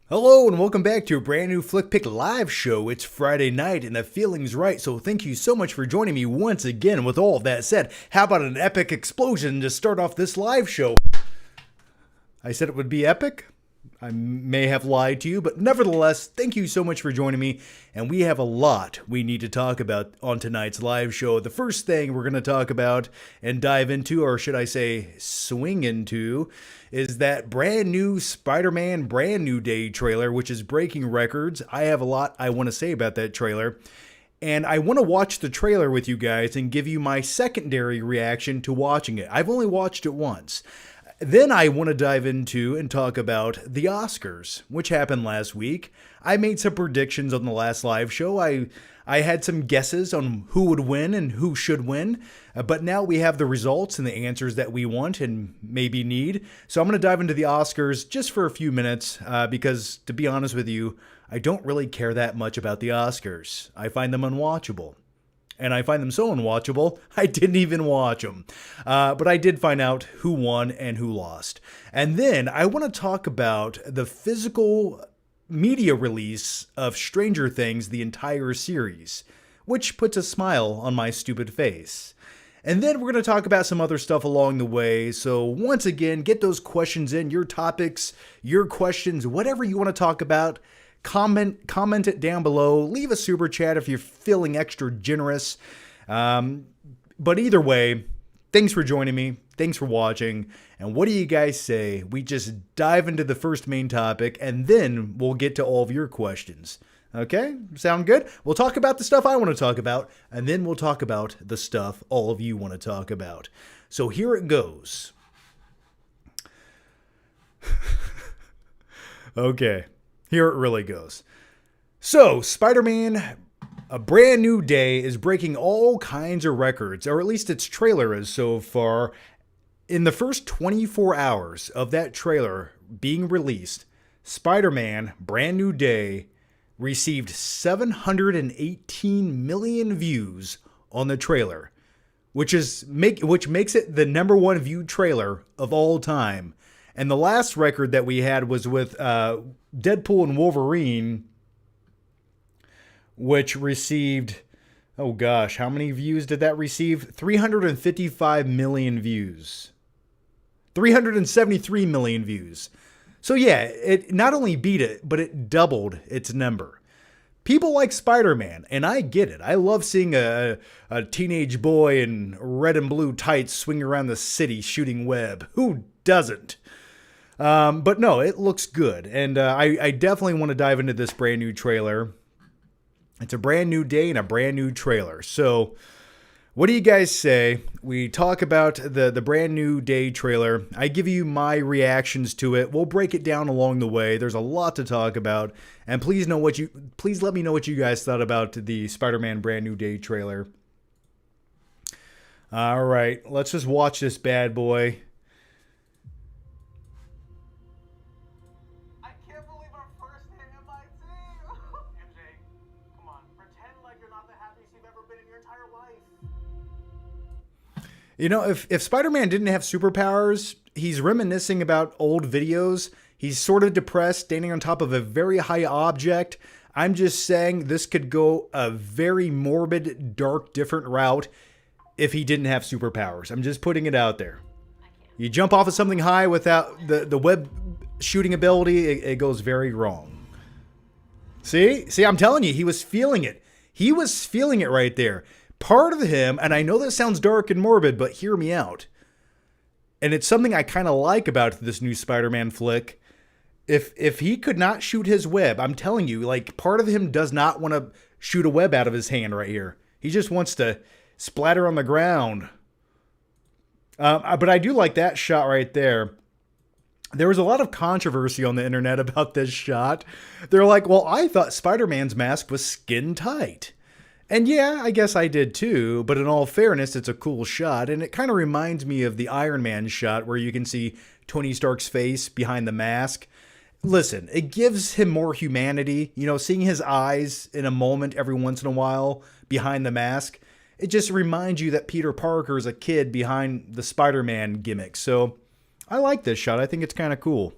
Hello and welcome back to a brand new Flick Pick live show. It's Friday night and the feeling's right, so thank you so much for joining me once again. With all of that said, how about an epic explosion to start off this live show? I said it would be epic. I may have lied to you, but nevertheless, thank you so much for joining me, and we have a lot we need to talk about on tonight's live show. The first thing we're going to talk about and dive into, or should I say swing into, is that brand new Spider-Man Brand New Day trailer, which is breaking records. I have a lot I want to say about that trailer, and I want to watch the trailer with you guys and give you my secondary reaction to watching it. I've only watched it once. Then I want to dive into and talk about the Oscars, which happened last week. I made some predictions on the last live show. I had some guesses on who would win and who should win, but now we have the results and the answers that we want and maybe need. So I'm going to dive into the Oscars just for a few minutes because, to be honest with you, I don't really care that much about the Oscars. I find them unwatchable. And I find them so unwatchable, I didn't even watch them. But I did find out who won and who lost. And then I want to talk about the physical media release of Stranger Things, the entire series, which puts a smile on my stupid face. And then we're going to talk about some other stuff along the way. So once again, get those questions in, your topics, your questions, whatever you want to talk about. Comment it down below. Leave a super chat if you're feeling extra generous. But either way, thanks for joining me. Thanks for watching. And what do you guys say? We just dive into the first main topic and then we'll get to all of your questions. Okay? Sound good? We'll talk about the stuff I want to talk about and then we'll talk about the stuff all of you want to talk about. So here it goes. Okay. Here it really goes. So, Spider-Man, A Brand New Day is breaking all kinds of records, or at least its trailer is so far. In the first 24 hours of that trailer being released, Spider-Man Brand New Day received 718 million views on the trailer, which makes it the #1 viewed trailer of all time. And the last record that we had was with Deadpool and Wolverine, which received, oh gosh, how many views did that receive? 355 million views. 373 million views. So yeah, it not only beat it, but it doubled its number. People like Spider-Man, and I get it. I love seeing a teenage boy in red and blue tights swing around the city shooting web. Who doesn't? But no, it looks good. And I definitely want to dive into this brand new trailer. It's a brand new day and a brand new trailer. So what do you guys say? We talk about the brand new day trailer. I give you my reactions to it. We'll break it down along the way. There's a lot to talk about. And please let me know what you guys thought about the Spider-Man Brand New Day trailer. All right, let's just watch this bad boy. You know, if Spider-Man didn't have superpowers, he's reminiscing about old videos. He's sort of depressed, standing on top of a very high object. I'm just saying this could go a very morbid, dark, different route if he didn't have superpowers. I'm just putting it out there. You jump off of something high without the web shooting ability, it goes very wrong. See, I'm telling you, he was feeling it. He was feeling it right there. Part of him, and I know that sounds dark and morbid, but hear me out. And it's something I kind of like about this new Spider-Man flick. If he could not shoot his web, I'm telling you, like, part of him does not want to shoot a web out of his hand right here. He just wants to splatter on the ground. But I do like that shot right there. There was a lot of controversy on the internet about this shot. They're like, well, I thought Spider-Man's mask was skin tight. And yeah, I guess I did too, but in all fairness, it's a cool shot, and it kind of reminds me of the Iron Man shot where you can see Tony Stark's face behind the mask. Listen, it gives him more humanity, you know, seeing his eyes in a moment every once in a while behind the mask. It just reminds you that Peter Parker is a kid behind the Spider-Man gimmick. So I like this shot. I think it's kind of cool.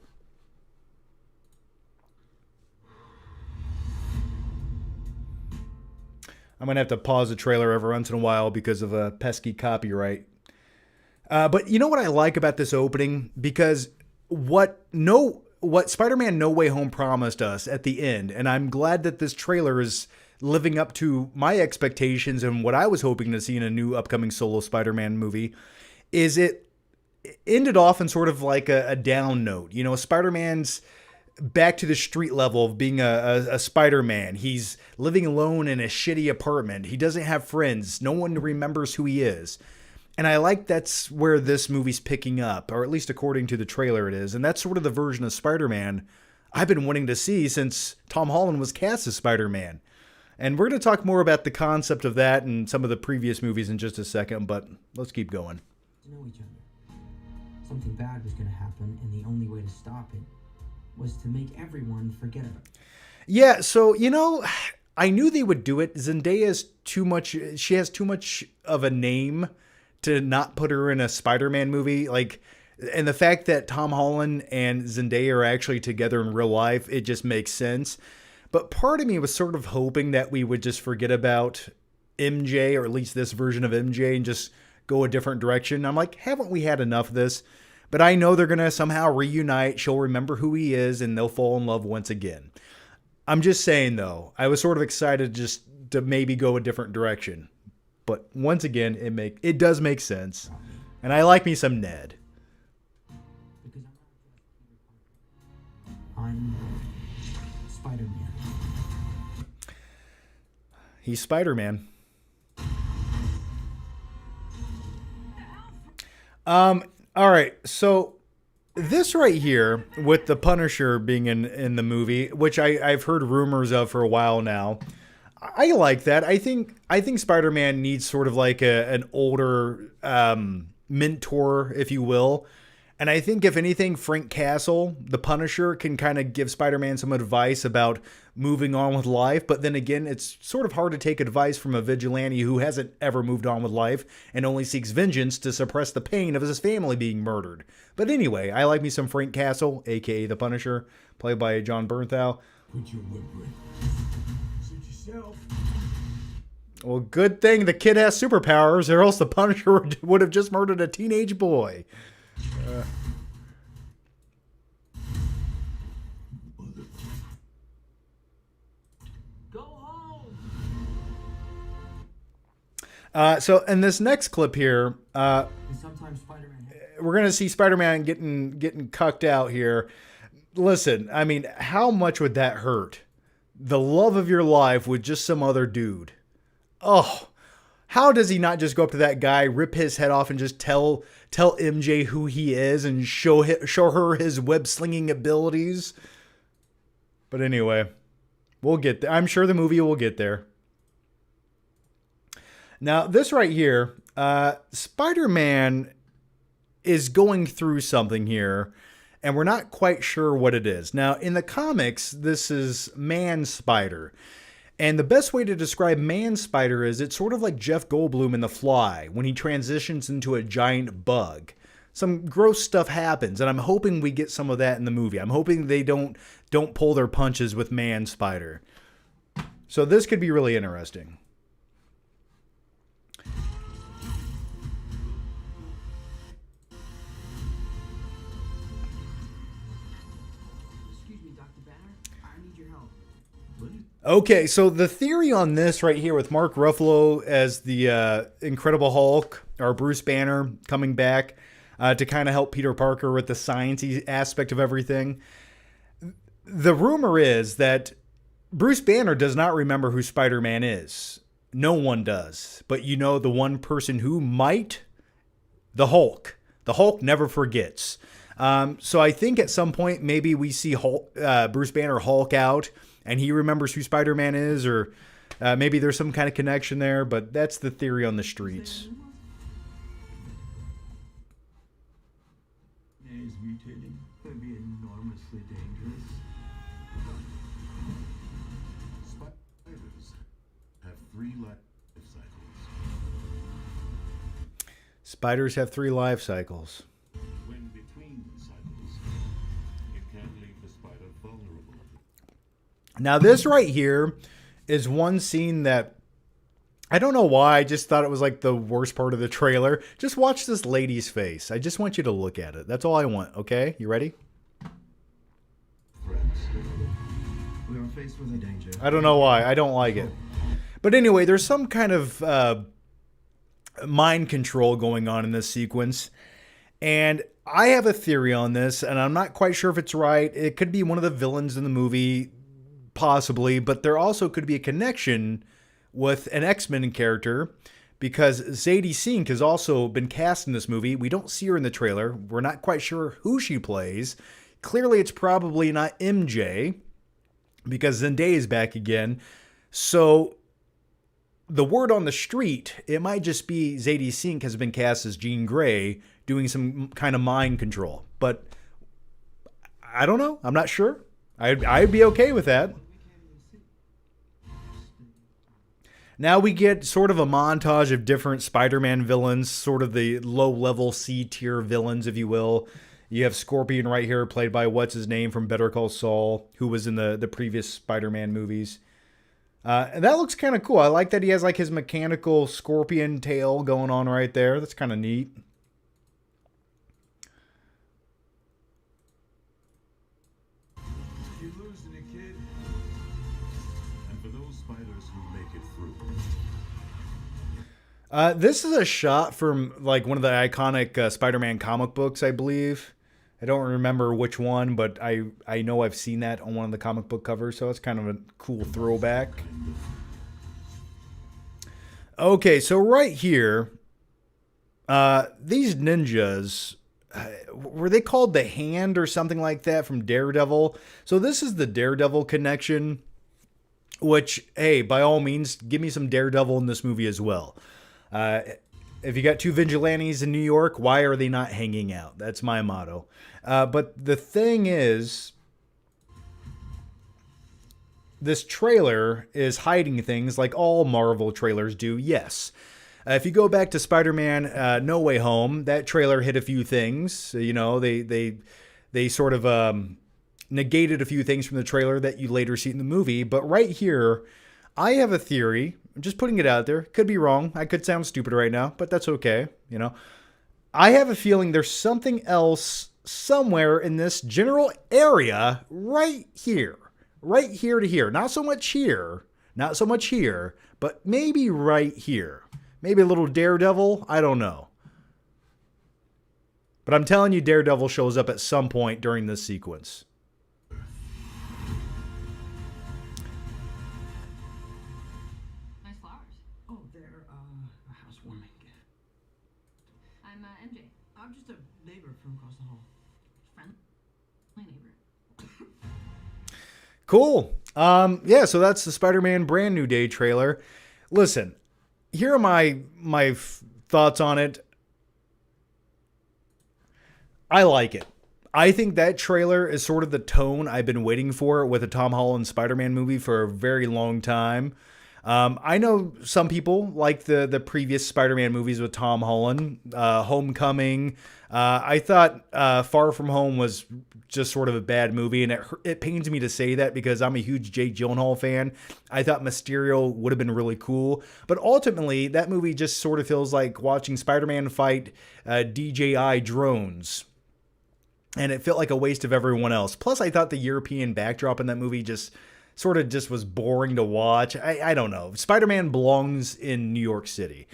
I'm going to have to pause the trailer every once in a while because of a pesky copyright. But you know what I like about this opening? Because what Spider-Man No Way Home promised us at the end, and I'm glad that this trailer is living up to my expectations and what I was hoping to see in a new upcoming solo Spider-Man movie, is it ended off in sort of like a down note. You know, Spider-Man's back to the street level of being a Spider-Man. He's living alone in a shitty apartment. He doesn't have friends. No one remembers who he is. And I like that's where this movie's picking up, or at least according to the trailer it is. And that's sort of the version of Spider-Man I've been wanting to see since Tom Holland was cast as Spider-Man. And we're going to talk more about the concept of that and some of the previous movies in just a second, but let's keep going. To know each other. Something bad was going to happen, and the only way to stop it was to make everyone forget about it. Yeah, so, you know, I knew they would do it. Zendaya is too much, she has too much of a name to not put her in a Spider-Man movie. Like, and the fact that Tom Holland and Zendaya are actually together in real life, it just makes sense. But part of me was sort of hoping that we would just forget about MJ, or at least this version of MJ, and just go a different direction. I'm like, haven't we had enough of this? But I know they're going to somehow reunite. She'll remember who he is, and they'll fall in love once again. I'm just saying, though, I was sort of excited just to maybe go a different direction. But once again, it does make sense. And I like me some Ned. Because I'm Spider-Man. He's Spider-Man. All right, so this right here with the Punisher being in the movie, which I've heard rumors of for a while now, I like that. I think Spider-Man needs sort of like an older mentor, if you will. And I think if anything, Frank Castle, the Punisher, can kind of give Spider-Man some advice about moving on with life. But then again, it's sort of hard to take advice from a vigilante who hasn't ever moved on with life and only seeks vengeance to suppress the pain of his family being murdered. But anyway, I like me some Frank Castle, a.k.a. the Punisher, played by John Bernthal. Put your whip break. Suit yourself. Well, good thing the kid has superpowers, or else the Punisher would have just murdered a teenage boy. Go home! So in this next clip here, And sometimes Spider-Man... we're going to see Spider-Man getting cucked out here. Listen, I mean, how much would that hurt? The love of your life with just some other dude. Oh, how does he not just go up to that guy, rip his head off, and just tell MJ who he is and show her his web-slinging abilities? But anyway, we'll get there. I'm sure the movie will get there. Now, this right here, Spider-Man is going through something here, and we're not quite sure what it is. Now, in the comics, this is Man-Spider. And the best way to describe Man-Spider is it's sort of like Jeff Goldblum in The Fly when he transitions into a giant bug. Some gross stuff happens, and I'm hoping we get some of that in the movie. I'm hoping they don't pull their punches with Man-Spider. So this could be really interesting. Excuse me, Dr. Banner. I need your help. Okay, so the theory on this right here with Mark Ruffalo as the Incredible Hulk, or Bruce Banner coming back to kind of help Peter Parker with the sciencey aspect of everything. The rumor is that Bruce Banner does not remember who Spider-Man is. No one does. But you know the one person who might? The Hulk. The Hulk never forgets. So I think at some point maybe we see Bruce Banner Hulk out and he remembers who Spider-Man is, or maybe there's some kind of connection there, but that's the theory on the streets. Is mutating. Could be enormously dangerous. Spiders have 3 life cycles. Spiders have 3 life cycles. When between cycles, it can leave the spider vulnerable. Now this right here is one scene that I don't know why. I just thought it was like the worst part of the trailer. Just watch this lady's face. I just want you to look at it. That's all I want. Okay, you ready? Threats. We are faced with a danger. I don't know why. I don't like it. But anyway, there's some kind of mind control going on in this sequence. And I have a theory on this, and I'm not quite sure if it's right. It could be one of the villains in the movie, possibly, but there also could be a connection with an X-Men character because Zadie Sink has also been cast in this movie. We don't see her in the trailer. We're not quite sure who she plays. Clearly, it's probably not MJ because Zendaya is back again. So the word on the street, it might just be Zadie Sink has been cast as Jean Grey doing some kind of mind control. But I don't know. I'm not sure. I'd be okay with that. Now we get sort of a montage of different Spider-Man villains, sort of the low-level C-tier villains, if you will. You have Scorpion right here, played by what's-his-name from Better Call Saul, who was in the previous Spider-Man movies. And that looks kind of cool. I like that he has like his mechanical scorpion tail going on right there. That's kind of neat. You're losing it, kid. And for those spiders who make it through. This is a shot from like one of the iconic Spider-Man comic books, I believe. I don't remember which one, but I know I've seen that on one of the comic book covers, so it's kind of a cool throwback. Okay, so right here, these ninjas, were they called the Hand or something like that from Daredevil? So this is the Daredevil connection, which, hey, by all means, give me some Daredevil in this movie as well. If you got two vigilantes in New York, why are they not hanging out? That's my motto. But the thing is, this trailer is hiding things like all Marvel trailers do, yes. If you go back to Spider-Man No Way Home, that trailer hid a few things. You know, they sort of negated a few things from the trailer that you later see in the movie. But right here, I have a theory. I'm just putting it out there. Could be wrong. I could sound stupid right now, but that's okay. You know, I have a feeling there's something else somewhere in this general area right here to here. Not so much here, but maybe right here. Maybe a little Daredevil. I don't know. But I'm telling you, Daredevil shows up at some point during this sequence. Nice flowers. Oh, they're a housewarming. I'm MJ. I'm just a neighbor from across the hall. Friendly neighbor. Cool. Yeah, so that's the Spider-Man Brand New Day trailer. Listen, here are my thoughts on it. I like it. I think that trailer is sort of the tone I've been waiting for with a Tom Holland Spider-Man movie for a very long time. I know some people like the previous Spider-Man movies with Tom Holland, Homecoming. I thought Far From Home was just sort of a bad movie, and it pains me to say that because I'm a huge Jake Gyllenhaal fan. I thought Mysterio would have been really cool, but ultimately that movie just sort of feels like watching Spider-Man fight DJI drones. And it felt like a waste of everyone else. Plus, I thought the European backdrop in that movie just was boring to watch. I don't know. Spider-Man belongs in New York City.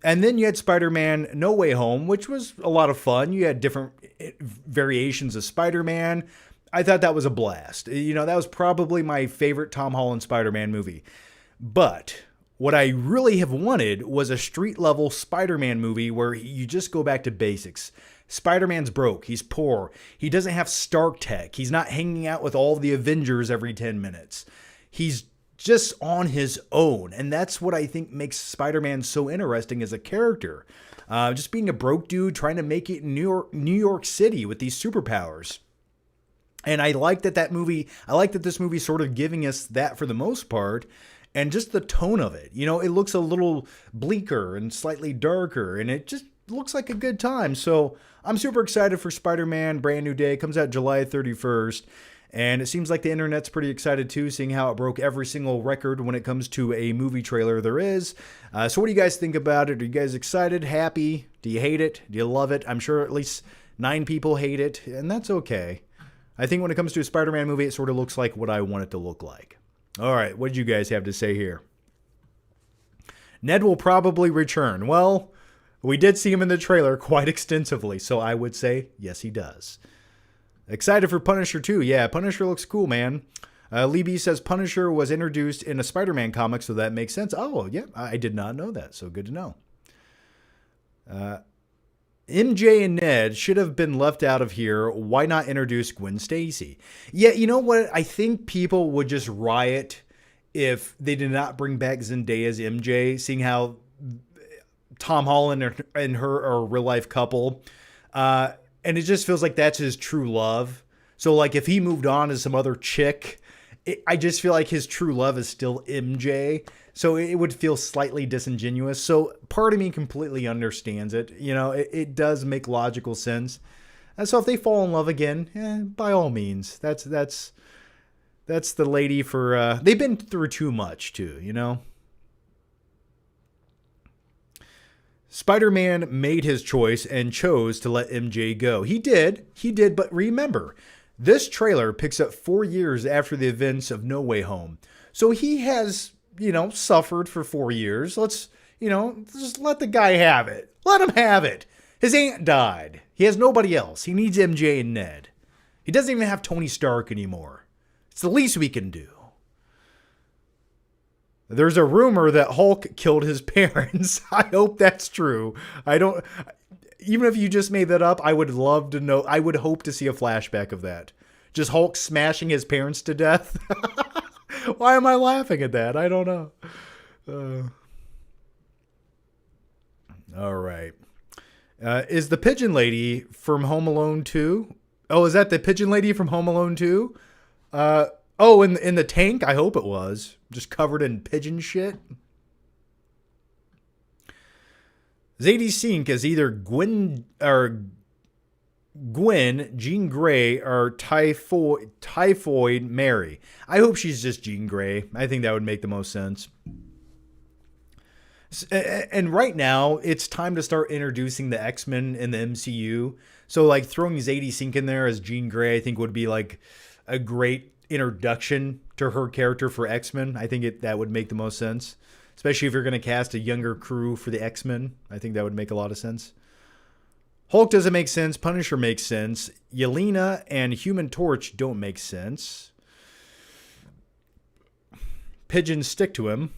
And then you had Spider-Man No Way Home, which was a lot of fun. You had different variations of Spider-Man. I thought that was a blast. You know, that was probably my favorite Tom Holland Spider-Man movie. But what I really have wanted was a street-level Spider-Man movie where you just go back to basics. Spider-Man's broke. He's poor. He doesn't have Stark tech. He's not hanging out with all the Avengers every 10 minutes. He's just on his own. And that's what I think makes Spider-Man so interesting as a character. Just being a broke dude trying to make it in New York City with these superpowers. And I like that this movie sort of giving us that for the most part. And just the tone of it. You know, it looks a little bleaker and slightly darker. And it just looks like a good time. So I'm super excited for Spider-Man Brand New Day. It comes out July 31st. And it seems like the internet's pretty excited too, seeing how it broke every single record when it comes to a movie trailer there is. So what do you guys think about it? Are you guys excited, happy? Do you hate it? Do you love it? I'm sure at least 9 people hate it, and that's okay. I think when it comes to a Spider-Man movie, it sort of looks like what I want it to look like. All right, what did you guys have to say here? Ned will probably return. Well, we did see him in the trailer quite extensively, so I would say yes, he does. Excited for Punisher 2. Yeah, Punisher looks cool, man. Lee B says Punisher was introduced in a Spider-Man comic, so that makes sense. Oh, yeah, I did not know that, so good to know. MJ and Ned should have been left out of here. Why not introduce Gwen Stacy? Yeah, you know what? I think people would just riot if they did not bring back Zendaya's MJ, seeing how Tom Holland and her are a real life couple. And it just feels like that's his true love. So like if he moved on to some other chick, I just feel like his true love is still MJ. So it would feel slightly disingenuous. So part of me completely understands it. You know, it does make logical sense. And so if they fall in love again, by all means, that's the lady for, they've been through too much too, you know? Spider-Man made his choice and chose to let MJ go. He did, but remember, this trailer picks up 4 years after the events of No Way Home. So he has, suffered for 4 years. Let's, just let the guy have it. Let him have it. His aunt died. He has nobody else. He needs MJ and Ned. He doesn't even have Tony Stark anymore. It's the least we can do. There's a rumor that Hulk killed his parents. I hope that's true. Even if you just made that up, I would love to know. I would hope to see a flashback of that. Just Hulk smashing his parents to death. Why am I laughing at that? I don't know. All right. Is the pigeon lady from Home Alone 2? Oh, is that the pigeon lady from Home Alone 2? In the tank? I hope it was. Just covered in pigeon shit. Zadie Sink is either Gwen, Jean Grey, or Typhoid Mary. I hope she's just Jean Grey. I think that would make the most sense. And right now, it's time to start introducing the X-Men in the MCU. So, like, throwing Zadie Sink in there as Jean Grey, I think would be, like, a great introduction to her character for X-Men. I think that would make the most sense. Especially if you're going to cast a younger crew for the X-Men. I think that would make a lot of sense. Hulk doesn't make sense. Punisher makes sense. Yelena and Human Torch don't make sense. Pigeons stick to him.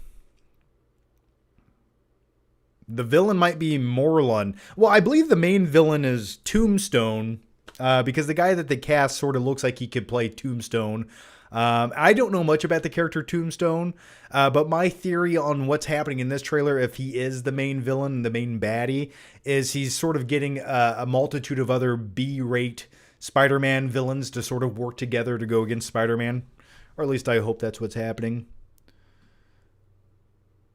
The villain might be Morlun. Well, I believe the main villain is Tombstone, because the guy that they cast sort of looks like he could play Tombstone. I don't know much about the character Tombstone, but my theory on what's happening in this trailer, if he is the main villain, the main baddie, is he's sort of getting a multitude of other B-rate Spider-Man villains to sort of work together to go against Spider-Man. Or at least I hope that's what's happening.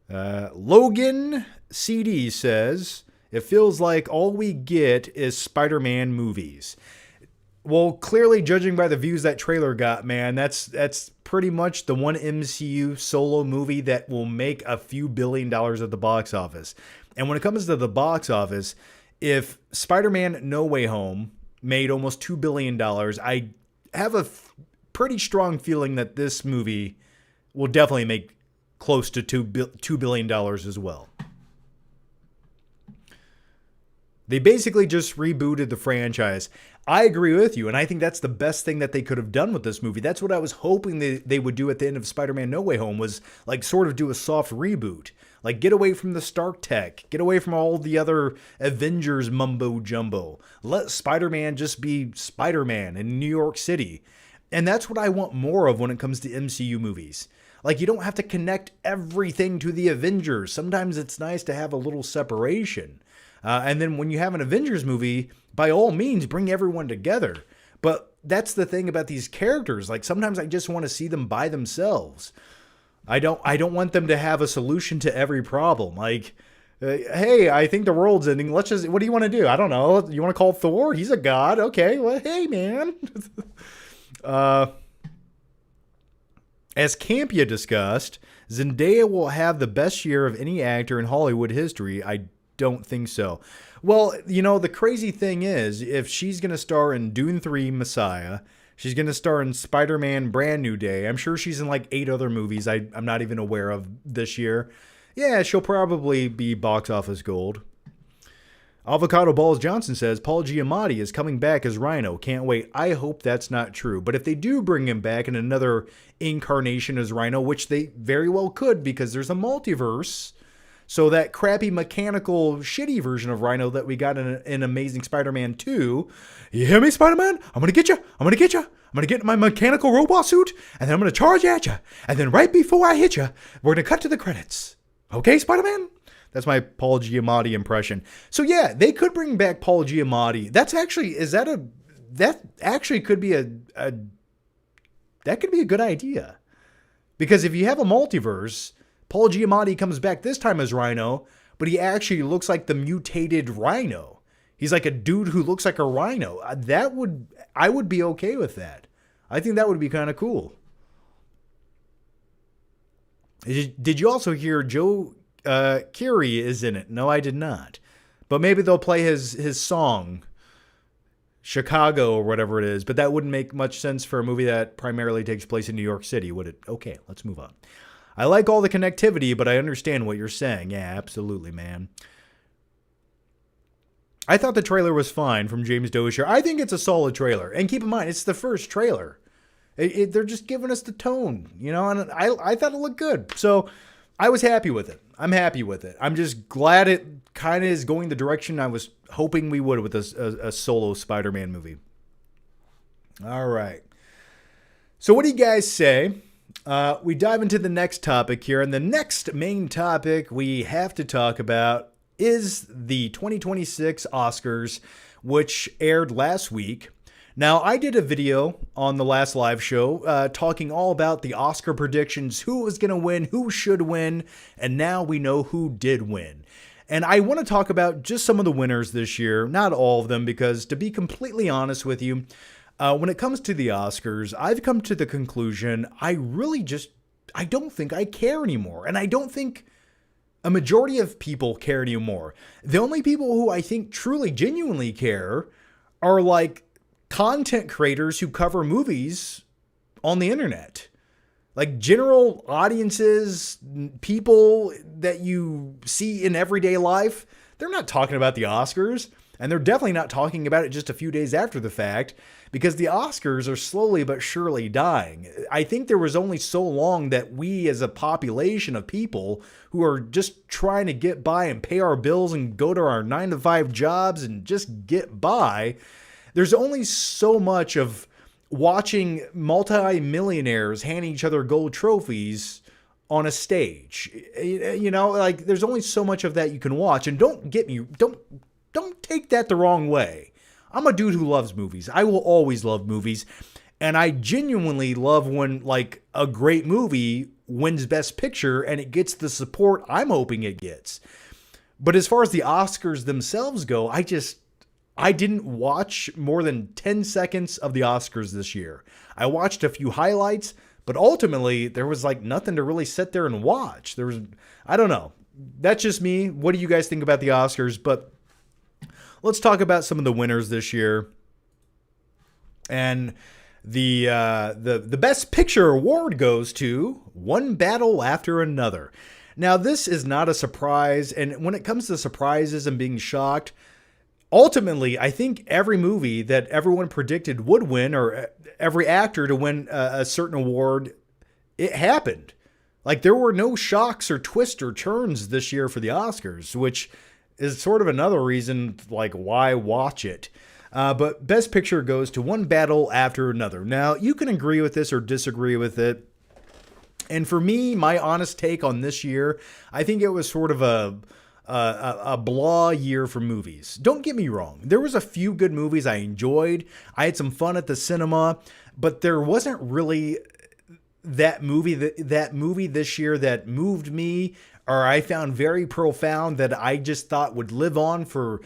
Logan CD says, it feels like all we get is Spider-Man movies. Well, clearly, judging by the views that trailer got, man, that's pretty much the one MCU solo movie that will make a few $1 billion at the box office. And when it comes to the box office, if Spider-Man No Way Home made almost $2 billion, I have a pretty strong feeling that this movie will definitely make close to $2 billion as well. They basically just rebooted the franchise. I agree with you, and I think that's the best thing that they could have done with this movie. That's what I was hoping they would do at the end of Spider-Man No Way Home, was like sort of do a soft reboot. Like get away from the Stark tech, get away from all the other Avengers mumbo jumbo. Let Spider-Man just be Spider-Man in New York City. And that's what I want more of when it comes to MCU movies. Like, you don't have to connect everything to the Avengers. Sometimes it's nice to have a little separation. And then when you have an Avengers movie, by all means, bring everyone together. But that's the thing about these characters. Like, sometimes I just want to see them by themselves. I don't want them to have a solution to every problem. Like, hey, I think the world's ending. What do you want to do? I don't know. You want to call Thor? He's a god. Okay. Well, hey, man. As Campia discussed, Zendaya will have the best year of any actor in Hollywood history. I don't think so. Well, the crazy thing is, if she's going to star in Dune 3 Messiah, she's going to star in Spider-Man Brand New Day. I'm sure she's in like 8 other movies I'm not even aware of this year. Yeah, she'll probably be box office gold. Avocado Balls Johnson says, Paul Giamatti is coming back as Rhino. Can't wait. I hope that's not true. But if they do bring him back in another incarnation as Rhino, which they very well could because there's a multiverse, so that crappy mechanical shitty version of Rhino that we got in Amazing Spider-Man 2, you hear me, Spider-Man? I'm going to get you. I'm going to get you. I'm going to get in my mechanical robot suit, and then I'm going to charge at you. And then right before I hit you, we're going to cut to the credits. Okay, Spider-Man? That's my Paul Giamatti impression. So yeah, they could bring back Paul Giamatti. That actually could be that could be a good idea. Because if you have a multiverse, Paul Giamatti comes back this time as Rhino, but he actually looks like the mutated Rhino. He's like a dude who looks like a rhino. I would be okay with that. I think that would be kind of cool. Did you also hear Joe Keery is in it? No, I did not. But maybe they'll play his song, Chicago or whatever it is. But that wouldn't make much sense for a movie that primarily takes place in New York City, would it? Okay, let's move on. I like all the connectivity, but I understand what you're saying. Yeah, absolutely, man. I thought the trailer was fine from James Dozier. I think it's a solid trailer. And keep in mind, it's the first trailer. They're just giving us the tone, and I thought it looked good. So I was happy with it. I'm happy with it. I'm just glad it kind of is going the direction I was hoping we would with a solo Spider-Man movie. All right. So what do you guys say? We dive into the next topic here. And the next main topic we have to talk about is the 2026 Oscars, which aired last week. Now, I did a video on the last live show talking all about the Oscar predictions, who was going to win, who should win, and now we know who did win. And I want to talk about just some of the winners this year, not all of them, because to be completely honest with you, when it comes to the Oscars, I've come to the conclusion I don't think I care anymore. And I don't think a majority of people care anymore. The only people who I think truly, genuinely care are like content creators who cover movies on the internet. Like general audiences, people that you see in everyday life, they're not talking about the Oscars. And they're definitely not talking about it just a few days after the fact, because the Oscars are slowly but surely dying. I think there was only so long that we as a population of people who are just trying to get by and pay our bills and go to our 9-to-5 jobs and just get by, there's only so much of watching multi-millionaires handing each other gold trophies on a stage. Like there's only so much of that you can watch. And don't take that the wrong way. I'm a dude who loves movies. I will always love movies. And I genuinely love when like a great movie wins Best Picture and it gets the support I'm hoping it gets. But as far as the Oscars themselves go, I didn't watch more than 10 seconds of the Oscars this year. I watched a few highlights, but ultimately there was like nothing to really sit there and watch. I don't know. That's just me. What do you guys think about the Oscars? But let's talk about some of the winners this year. And the Best Picture award goes to One Battle After Another. Now, this is not a surprise. And when it comes to surprises and being shocked, ultimately, I think every movie that everyone predicted would win, or every actor to win a certain award, it happened. Like there were no shocks or twists or turns this year for the Oscars, which is sort of another reason like why watch it. But Best Picture goes to One Battle After Another. Now, you can agree with this or disagree with it. And for me, my honest take on this year, I think it was sort of a blah year for movies. Don't get me wrong. There was a few good movies I enjoyed. I had some fun at the cinema, but there wasn't really that movie this year that moved me or I found very profound that I just thought would live on for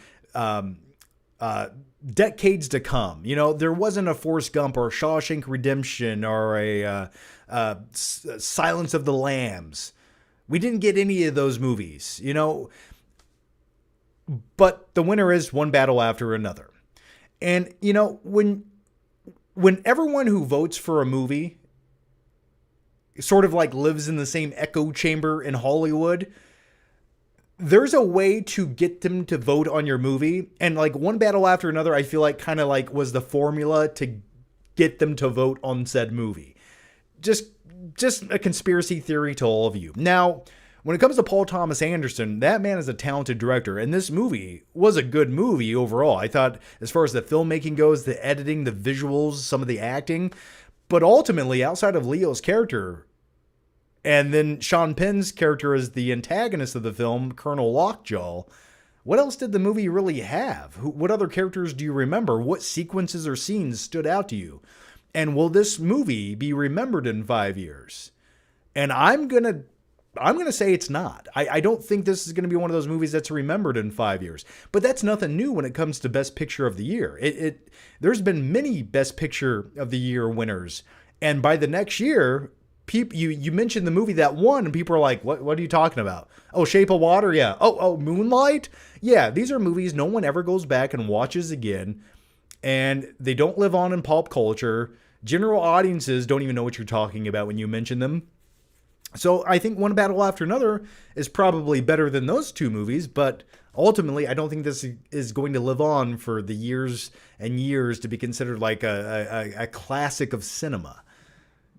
decades to come. You know, there wasn't a Forrest Gump or a Shawshank Redemption or a Silence of the Lambs. We didn't get any of those movies, you know. But the winner is One Battle After Another. And, you know, when everyone who votes for a movie sort of like lives in the same echo chamber in Hollywood, there's a way to get them to vote on your movie. And like One Battle After Another, I feel like kind of like was the formula to get them to vote on said movie. Just a conspiracy theory to all of you. Now, when it comes to Paul Thomas Anderson, that man is a talented director, and this movie was a good movie overall. I thought, as far as the filmmaking goes, the editing, the visuals, some of the acting, but ultimately, outside of Leo's character, and then Sean Penn's character as the antagonist of the film, Colonel Lockjaw, what else did the movie really have? What other characters do you remember? What sequences or scenes stood out to you? And will this movie be remembered in 5 years? And I'm gonna say it's not. I don't think this is going to be one of those movies that's remembered in 5 years. But that's nothing new when it comes to Best Picture of the Year. There's been many Best Picture of the Year winners. And by the next year, you mentioned the movie that won, and people are like, what are you talking about? Oh, Shape of Water? Yeah. Oh, Moonlight? Yeah, these are movies no one ever goes back and watches again. And they don't live on in pop culture. General audiences don't even know what you're talking about when you mention them. So I think One Battle After Another is probably better than those two movies, but ultimately I don't think this is going to live on for the years and years to be considered like a classic of cinema,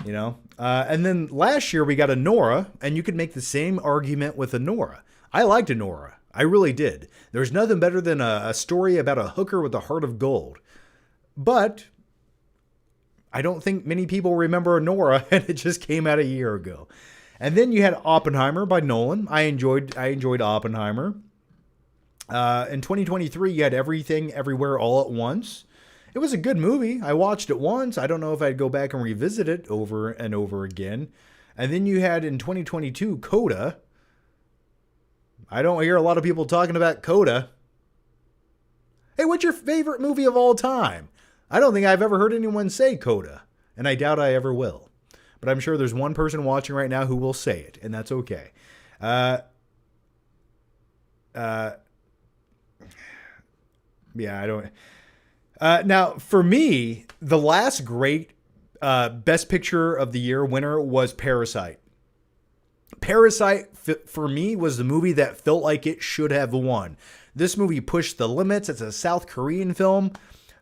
you know? And then last year we got Anora, and you could make the same argument with Anora. I liked Anora. I really did. There's nothing better than a story about a hooker with a heart of gold. But I don't think many people remember Anora, and it just came out a year ago. And then you had Oppenheimer by Nolan. I enjoyed Oppenheimer. In 2023, you had Everything, Everywhere, All at Once. It was a good movie. I watched it once. I don't know if I'd go back and revisit it over and over again. And then you had in 2022, Coda. I don't hear a lot of people talking about Coda. Hey, what's your favorite movie of all time? I don't think I've ever heard anyone say Coda, and I doubt I ever will. But I'm sure there's one person watching right now who will say it, and that's okay. Yeah, I don't. Now, for me, the last great Best Picture of the Year winner was Parasite. Parasite, for me, was the movie that felt like it should have won. This movie pushed the limits. It's a South Korean film.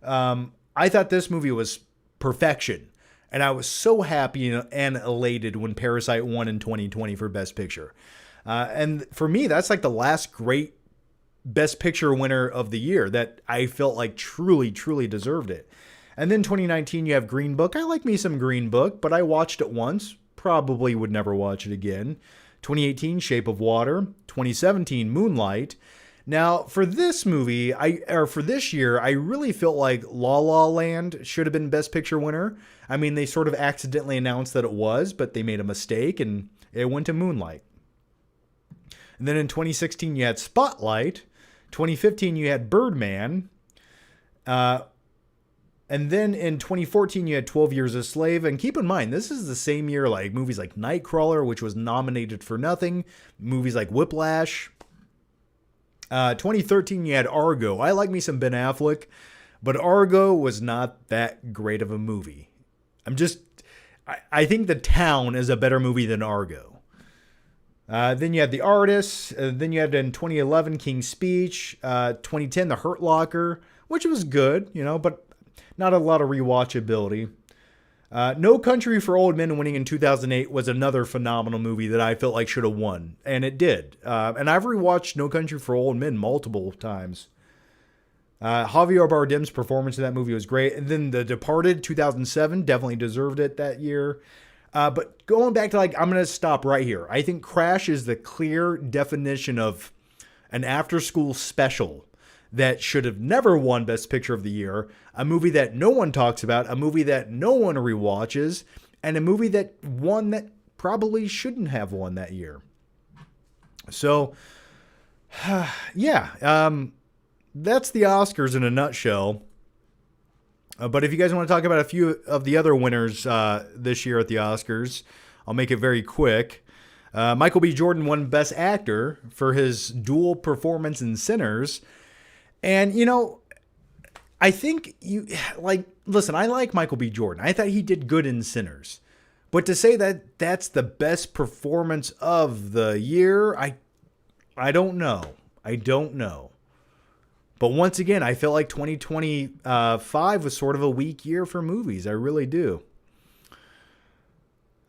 I thought this movie was perfection. And I was so happy and elated when Parasite won in 2020 for Best Picture. And for me, that's like the last great Best Picture winner of the year that I felt like truly, truly deserved it. And then 2019, you have Green Book. I like me some Green Book, but I watched it once. Probably would never watch it again. 2018, Shape of Water. 2017, Moonlight. Now, for this movie, for this year, I really felt like La La Land should have been Best Picture winner. I mean, they sort of accidentally announced that it was, but they made a mistake, and it went to Moonlight. And then in 2016, you had Spotlight. 2015, you had Birdman. And then in 2014, you had 12 Years a Slave. And keep in mind, this is the same year like movies like Nightcrawler, which was nominated for nothing. Movies like Whiplash. 2013, you had Argo. I like me some Ben Affleck, but Argo was not that great of a movie. I think The Town is a better movie than Argo. Then you had The Artist. Then you had in 2011, King's Speech. 2010, The Hurt Locker, which was good, but not a lot of rewatchability. No Country for Old Men winning in 2008 was another phenomenal movie that I felt like should have won, and it did. And I've rewatched No Country for Old Men multiple times. Javier Bardem's performance in that movie was great. And then The Departed, 2007, definitely deserved it that year. But going back to I'm going to stop right here. I think Crash is the clear definition of an after-school special that should have never won Best Picture of the Year, a movie that no one talks about, a movie that no one rewatches, and a movie that won that probably shouldn't have won that year. So, yeah, that's the Oscars in a nutshell. But if you guys want to talk about a few of the other winners this year at the Oscars, I'll make it very quick. Michael B. Jordan won Best Actor for his dual performance in Sinners. And, you know, I think listen, I like Michael B. Jordan. I thought he did good in Sinners. But to say that that's the best performance of the year, I don't know. I don't know. But once again, I feel like 2025 was sort of a weak year for movies. I really do.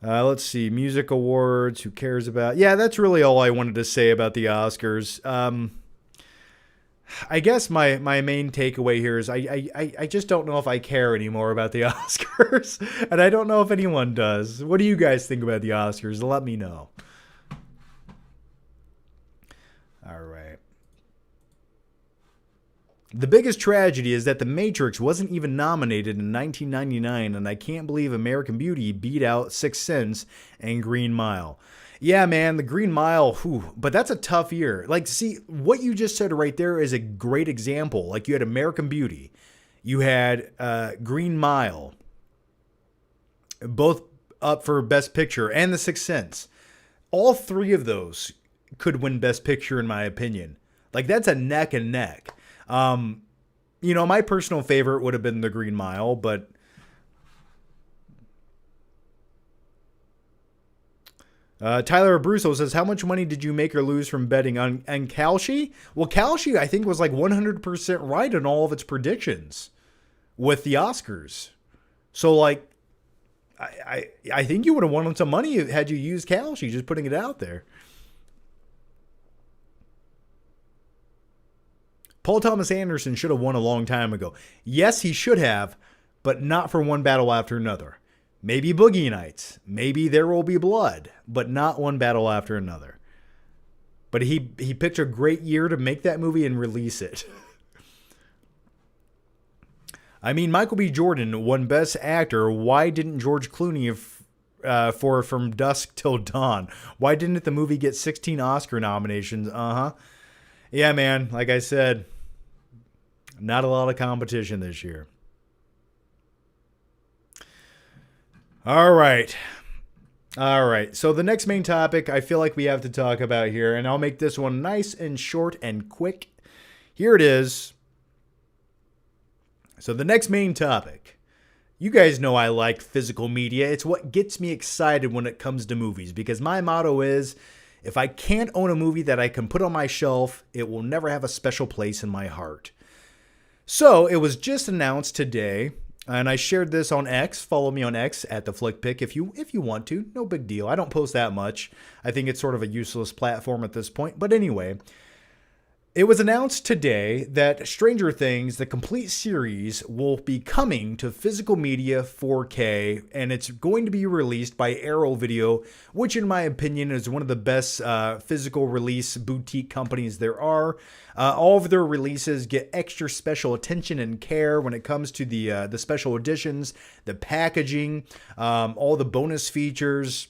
Let's see. Music awards. Who cares about? Yeah, that's really all I wanted to say about the Oscars. I guess my main takeaway here is I just don't know if I care anymore about the Oscars. And I don't know if anyone does. What do you guys think about the Oscars? Let me know. All right. The biggest tragedy is that The Matrix wasn't even nominated in 1999, and I can't believe American Beauty beat out Sixth Sense and Green Mile. Yeah, man, the Green Mile, but that's a tough year. Like, see, what you just said right there is a great example. Like, you had American Beauty, you had Green Mile, both up for Best Picture, and The Sixth Sense. All three of those could win Best Picture, in my opinion. Like, that's a neck and neck. You know, my personal favorite would have been The Green Mile, but Tyler Abruzzo says, how much money did you make or lose from betting on Kalshi? Well, Kalshi, I think, was like 100% right in all of its predictions with the Oscars. So, like, I think you would have won some money had you used Kalshi, just putting it out there. Paul Thomas Anderson should have won a long time ago. Yes, he should have, but not for One Battle After Another. Maybe Boogie Nights. Maybe There Will Be Blood, but not One Battle After Another. But he picked a great year to make that movie and release it. I mean, Michael B. Jordan won Best Actor. Why didn't George Clooney for From Dusk Till Dawn? Why didn't the movie get 16 Oscar nominations? Yeah, man, like I said, not a lot of competition this year. All right. So the next main topic I feel like we have to talk about here, and I'll make this one nice and short and quick. Here it is. So the next main topic. You guys know I like physical media. It's what gets me excited when it comes to movies, because my motto is, if I can't own a movie that I can put on my shelf, it will never have a special place in my heart. So it was just announced today, and I shared this on X. Follow me on X at the FlickPick if you want to. No big deal. I don't post that much. I think it's sort of a useless platform at this point. But anyway, it was announced today that Stranger Things, the complete series, will be coming to physical media 4K, and it's going to be released by Arrow Video, which in my opinion is one of the best physical release boutique companies there are. All of their releases get extra special attention and care when it comes to the special editions, the packaging, all the bonus features,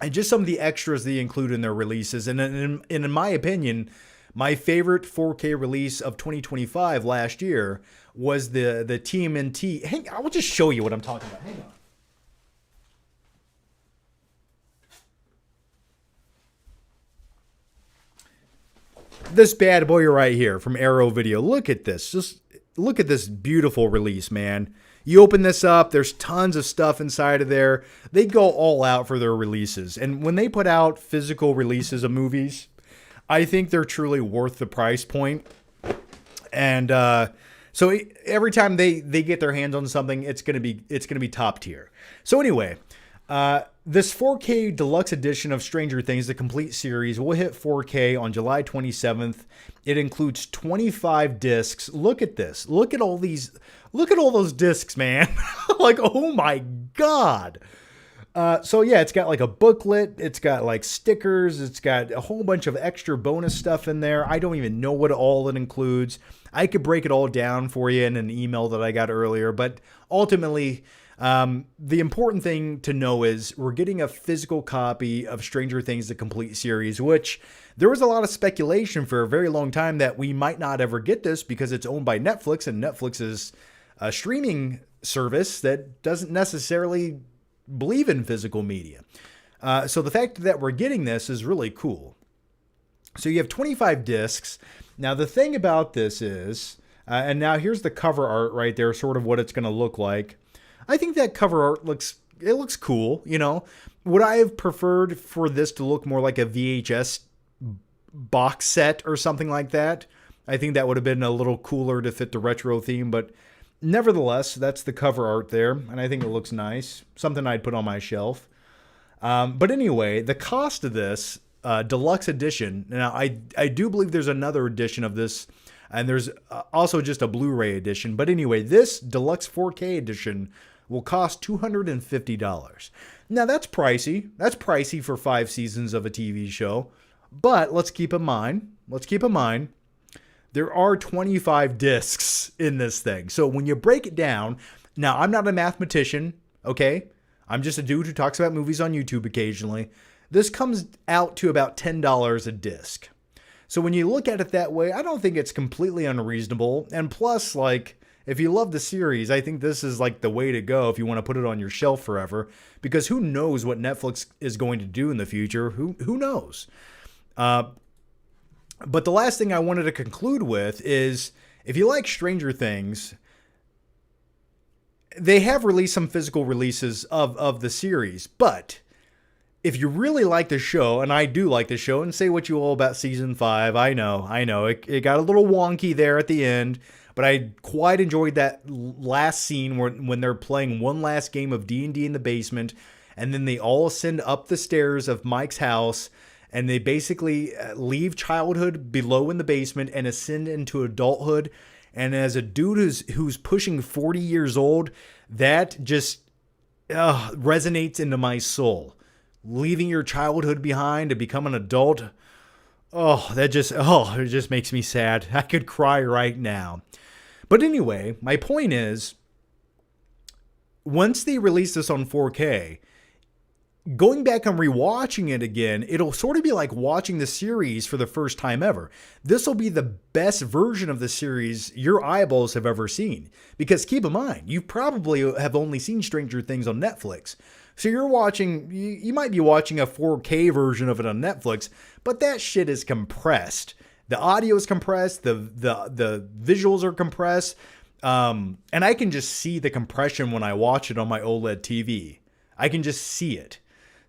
and just some of the extras they include in their releases. And in my opinion, my favorite 4K release of 2025 last year was the TMNT. Hang on, I will just show you what I'm talking about. Hang on. This bad boy right here from Arrow Video. Look at this. Just look at this beautiful release, man. You open this up, there's tons of stuff inside of there. They go all out for their releases. And when they put out physical releases of movies, I think they're truly worth the price point. And so every time they get their hands on something, it's gonna be top tier. So anyway, this 4K deluxe edition of Stranger Things, the complete series, will hit 4K on July 27th. It includes 25 discs. Look at this. Look at all those discs, man. Like, oh my God. So yeah, it's got like a booklet, it's got like stickers, it's got a whole bunch of extra bonus stuff in there. I don't even know what all it includes. I could break it all down for you in an email that I got earlier, but ultimately, the important thing to know is we're getting a physical copy of Stranger Things, the complete series, which there was a lot of speculation for a very long time that we might not ever get this because it's owned by Netflix, and Netflix is a streaming service that doesn't necessarily believe in physical media. So the fact that we're getting this is really cool. So you have 25 discs. Now the thing about this is, and now here's the cover art right there, sort of what it's going to look like. I think that cover art looks cool. You know, would I have preferred for this to look more like a VHS box set or something like that? I think that would have been a little cooler to fit the retro theme, but nevertheless, that's the cover art there, and I think it looks nice. Something I'd put on my shelf. But anyway, the cost of this deluxe edition, now I do believe there's another edition of this, and there's also just a Blu-ray edition. But anyway, this deluxe 4K edition will cost $250. Now that's pricey. That's pricey for 5 seasons of a TV show. But let's keep in mind, there are 25 discs in this thing. So when you break it down, now I'm not a mathematician, okay? I'm just a dude who talks about movies on YouTube occasionally. This comes out to about $10 a disc. So when you look at it that way, I don't think it's completely unreasonable. And plus, like, if you love the series, I think this is like the way to go if you want to put it on your shelf forever. Because who knows what Netflix is going to do in the future? Who knows? But the last thing I wanted to conclude with is, if you like Stranger Things, they have released some physical releases of the series. But if you really like the show, and I do like the show, and say what you will about season 5, I know, it got a little wonky there at the end, but I quite enjoyed that last scene when they're playing one last game of D&D in the basement, and then they all ascend up the stairs of Mike's house, and they basically leave childhood below in the basement and ascend into adulthood. And as a dude who's pushing 40 years old, that just resonates into my soul. Leaving your childhood behind to become an adult, it just makes me sad. I could cry right now. But anyway, my point is, once they release this on 4K, going back and rewatching it again, it'll sort of be like watching the series for the first time ever. This will be the best version of the series your eyeballs have ever seen. Because keep in mind, you probably have only seen Stranger Things on Netflix. So you might be watching a 4K version of it on Netflix, but that shit is compressed. The audio is compressed, the visuals are compressed, and I can just see the compression when I watch it on my OLED TV. I can just see it.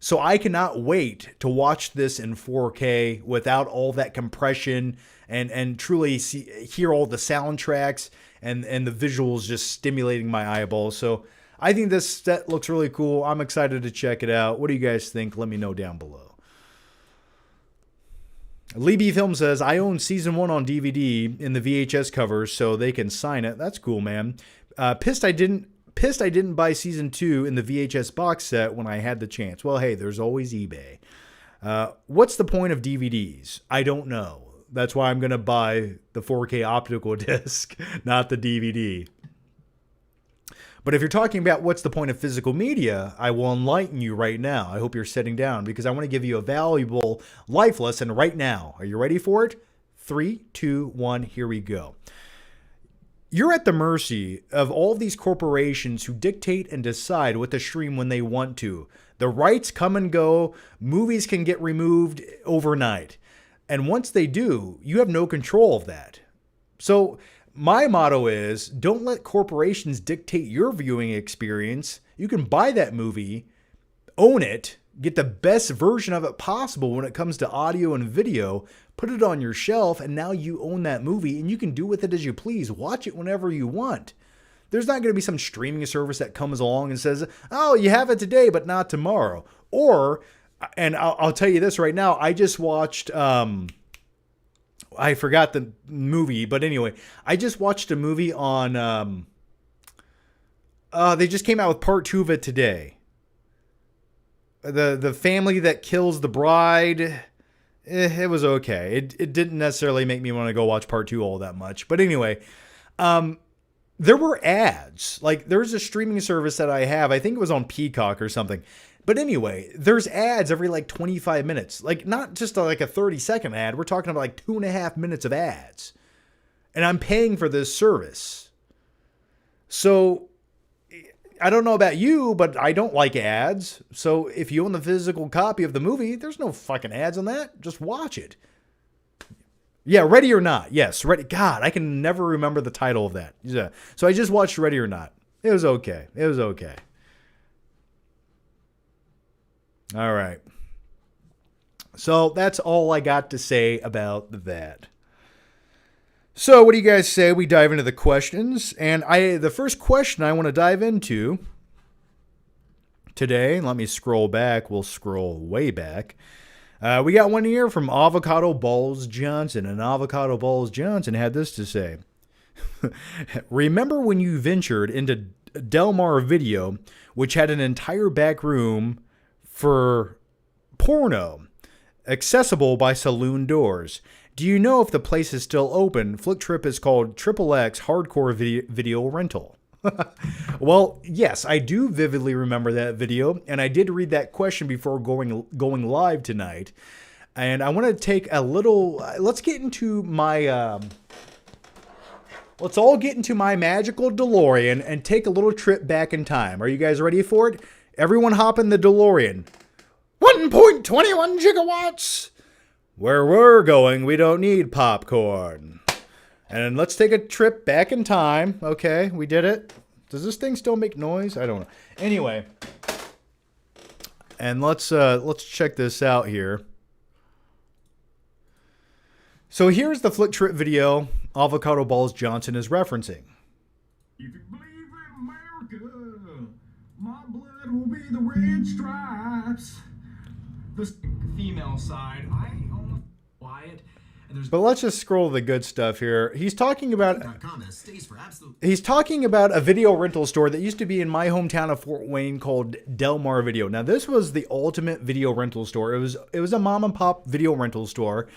So I cannot wait to watch this in 4K without all that compression and truly hear all the soundtracks and the visuals just stimulating my eyeballs. So I think this set looks really cool. I'm excited to check it out. What do you guys think? Let me know down below. Lee B. Film says, I own season 1 on DVD in the VHS covers so they can sign it. That's cool, man. Pissed I didn't buy season 2 in the VHS box set when I had the chance. Well, hey, there's always eBay. What's the point of DVDs? I don't know. That's why I'm going to buy the 4K optical disc, not the DVD. But if you're talking about what's the point of physical media, I will enlighten you right now. I hope you're sitting down because I want to give you a valuable life lesson right now. Are you ready for it? 3, 2, 1, here we go. You're at the mercy of all these corporations who dictate and decide what to stream when they want to. The rights come and go. Movies can get removed overnight. And once they do, you have no control of that. So my motto is, don't let corporations dictate your viewing experience. You can buy that movie, own it, get the best version of it possible when it comes to audio and video, put it on your shelf, and now you own that movie, and you can do with it as you please. Watch it whenever you want. There's not going to be some streaming service that comes along and says, oh, you have it today, but not tomorrow. Or, and I'll tell you this right now, I just watched... I forgot the movie, but anyway, I just watched a movie on, they just came out with part 2 of it today. The family that kills the bride, it was okay. It didn't necessarily make me want to go watch part 2 all that much. But anyway, there were ads. Like, there's a streaming service that I have. I think it was on Peacock or something. But anyway, there's ads every like 25 minutes. Like, not just like a 30-second ad. We're talking about like 2.5 minutes of ads. And I'm paying for this service. So I don't know about you, but I don't like ads. So if you own the physical copy of the movie, there's no fucking ads on that. Just watch it. Yeah, Ready or Not. Yes, Ready. God, I can never remember the title of that. Yeah. So I just watched Ready or Not. It was okay. It was okay. All right. So that's all I got to say about that. So what do you guys say we dive into the questions? And the first question I want to dive into today, let me scroll back. We'll scroll way back. We got one here from Avocado Balls Johnson. And Avocado Balls Johnson had this to say. Remember when you ventured into Del Mar Video, which had an entire back room for porno, accessible by saloon doors? Do you know if the place is still open? Flick Trip is called XXX Hardcore Video Rental. Well, yes, I do vividly remember that video, and I did read that question before going live tonight. And I want to take a little. Let's get into my. Let's all get into my magical DeLorean and take a little trip back in time. Are you guys ready for it? Everyone, hop in the DeLorean. 1.21 gigawatts. Where we're going, we don't need popcorn. And let's take a trip back in time. Okay, we did it. Does this thing still make noise? I don't know. Anyway, and let's check this out here. So here's the Flick Trip video Avocado Balls Johnson is referencing. If you believe in America, my blood will be the red stripes. The female side, I almost quiet. And there's But let's just scroll the good stuff here. He's talking about a video rental store that used to be in my hometown of Fort Wayne called Del Mar Video. Now this was the ultimate video rental store. It was a mom and pop video rental store,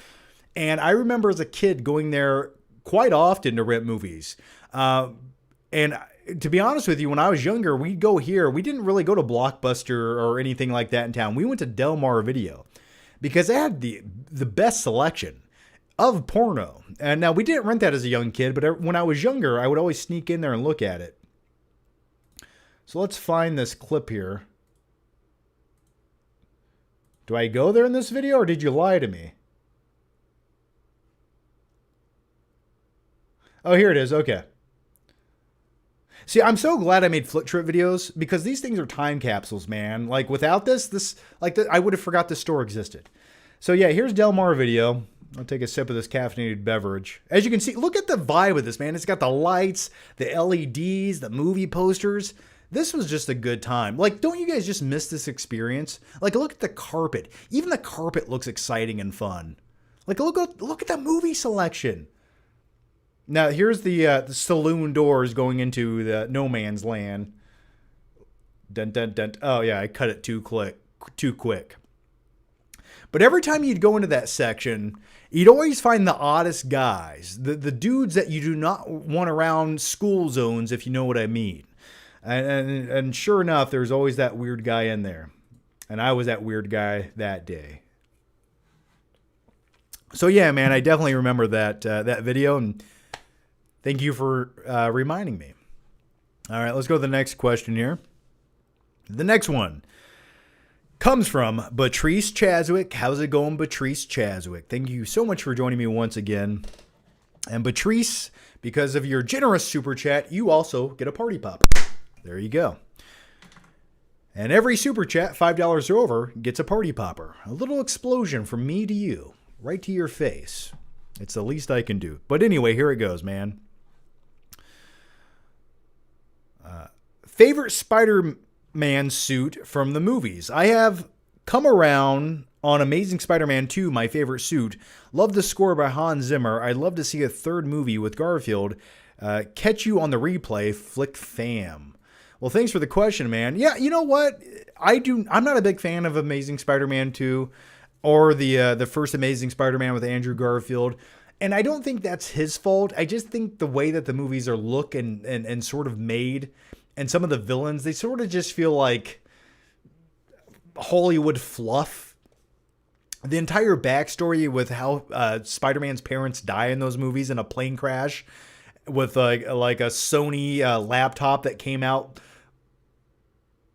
and I remember as a kid going there quite often to rent movies. And to be honest with you, when I was younger, we'd go here. We didn't really go to Blockbuster or anything like that in town. We went to Del Mar Video because they had the best selection of porno. And now we didn't rent that as a young kid, but when I was younger, I would always sneak in there and look at it. So let's find this clip here. Do I go there in this video or did you lie to me? Oh, here it is. Okay. See, I'm so glad I made Flick Trip videos because these things are time capsules, man. Like without I would have forgot this store existed. So yeah, here's Del Mar Video. I'll take a sip of this caffeinated beverage. As you can see, look at the vibe of this, man. It's got the lights, the LEDs, the movie posters. This was just a good time. Like, don't you guys just miss this experience? Like, look at the carpet. Even the carpet looks exciting and fun. Like, look at the movie selection. Now, here's the saloon doors going into the no man's land. Dun, dun, dun. Oh, yeah, I cut it too quick. But every time you'd go into that section, you'd always find the oddest guys. The dudes that you do not want around school zones, if you know what I mean. And sure enough, there's always that weird guy in there. And I was that weird guy that day. So, yeah, man, I definitely remember that video, and thank you for reminding me. All right, let's go to the next question here. The next one comes from Patrice Chaswick. How's it going, Patrice Chaswick? Thank you so much for joining me once again. And Patrice, because of your generous super chat, you also get a party pop. There you go. And every super chat, $5 or over, gets a party popper. A little explosion from me to you, right to your face. It's the least I can do. But anyway, here it goes, man. Favorite Spider-Man suit from the movies. I have come around on Amazing Spider-Man 2, my favorite suit. Love the score by Hans Zimmer. I'd love to see a third movie with Garfield. Catch you on the replay, Flick Fam. Well, thanks for the question, man. Yeah, you know what? I'm not a big fan of Amazing Spider-Man 2 or the first Amazing Spider-Man with Andrew Garfield. And I don't think that's his fault. I just think the way that the movies are look and sort of made, and some of the villains, they sort of just feel like Hollywood fluff. The entire backstory with how Spider-Man's parents die in those movies in a plane crash, with like a Sony laptop that came out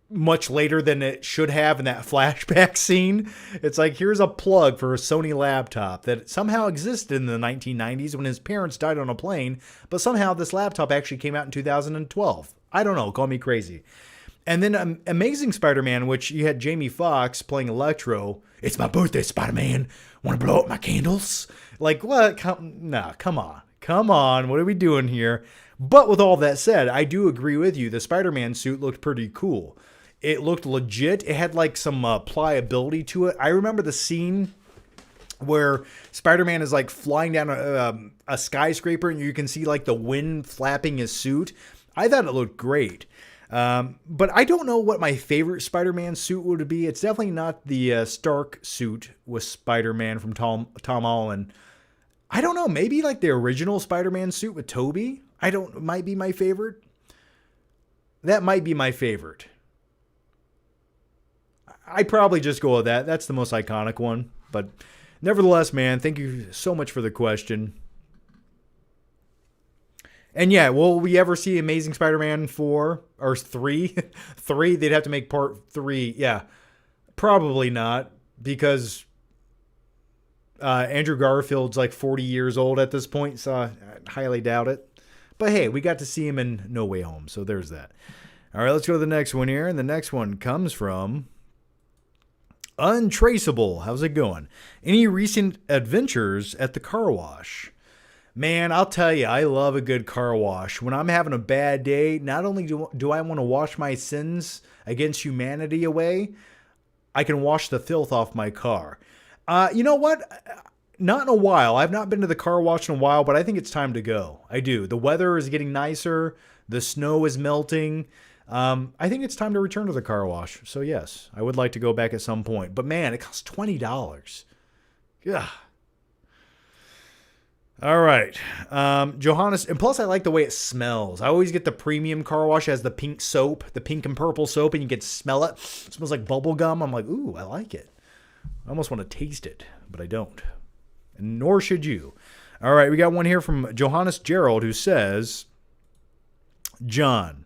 much later than it should have in that flashback scene. It's like, here's a plug for a Sony laptop that somehow existed in the 1990s when his parents died on a plane, but somehow this laptop actually came out in 2012. I don't know, call me crazy. And then Amazing Spider-Man, which you had Jamie Foxx playing Electro. It's my birthday, Spider-Man. Want to blow up my candles? Like, what? Come on. Come on. What are we doing here? But with all that said, I do agree with you. The Spider-Man suit looked pretty cool. It looked legit. It had like some pliability to it. I remember the scene where Spider-Man is like flying down a skyscraper and you can see like the wind flapping his suit. I thought it looked great. But I don't know what my favorite Spider-Man suit would be. It's definitely not the Stark suit with Spider-Man from Tom Holland. I don't know. Maybe like the original Spider-Man suit with Tobey. Might be my favorite. That might be my favorite. I'd probably just go with that. That's the most iconic one. But nevertheless, man, thank you so much for the question. And yeah, will we ever see Amazing Spider-Man 4 or 3? 3? They'd have to make part 3. Yeah, probably not, because Andrew Garfield's like 40 years old at this point, so I highly doubt it. But hey, we got to see him in No Way Home, so there's that. All right, let's go to the next one here. And the next one comes from Untraceable. How's it going? Any recent adventures at the car wash? Man, I'll tell you, I love a good car wash. When I'm having a bad day, not only do I want to wash my sins against humanity away, I can wash the filth off my car. You know what? Not in a while. I've not been to the car wash in a while, but I think it's time to go. I do. The weather is getting nicer. The snow is melting. I think it's time to return to the car wash. So yes, I would like to go back at some point. But man, it costs $20. Yeah. All right. Johannes, and plus I like the way it smells. I always get the premium car wash as the pink soap, the pink and purple soap, and you can smell it. It smells like bubble gum. I'm like, ooh, I like it. I almost want to taste it, but I don't. And nor should you. All right, we got one here from Johannes Gerald who says, John,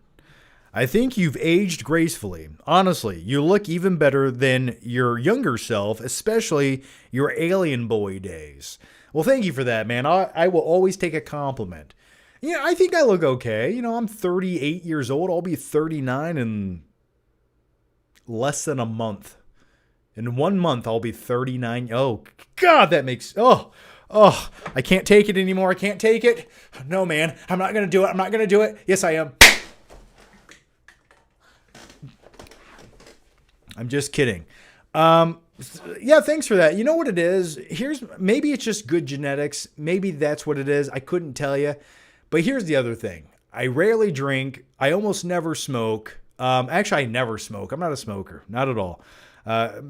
I think you've aged gracefully. Honestly, you look even better than your younger self, especially your Alien Boy days. Well, thank you for that, man. I will always take a compliment. Yeah, I think I look okay. You know, I'm 38 years old. I'll be 39 in less than a month. In 1 month, I'll be 39. Oh, God, that makes... Oh, I can't take it anymore. I can't take it. No, man. I'm not going to do it. I'm not going to do it. Yes, I am. I'm just kidding. Yeah, thanks for that. You know what it is? Maybe it's just good genetics. Maybe that's what it is. I couldn't tell you. But here's the other thing. I rarely drink. I almost never smoke. Actually, I never smoke. I'm not a smoker. Not at all. The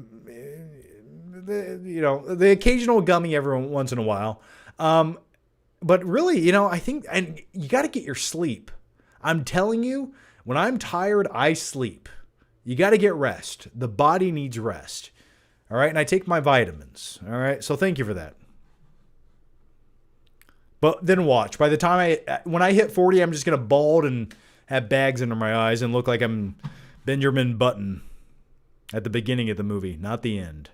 occasional gummy every once in a while. But really, I think, and you got to get your sleep. I'm telling you, when I'm tired, I sleep. You got to get rest. The body needs rest. All right. And I take my vitamins. All right. So thank you for that. But then watch. By the time when I hit 40, I'm just going to bald and have bags under my eyes and look like I'm Benjamin Button at the beginning of the movie, not the end.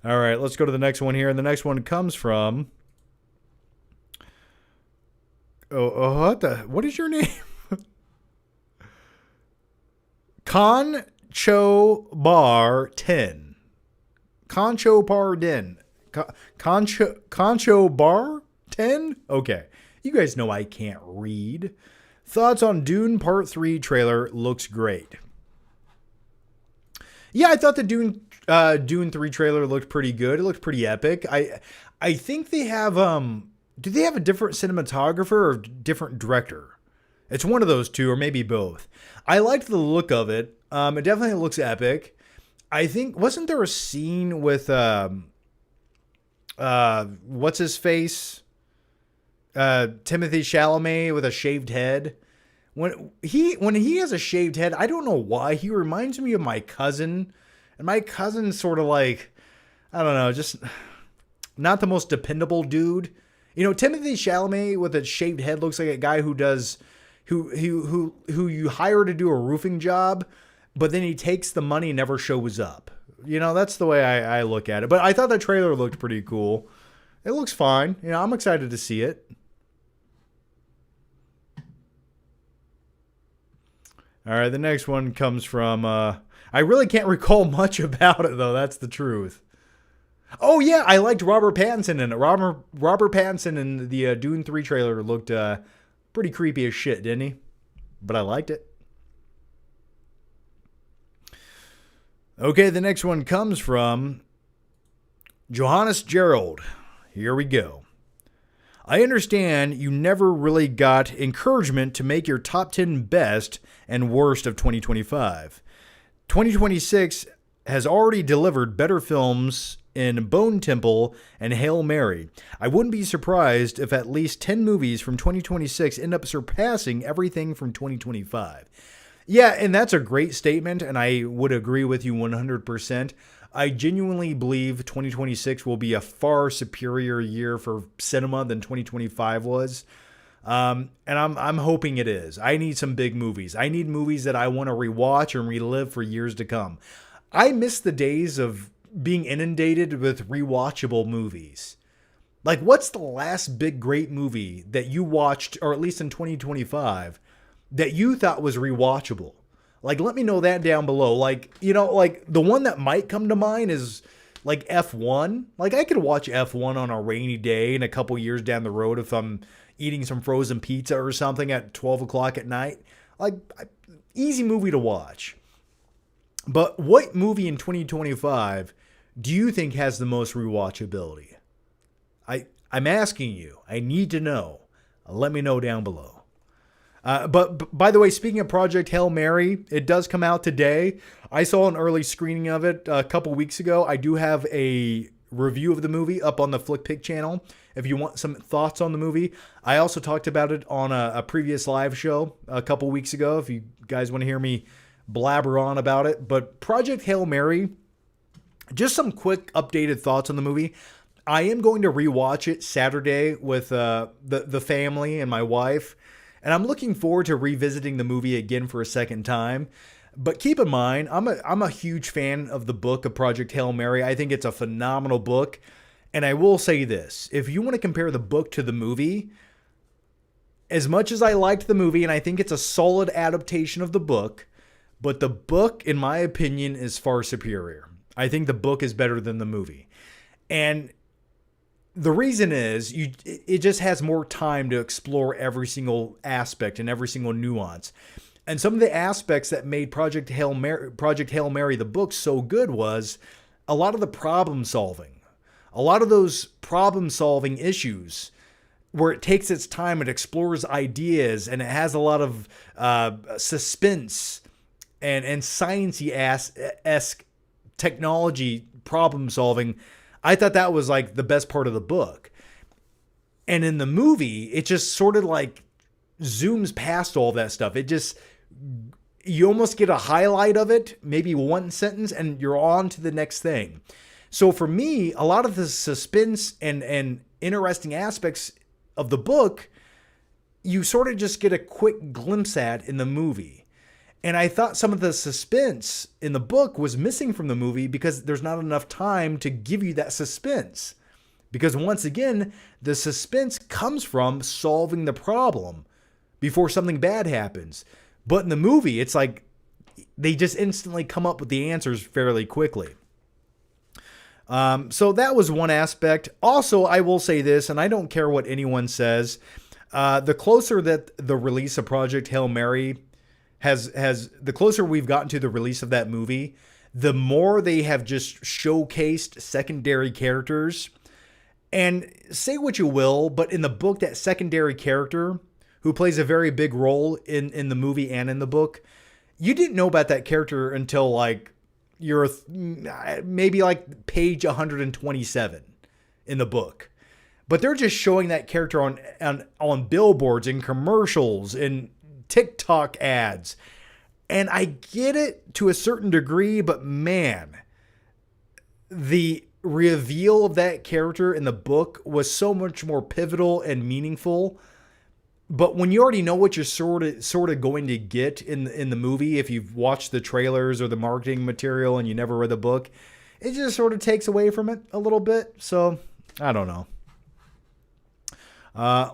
All right. Let's go to the next one here. And the next one comes from. What is your name? Concho Bar 10. Concho Bar 10. Concho Bar 10? Okay. You guys know I can't read. Thoughts on Dune Part 3 trailer looks great. Yeah, I thought the Dune 3 trailer looked pretty good. It looked pretty epic. I think they have do they have a different cinematographer or different director? It's one of those two, or maybe both. I liked the look of it. It definitely looks epic. I think, wasn't there a scene with, what's his face? Timothée Chalamet with a shaved head. When he has a shaved head, I don't know why. He reminds me of my cousin. And my cousin's sort of like, I don't know, just not the most dependable dude. You know, Timothy Chalamet with a shaved head looks like a guy who you hire to do a roofing job, but then he takes the money and never shows up. You know, that's the way I look at it. But I thought the trailer looked pretty cool. It looks fine. You know, I'm excited to see it. All right, the next one comes from, I really can't recall much about it, though. That's the truth. Oh, yeah, I liked Robert Pattinson in it. Robert Pattinson in the Dune 3 trailer looked pretty creepy as shit, didn't he? But I liked it. Okay, the next one comes from Johannes Gerald. Here we go. I understand you never really got encouragement to make your top 10 best and worst of 2025. 2026 has already delivered better films in Bone Temple and Hail Mary. I wouldn't be surprised if at least 10 movies from 2026 end up surpassing everything from 2025. Yeah, and that's a great statement, and I would agree with you 100%. I genuinely believe 2026 will be a far superior year for cinema than 2025 was. And I'm hoping it is. I need some big movies. I need movies that I want to rewatch and relive for years to come. I miss the days of being inundated with rewatchable movies. Like, what's the last big great movie that you watched, or at least in 2025, that you thought was rewatchable? Like, let me know that down below. Like, you know, like the one that might come to mind is like F1. Like, I could watch F1 on a rainy day and a couple years down the road if I'm eating some frozen pizza or something at 12 o'clock at night. Like, easy movie to watch. But what movie in 2025 do you think has the most rewatchability? I'm asking you. I need to know. Let me know down below. But by the way, speaking of Project Hail Mary, it does come out today. I saw an early screening of it a couple weeks ago. I do have a review of the movie up on the Flickpick channel if you want some thoughts on the movie. I also talked about it on a previous live show a couple weeks ago if you guys want to hear me blabber on about it. But Project Hail Mary, just some quick updated thoughts on the movie. I am going to rewatch it Saturday with the family and my wife. And I'm looking forward to revisiting the movie again for a second time. But keep in mind, I'm a huge fan of the book of Project Hail Mary. I think it's a phenomenal book. And I will say this. If you want to compare the book to the movie, as much as I liked the movie, and I think it's a solid adaptation of the book, but the book, in my opinion, is far superior. I think the book is better than the movie. And the reason is it just has more time to explore every single aspect and every single nuance. And some of the aspects that made Project Hail Mary, the book, so good was a lot of the problem solving. A lot of those problem solving issues where it takes its time, it explores ideas, and it has a lot of suspense and sciencey-esque technology problem solving. I thought that was like the best part of the book. And in the movie, it just sort of like zooms past all that stuff. It just, you almost get a highlight of it, maybe one sentence, and you're on to the next thing. So for me, a lot of the suspense and interesting aspects of the book, you sort of just get a quick glimpse at in the movie. And I thought some of the suspense in the book was missing from the movie because there's not enough time to give you that suspense. Because once again, the suspense comes from solving the problem before something bad happens. But in the movie, it's like they just instantly come up with the answers fairly quickly. So that was one aspect. Also, I will say this, and I don't care what anyone says. The closer that the release of Project Hail Mary the closer we've gotten to the release of that movie, the more they have just showcased secondary characters. And say what you will, but in the book, that secondary character who plays a very big role in the movie and in the book, you didn't know about that character until like you're maybe like page 127 in the book. But they're just showing that character on billboards and commercials and TikTok ads. And I get it to a certain degree, but man, the reveal of that character in the book was so much more pivotal and meaningful. But when you already know what you're sort of going to get in the movie, if you've watched the trailers or the marketing material and you never read the book, it just sort of takes away from it a little bit. So I don't know.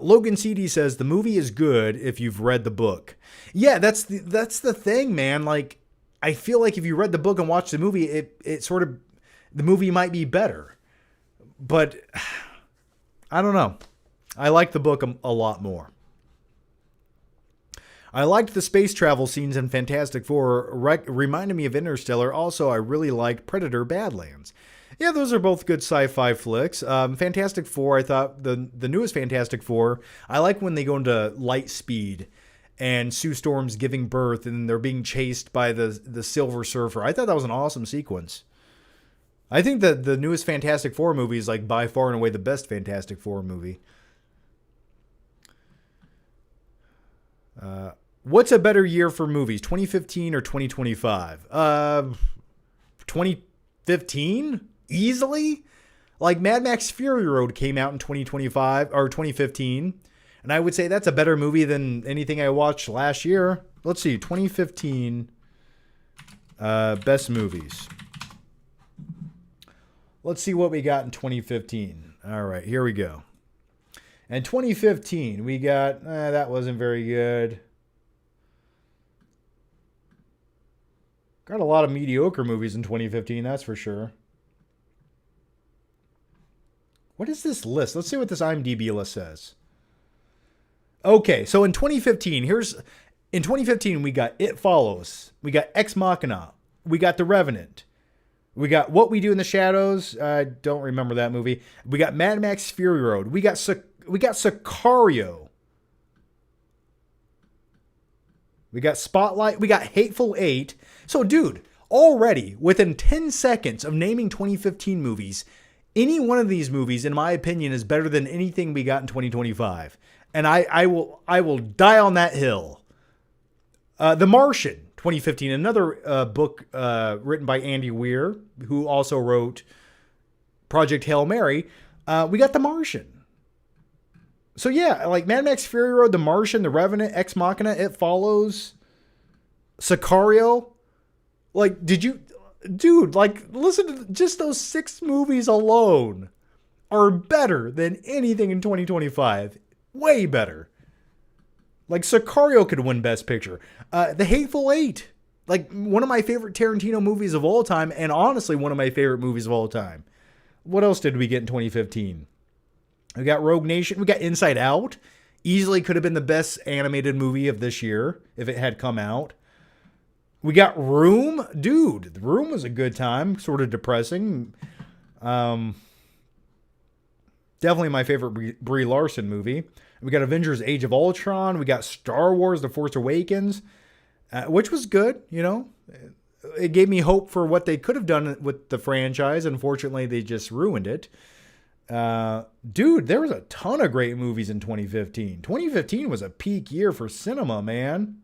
Logan CD says the movie is good if you've read the book. Yeah, that's the thing, man. Like, I feel like if you read the book and watched the movie, it sort of, the movie might be better. But I don't know. I like the book a lot more. I liked the space travel scenes in Fantastic Four. Reminded me of Interstellar. Also, I really liked Predator Badlands. Yeah, those are both good sci-fi flicks. Fantastic Four, I thought the newest Fantastic Four, I like when they go into light speed and Sue Storm's giving birth and they're being chased by the Silver Surfer. I thought that was an awesome sequence. I think that the newest Fantastic Four movie is like by far and away the best Fantastic Four movie. What's a better year for movies, 2015 or 2025? 2015? Easily? Like Mad Max Fury Road came out in 2025 or 2015. And I would say that's a better movie than anything I watched last year. Let's see, 2015 best movies. Let's see what we got in 2015. All right, here we go. In 2015, we got, that wasn't very good. Got a lot of mediocre movies in 2015, that's for sure. What is this list? Let's see what this IMDb list says. Okay, so in 2015, in 2015, we got It Follows. We got Ex Machina. We got The Revenant. We got What We Do in the Shadows. I don't remember that movie. We got Mad Max Fury Road. We got Sicario. We got Spotlight. We got Hateful Eight. So, dude, already within 10 seconds of naming 2015 movies, any one of these movies, in my opinion, is better than anything we got in 2025. And I will die on that hill. The Martian, 2015, another book written by Andy Weir, who also wrote Project Hail Mary. We got The Martian. So yeah, like Mad Max Fury Road, The Martian, The Revenant, Ex Machina, It Follows, Sicario. Like, dude, like, listen to just those 6 movies alone are better than anything in 2025. Way better. Like, Sicario could win Best Picture. The Hateful Eight, like one of my favorite Tarantino movies of all time, and honestly, one of my favorite movies of all time. What else did we get in 2015? We got Rogue Nation. We got Inside Out. Easily could have been the best animated movie of this year if it had come out. We got Room. Dude, The Room was a good time. Sort of depressing. Definitely my favorite Brie Larson movie. We got Avengers Age of Ultron. We got Star Wars The Force Awakens, which was good, you know. It gave me hope for what they could have done with the franchise. Unfortunately, they just ruined it. Dude, there was a ton of great movies in 2015. 2015 was a peak year for cinema, man.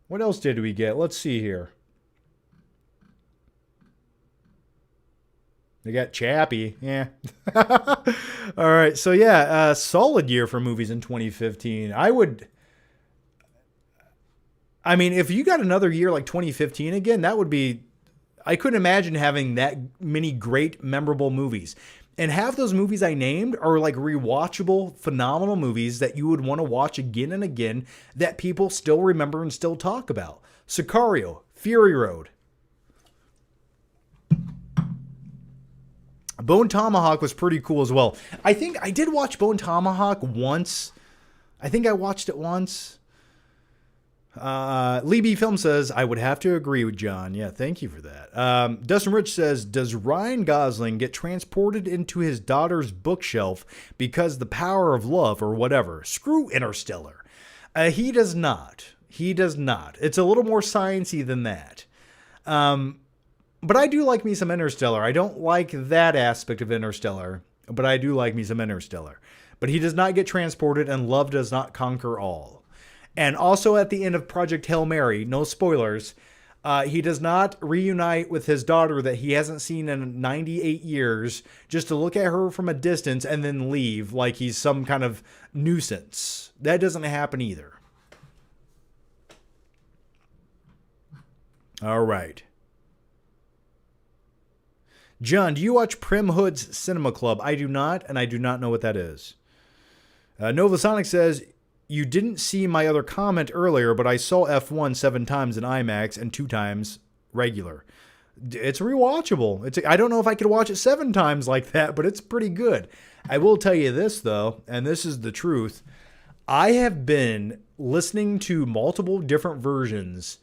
What else did we get? Let's see here. They got Chappie. Yeah. All right. So, yeah, solid year for movies in 2015. I mean, if you got another year like 2015 again, that would be, I couldn't imagine having that many great, memorable movies. And half those movies I named are like rewatchable, phenomenal movies that you would want to watch again and again that people still remember and still talk about. Sicario, Fury Road. Bone Tomahawk was pretty cool as well. I think I did watch Bone Tomahawk once. I think I watched it once. Lee B. Film says, I would have to agree with John. Yeah, thank you for that. Dustin Rich says, does Ryan Gosling get transported into his daughter's bookshelf because the power of love or whatever? Screw Interstellar. He does not. He does not. It's a little more sciencey than that. But I do like me some Interstellar. I don't like that aspect of Interstellar, but I do like me some Interstellar. But he does not get transported, and love does not conquer all. And also at the end of Project Hail Mary, no spoilers, He does not reunite with his daughter that he hasn't seen in 98 years just to look at her from a distance and then leave like he's some kind of nuisance. That doesn't happen either. All right. John, do you watch Prim Hood's Cinema Club? I do not, and I do not know what that is. Nova Sonic says, you didn't see my other comment earlier, but I saw F1 7 times in IMAX and 2 times regular. It's rewatchable. I don't know if I could watch it 7 times like that, but it's pretty good. I will tell you this, though, and this is the truth. I have been listening to multiple different versions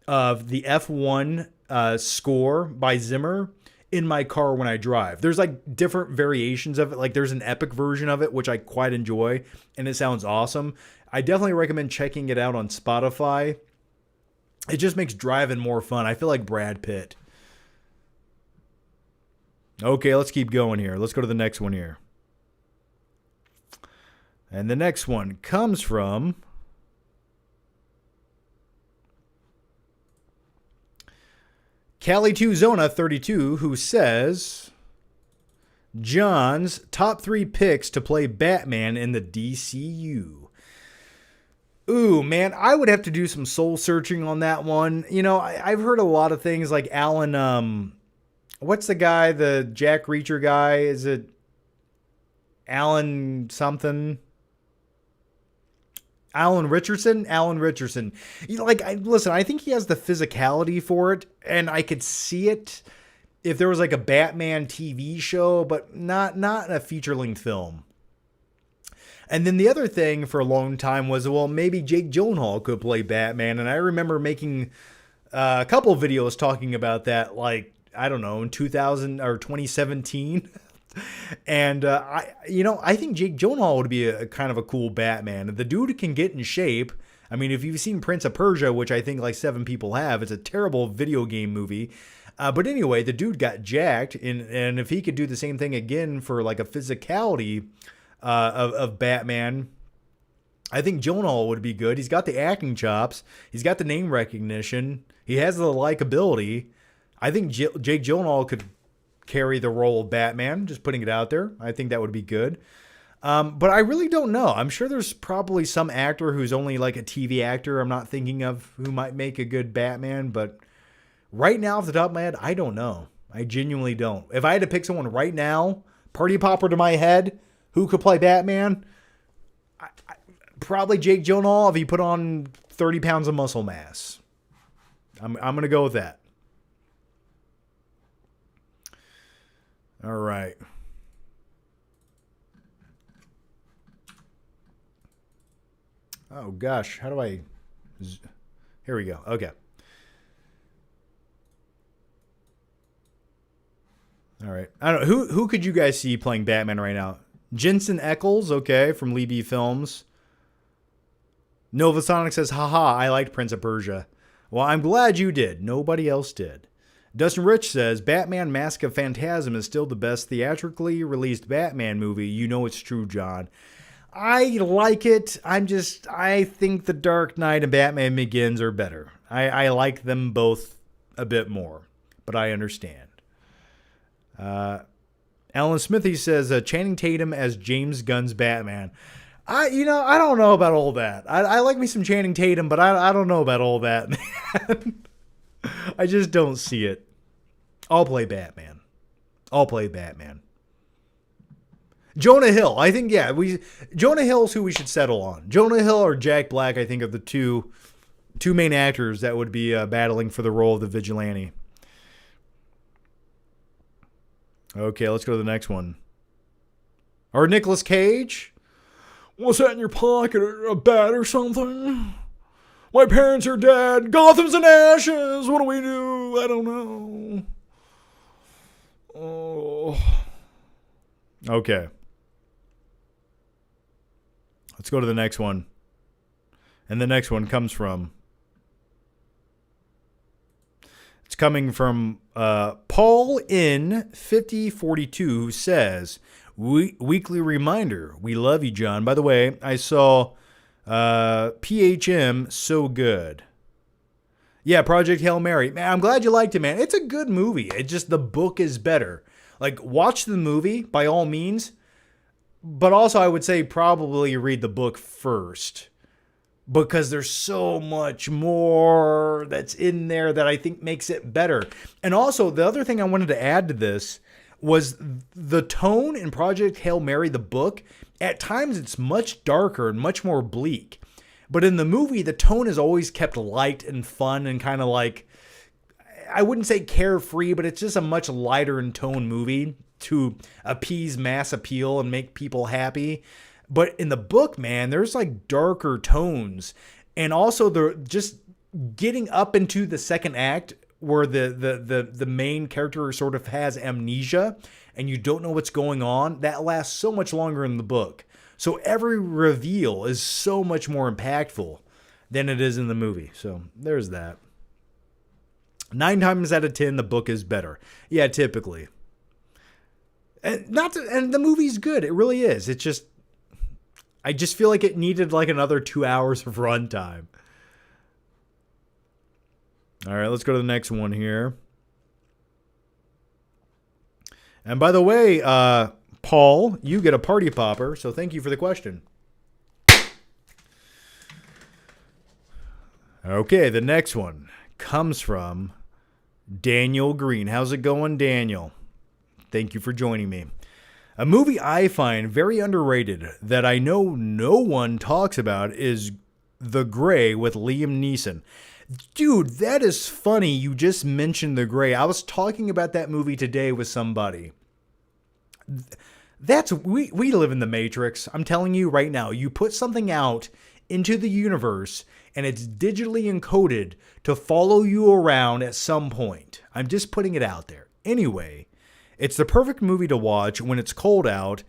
of the F1 score by Zimmer in my car when I drive. There's like different variations of it. Like there's an epic version of it, which I quite enjoy, and it sounds awesome. I definitely recommend checking it out on Spotify. It just makes driving more fun. I feel like Brad Pitt. Okay, let's keep going here. Let's go to the next one here. And the next one comes from Cali2Zona32, who says, John's top 3 picks to play Batman in the DCU. Ooh, man, I would have to do some soul searching on that one. You know, I've heard a lot of things like Alan, what's the guy, the Jack Reacher guy? Is it Alan something? Alan Richardson. You know, listen, I think he has the physicality for it, and I could see it if there was like a Batman TV show, but not in a feature-length film. And then the other thing for a long time was, well, maybe Jake Gyllenhaal could play Batman, and I remember making a couple videos talking about that, like, I don't know, in 2000 or 2017. And I think Jake Gyllenhaal would be a kind of a cool Batman. The dude can get in shape. I mean, if you've seen Prince of Persia, which I think like 7 people have, it's a terrible video game movie. But anyway, the dude got jacked, and if he could do the same thing again for like a physicality of Batman, I think Gyllenhaal would be good. He's got the acting chops. He's got the name recognition. He has the likability. I think Jake Gyllenhaal could carry the role of Batman, just putting it out there. I think that would be good. But I really don't know. I'm sure there's probably some actor who's only like a TV actor I'm not thinking of who might make a good Batman, but right now off the top of my head, I don't know. I genuinely don't. If I had to pick someone right now, party popper to my head, who could play Batman? Probably Jake Gyllenhaal if he put on 30 pounds of muscle mass. I'm going to go with that. All right. Oh, gosh. How do I... Here we go. Okay. All right. I don't know. Who could you guys see playing Batman right now? Jensen Ackles, okay, from Lee B. Films. Nova Sonic says, haha, I liked Prince of Persia. Well, I'm glad you did. Nobody else did. Dustin Rich says, Batman Mask of Phantasm is still the best theatrically released Batman movie. You know it's true, John. I like it. I think The Dark Knight and Batman Begins are better. I like them both a bit more, but I understand. Alan Smithy says, Channing Tatum as James Gunn's Batman. I don't know about all that. I like me some Channing Tatum, but I don't know about all that, man. I just don't see it. I'll play Batman. Jonah Hill. I think, yeah, Jonah Hill's who we should settle on. Jonah Hill or Jack Black, I think, are the two main actors that would be battling for the role of the vigilante. Okay, let's go to the next one. Or Nicolas Cage. What's that in your pocket? A bat or something? My parents are dead. Gotham's in ashes. What do we do? I don't know. Oh. Okay. Let's go to the next one. And the next one comes from... It's coming from Paul in 5042, who says, weekly reminder. We love you, John. By the way, I saw... PHM, so good. Yeah, Project Hail Mary. Man, I'm glad you liked it, man. It's a good movie. It's just the book is better. Like, watch the movie by all means. But also, I would say probably read the book first. Because there's so much more that's in there that I think makes it better. And also, the other thing I wanted to add to this was the tone in Project Hail Mary, the book. At times, it's much darker and much more bleak. But in the movie, the tone is always kept light and fun and kind of like, I wouldn't say carefree, but it's just a much lighter in tone movie to appease mass appeal and make people happy. But in the book, man, there's like darker tones. And also they're just getting up into the second act where the main character sort of has amnesia and you don't know what's going on. That lasts so much longer in the book. So every reveal is so much more impactful than it is in the movie. So there's that. 9 times out of 10, the book is better. Yeah, typically. And the movie's good. It really is. It's just, I just feel like it needed like another 2 hours of runtime. All right, let's go to the next one here. And by the way, Paul, you get a party popper, so thank you for the question. Okay, the next one comes from Daniel Green. How's it going, Daniel? Thank you for joining me. A movie I find very underrated that I know no one talks about is The Grey with Liam Neeson. Dude, that is funny you just mentioned The Grey. I was talking about that movie today with somebody. We live in the Matrix. I'm telling you right now, you put something out into the universe and it's digitally encoded to follow you around at some point. I'm just putting it out there. Anyway, it's the perfect movie to watch when it's cold out,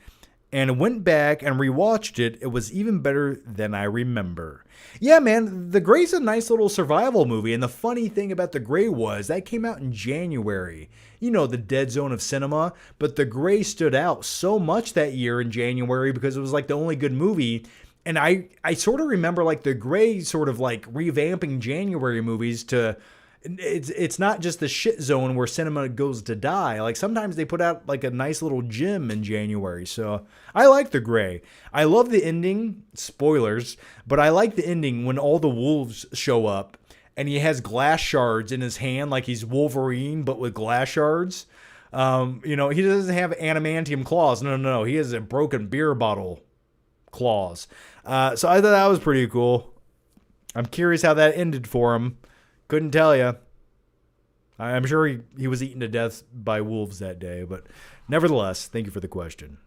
and went back and rewatched it. It was even better than I remember. Yeah, man, The Grey's a nice little survival movie, and the funny thing about The Grey was that came out in January. You know, the dead zone of cinema, but The Grey stood out so much that year in January because it was like the only good movie. And I sort of remember like The Grey sort of like revamping January movies to, it's not just the shit zone where cinema goes to die. Like sometimes they put out like a nice little gem in January. So I like The Grey. I love the ending, spoilers, but I like the ending when all the wolves show up and he has glass shards in his hand like he's Wolverine, but with glass shards. You know, he doesn't have adamantium claws. No. He has a broken beer bottle claws. So I thought that was pretty cool. I'm curious how that ended for him. Couldn't tell you. I'm sure he was eaten to death by wolves that day, but nevertheless, thank you for the question.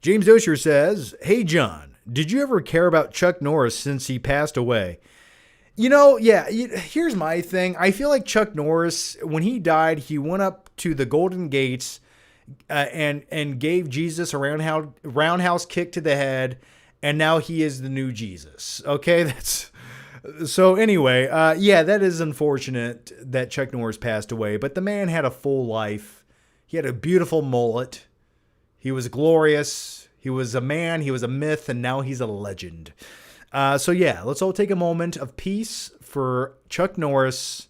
James Dosher says, "Hey John, did you ever care about Chuck Norris since he passed away?" You know, yeah, here's my thing. I feel like Chuck Norris, when he died, he went up to the Golden Gates and gave Jesus a roundhouse kick to the head, and now he is the new Jesus. Okay, that's... So anyway, yeah, that is unfortunate that Chuck Norris passed away, but the man had a full life. He had a beautiful mullet. He was glorious. He was a man. He was a myth, and now he's a legend. So yeah, let's all take a moment of peace for Chuck Norris.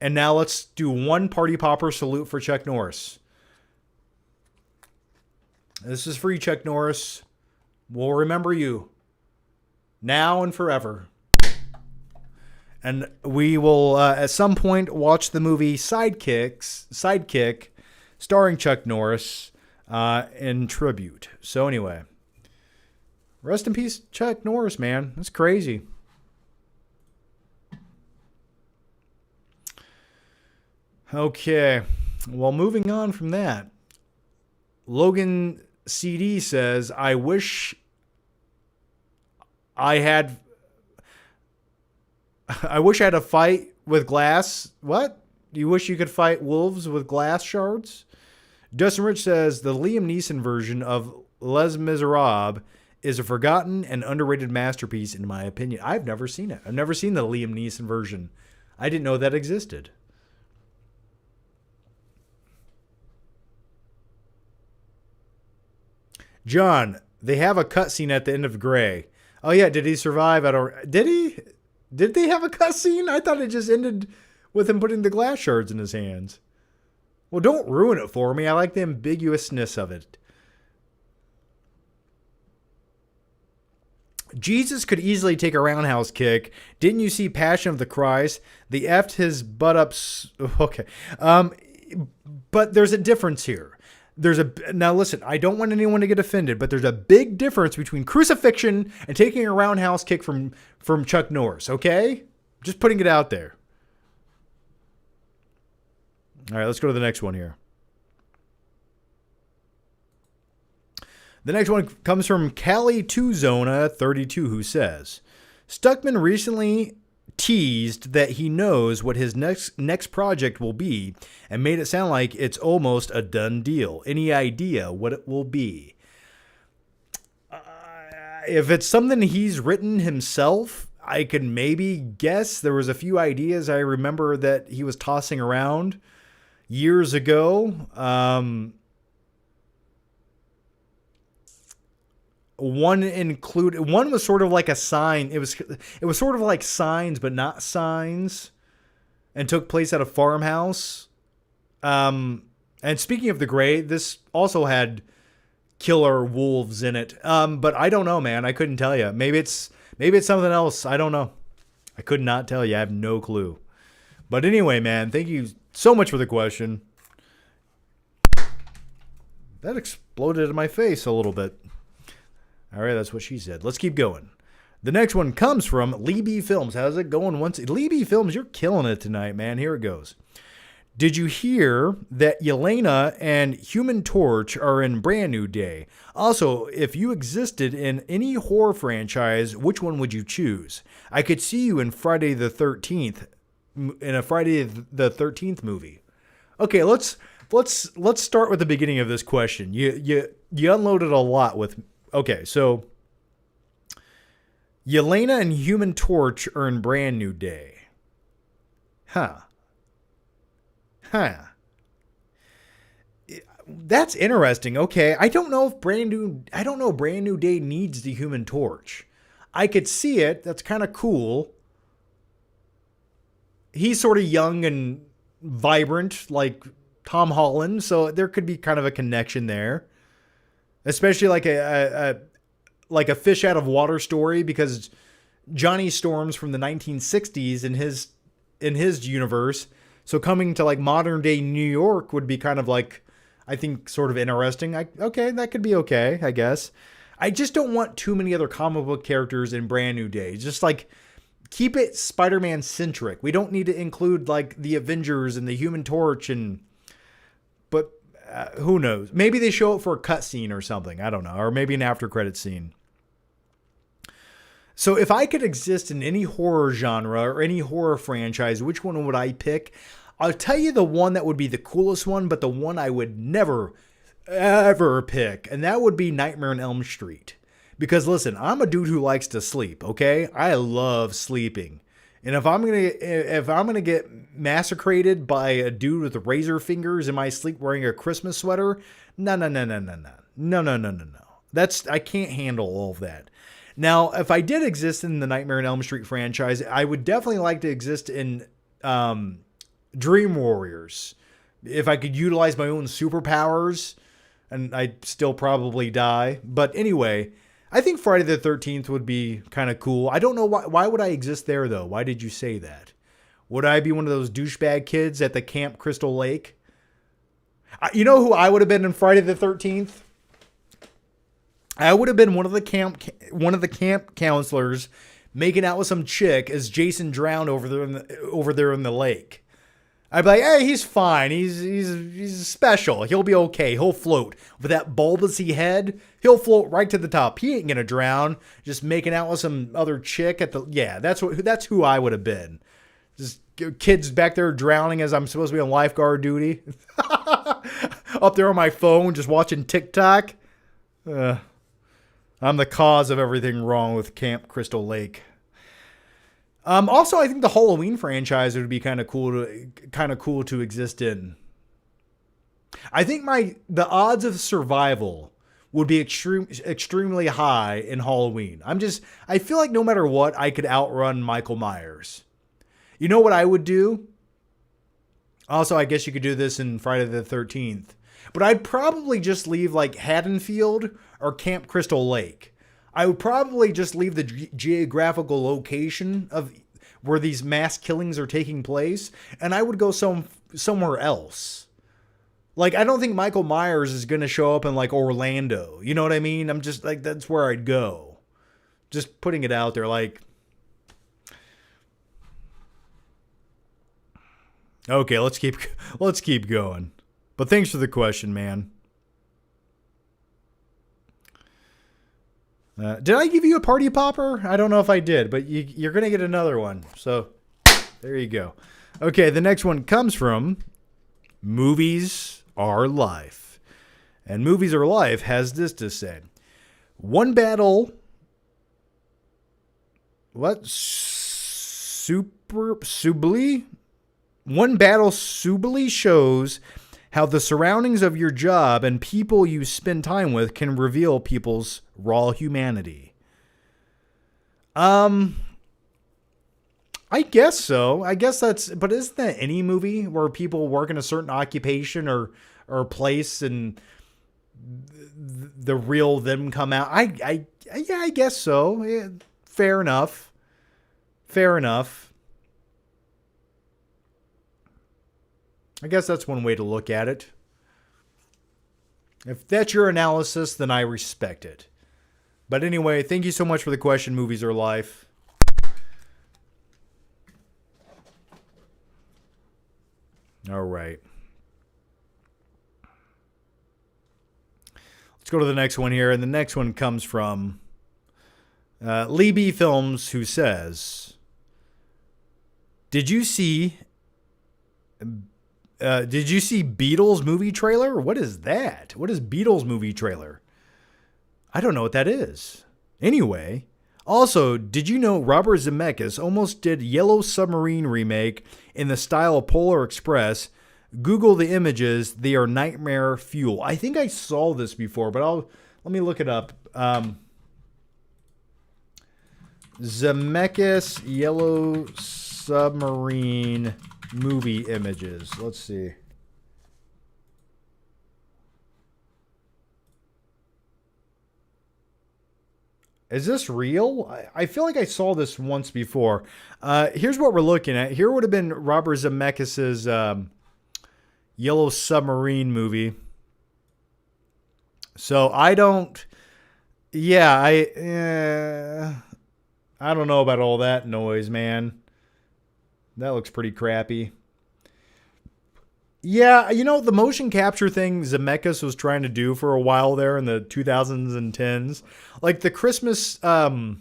And now let's do one party popper salute for Chuck Norris. This is for you, Chuck Norris. We'll remember you now and forever. And we will, at some point, watch the movie Sidekick, starring Chuck Norris, in tribute. So anyway, rest in peace, Chuck Norris, man. That's crazy. Okay, well, moving on from that, Logan CD says, I wish I had a fight with glass. What? You wish you could fight wolves with glass shards? Dustin Rich says, the Liam Neeson version of Les Miserables is a forgotten and underrated masterpiece in my opinion. I've never seen it. I've never seen the Liam Neeson version. I didn't know that existed. John, They have a cutscene at the end of Gray. Oh yeah, did he survive? Did he? Did they have a cutscene? I thought it just ended with him putting the glass shards in his hands. Well, don't ruin it for me. I like the ambiguousness of it. Jesus could easily take a roundhouse kick. Didn't you see Passion of the Christ? They effed his butt up. Okay. But there's a difference here. Now listen, I don't want anyone to get offended, but there's a big difference between crucifixion and taking a roundhouse kick from Chuck Norris, okay? Just putting it out there. All right, let's go to the next one here. The next one comes from Callie2Zona32, who says, Stuckman recently teased that he knows what his next project will be and made it sound like it's almost a done deal. Any idea what it will be? If it's something he's written himself, I could maybe guess. There was a few ideas I remember that he was tossing around years ago. One was sort of like a sign. It was sort of like Signs, but not Signs, and took place at a farmhouse. And speaking of the Gray, this also had killer wolves in it. But I don't know, man. I couldn't tell you. Maybe it's something else. I don't know. I could not tell you. I have no clue. But anyway, man, thank you so much for the question. That exploded in my face a little bit. All right, that's what she said. Let's keep going. The next one comes from Lee Films. How's it going? Lee Films, you're killing it tonight, man. Here it goes. Did you hear that Yelena and Human Torch are in Brand New Day? Also, if you existed in any horror franchise, which one would you choose? I could see you in Friday the 13th, in a Friday the 13th movie. Okay, let's start with the beginning of this question. You unloaded a lot with. Okay, so Yelena and Human Torch are in Brand New Day. Huh. That's interesting. Okay, I don't know Brand New Day needs the Human Torch. I could see it. That's kind of cool. He's sort of young and vibrant like Tom Holland, so there could be kind of a connection there. Especially like a fish out of water story, because Johnny Storm's from the 1960s in his universe. So coming to like modern day New York would be kind of like, I think, sort of interesting. Okay, that could be okay, I guess. I just don't want too many other comic book characters in Brand New Day. Just like keep it Spider-Man centric. We don't need to include like the Avengers and the Human Torch but who knows? Maybe they show up for a cutscene or something. I don't know. Or maybe an after credit scene. So if I could exist in any horror genre or any horror franchise, which one would I pick? I'll tell you the one that would be the coolest one, but the one I would never, ever pick. And that would be Nightmare on Elm Street. Because listen, I'm a dude who likes to sleep, okay? I love sleeping. And if I'm gonna get massacred by a dude with razor fingers in my sleep wearing a Christmas sweater, no. I can't handle all of that. Now, if I did exist in the Nightmare on Elm Street franchise, I would definitely like to exist in Dream Warriors. If I could utilize my own superpowers, and I'd still probably die. But anyway, I think Friday the 13th would be kind of cool. I don't know why would I exist there, though? Why did you say that? Would I be one of those douchebag kids at the Camp Crystal Lake? You know who I would have been in Friday the 13th? I would have been one of the camp counselors making out with some chick as Jason drowned over there in the lake. I'd be like, hey, he's fine. He's special. He'll be okay. He'll float. With that bulbousy head, he'll float right to the top. He ain't gonna drown. Just making out with some other chick at the that's who I would have been. Just kids back there drowning as I'm supposed to be on lifeguard duty. Up there on my phone, just watching TikTok. I'm the cause of everything wrong with Camp Crystal Lake. Also, I think the Halloween franchise would be kind of cool to exist in. I think the odds of survival would be extremely high in Halloween. I feel like no matter what, I could outrun Michael Myers. You know what I would do? Also, I guess you could do this in Friday the 13th. But I'd probably just leave like Haddonfield or Camp Crystal Lake. I would probably just leave the geographical location of where these mass killings are taking place, and I would go somewhere else. Like, I don't think Michael Myers is going to show up in like Orlando. You know what I mean? I'm just like, that's where I'd go. Just putting it out there, like. Okay, let's keep going. But thanks for the question, man. Did I give you a party popper? I don't know if I did, but you're going to get another one. So there you go. Okay, the next one comes from Movies Are Life. And Movies Are Life has this to say. One battle... What? Subly? One battle subtly shows how the surroundings of your job and people you spend time with can reveal people's raw humanity. I guess so. I guess but isn't that any movie where people work in a certain occupation or place and the real them come out? Yeah, I guess so. Yeah, fair enough. Fair enough. I guess that's one way to look at it. If that's your analysis, then I respect it. But anyway, thank you so much for the question, Movies Are Life. All right. Let's go to the next one here. And the next one comes from Lee B. Films, who says, Did you see Beatles movie trailer? What is that? What is Beatles movie trailer? I don't know what that is. Anyway, also, did you know Robert Zemeckis almost did Yellow Submarine remake in the style of Polar Express? Google the images. They are nightmare fuel. I think I saw this before, but let me look it up. Zemeckis Yellow Submarine movie images. Let's see. Is this real? I feel like I saw this once before. Here's what we're looking at. Here would have been Robert Zemeckis' Yellow Submarine movie. So I don't... Yeah, I don't know about all that noise, man. That looks pretty crappy. Yeah, you know, the motion capture thing Zemeckis was trying to do for a while there in the 2000s and 10s. Like the Christmas the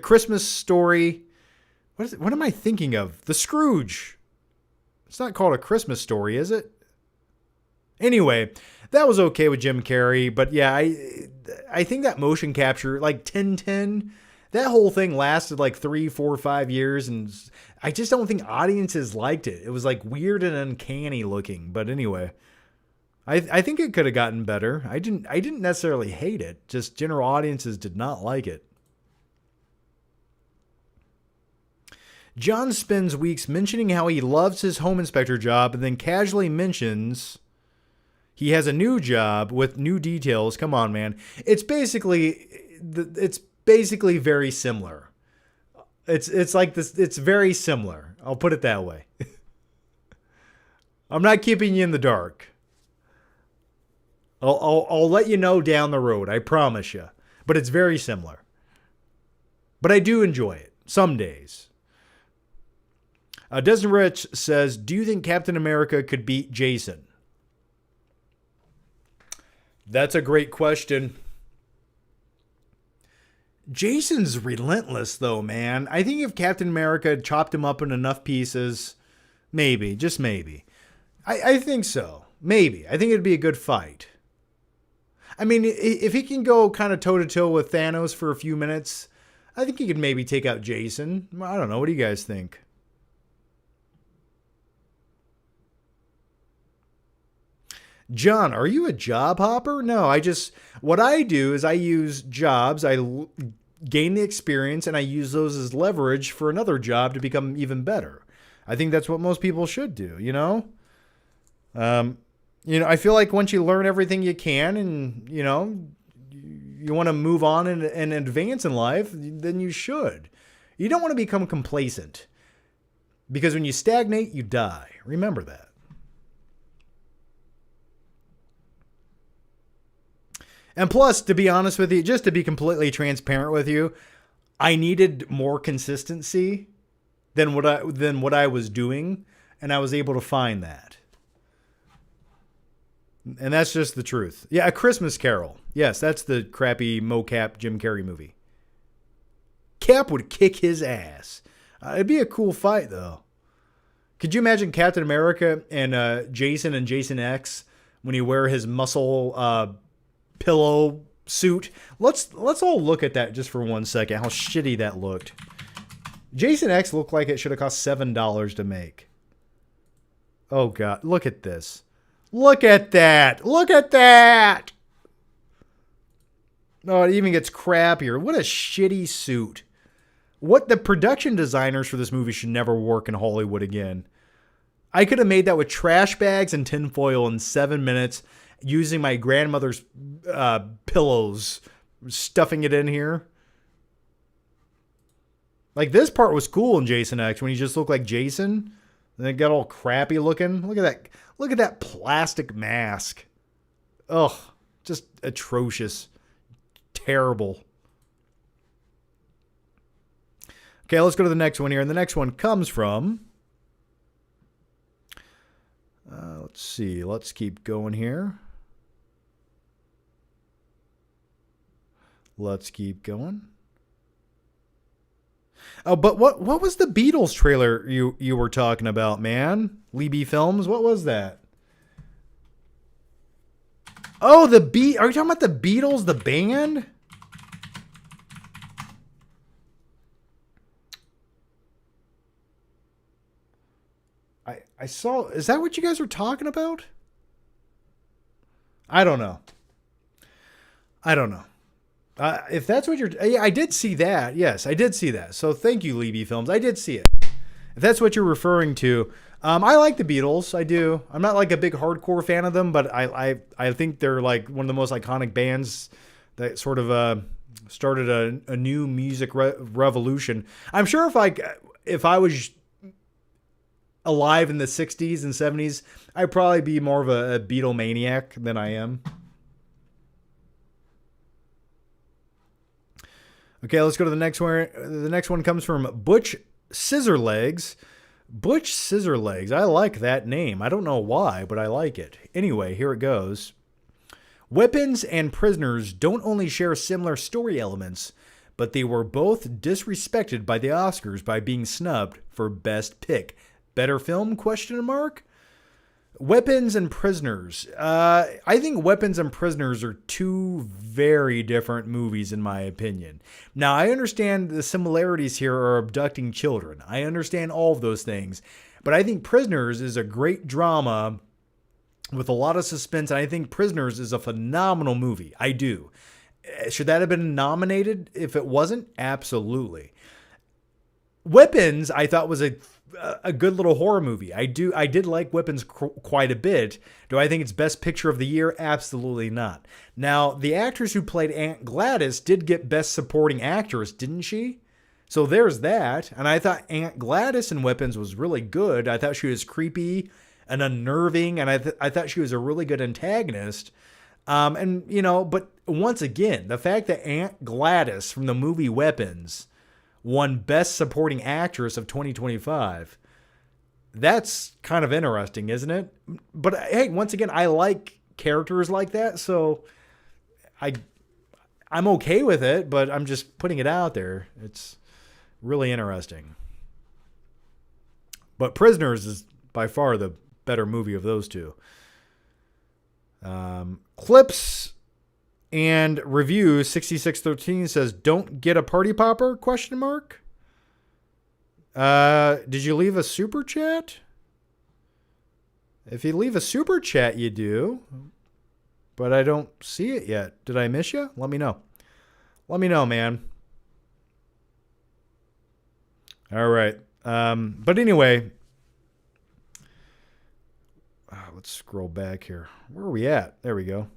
Christmas Story. What am I thinking of? The Scrooge. It's not called A Christmas Story, is it? Anyway, that was okay with Jim Carrey, but yeah, I think that motion capture, like 1010, that whole thing lasted like 3, 4, 5 years, and I just don't think audiences liked it. It was like weird and uncanny looking. But anyway, I think it could have gotten better. I didn't necessarily hate it. Just general audiences did not like it. John spends weeks mentioning how he loves his home inspector job and then casually mentions he has a new job with new details. Come on, man. It's basically very similar. It's like this. It's very similar. I'll put it that way. I'm not keeping you in the dark. I'll let you know down the road. I promise you. But it's very similar. But I do enjoy it some days. Desmond Rich says, do you think Captain America could beat Jason? That's a great question. Jason's relentless, though, man. I think if Captain America chopped him up in enough pieces, maybe, just maybe. I think so. Maybe. I think it'd be a good fight. I mean, if he can go kind of toe-to-toe with Thanos for a few minutes, I think he could maybe take out Jason. I don't know. What do you guys think? John, are you a job hopper? No, what I do is I use jobs, gain the experience, and I use those as leverage for another job to become even better. I think that's what most people should do, you know? I feel like once you learn everything you can and, you want to move on and advance in life, then you should. You don't want to become complacent because when you stagnate, you die. Remember that. And plus, to be honest with you, just to be completely transparent with you, I needed more consistency than what I was doing, and I was able to find that. And that's just the truth. Yeah, A Christmas Carol. Yes, that's the crappy mocap Jim Carrey movie. Cap would kick his ass. It'd be a cool fight, though. Could you imagine Captain America and Jason and Jason X when he wear his muscle pillow suit? Let's all look at that just for 1 second. How shitty that looked. Jason X looked like it should have cost $7 to make. Oh God, look at this. Look at that. Look at that. Oh, it even gets crappier. What a shitty suit. What the production designers for this movie should never work in Hollywood again. I could have made that with trash bags and tinfoil in 7 minutes using my grandmother's pillows, stuffing it in here. Like, this part was cool in Jason X when he just looked like Jason. And it got all crappy looking. Look at that. Look at that plastic mask. Ugh. Just atrocious. Terrible. Okay, let's go to the next one here. And the next one comes from... let's see. Let's keep going here. Let's keep going. Oh, but what was the Beatles trailer you were talking about, man? Libby Films? What was that? Oh, are you talking about the Beatles, the band? I saw, is that what you guys were talking about? I don't know. If that's what yeah, I did see that. Yes, I did see that. So thank you, Libby Films. I did see it. If that's what you're referring to, I like the Beatles. I do. I'm not like a big hardcore fan of them, but I think they're like one of the most iconic bands that sort of started a new music revolution. I'm sure if I was alive in the 60s and 70s, I'd probably be more of a Beatlemaniac than I am. Okay, let's go to the next one. The next one comes from Butch Scissorlegs. Butch Scissorlegs. I like that name. I don't know why, but I like it. Anyway, here it goes. Weapons and Prisoners don't only share similar story elements, but they were both disrespected by the Oscars by being snubbed for Best Pick. Better film? ? Weapons and Prisoners. I think Weapons and Prisoners are two very different movies in my opinion. Now, I understand the similarities here are abducting children. I understand all of those things. But I think Prisoners is a great drama with a lot of suspense. And I think Prisoners is a phenomenal movie. I do. Should that have been nominated if it wasn't? Absolutely. Weapons, I thought was a good little horror movie. I did like Weapons quite a bit. Do I think it's best picture of the year? Absolutely not. Now, the actress who played Aunt Gladys did get best supporting actress, didn't she? So there's that. And I thought Aunt Gladys in Weapons was really good. I thought she was creepy and unnerving, and I thought she was a really good antagonist. But once again, the fact that Aunt Gladys from the movie Weapons won Best Supporting Actress of 2025. That's kind of interesting, isn't it? But hey, once again, I like characters like that, so I'm okay with it, but I'm just putting it out there. It's really interesting. But Prisoners is by far the better movie of those two. Clips and review 6613 says, "Don't get a party popper?" ? Did you leave a super chat? If you leave a super chat, you do. But I don't see it yet. Did I miss you? Let me know. Let me know, man. All right. But anyway, let's scroll back here. Where are we at? There we go.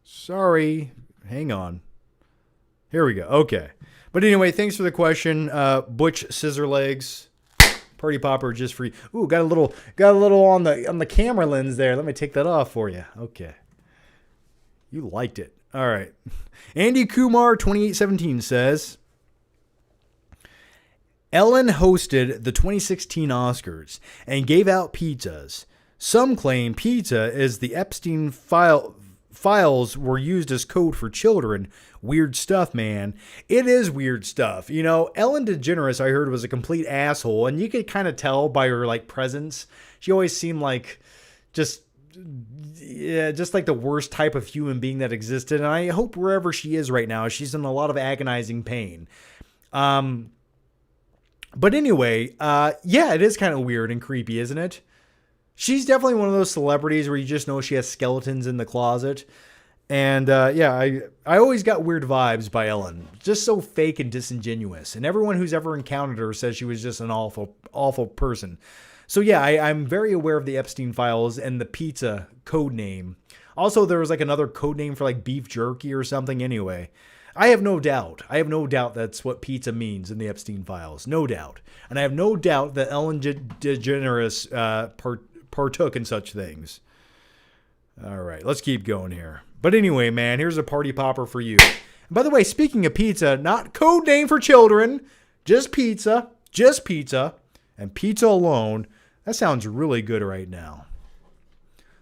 Sorry. Hang on. Here we go. Okay. But anyway, thanks for the question. Butch Scissorlegs. Party popper just for you. Ooh, got a little on the camera lens there. Let me take that off for you. Okay. You liked it. All right. Andy Kumar 2817 says, Ellen hosted the 2016 Oscars and gave out pizzas. Some claim pizza is the Epstein files were used as code for children. Weird stuff, man. It is weird stuff. You know, Ellen DeGeneres, I heard, was a complete asshole, and you could kind of tell by her like presence. She always seemed like just like the worst type of human being that existed. And I hope wherever she is right now, she's in a lot of agonizing pain. But anyway, yeah, it is kind of weird and creepy, isn't it? She's definitely one of those celebrities where you just know she has skeletons in the closet. And yeah, I always got weird vibes by Ellen. Just so fake and disingenuous. And everyone who's ever encountered her says she was just an awful, awful person. So yeah, I'm very aware of the Epstein files and the pizza code name. Also, there was like another code name for like beef jerky or something. Anyway, I have no doubt. That's what pizza means in the Epstein files. No doubt. And I have no doubt that Ellen DeGeneres partook in such things. All right, let's keep going here. But anyway, man, here's a party popper for you. And by the way, speaking of pizza, not code name for children, just pizza, and pizza alone. That sounds really good right now.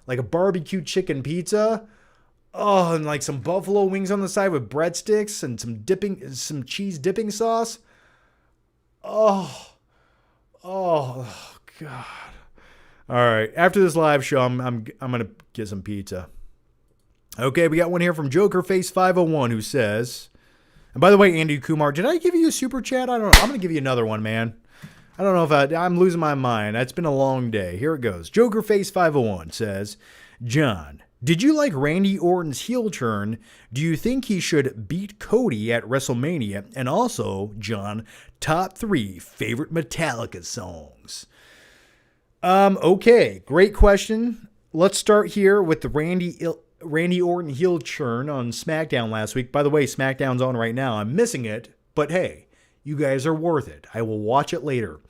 Like a barbecue chicken pizza. Oh, and like some buffalo wings on the side with breadsticks and some cheese dipping sauce. Oh, God. All right. After this live show, I'm gonna get some pizza. Okay, we got one here from Jokerface501 who says, and by the way, Andy Kumar, did I give you a super chat? I don't know. I'm gonna give you another one, man. I don't know if I'm losing my mind. It's been a long day. Here it goes. Jokerface501 says, John, did you like Randy Orton's heel turn? Do you think he should beat Cody at WrestleMania? And also, John, top 3 favorite Metallica songs. Okay, great question. Let's start here with the Randy Orton heel turn on SmackDown last week. By the way, SmackDown's on right now. I'm missing it, but hey, you guys are worth it. I will watch it later.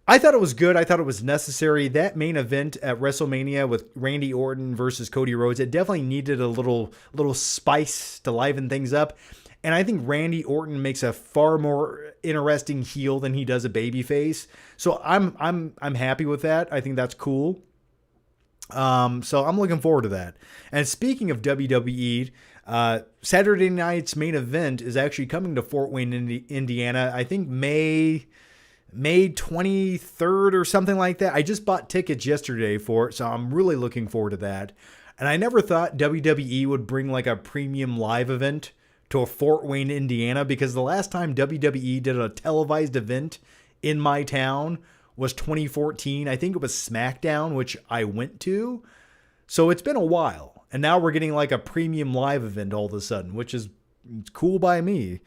I thought it was good. I thought it was necessary. That main event at WrestleMania with Randy Orton versus Cody Rhodes, it definitely needed a little spice to liven things up. And I think Randy Orton makes a far more interesting heel than he does a babyface. So I'm happy with that. I think that's cool. So I'm looking forward to that. And speaking of WWE, Saturday night's main event is actually coming to Fort Wayne, Indiana. I think May 23rd or something like that. I just bought tickets yesterday for it, so I'm really looking forward to that. And I never thought WWE would bring like a premium live event to a Fort Wayne, Indiana, because the last time WWE did a televised event in my town was 2014. I think it was SmackDown, which I went to. So it's been a while. And now we're getting like a premium live event all of a sudden, which is cool by me.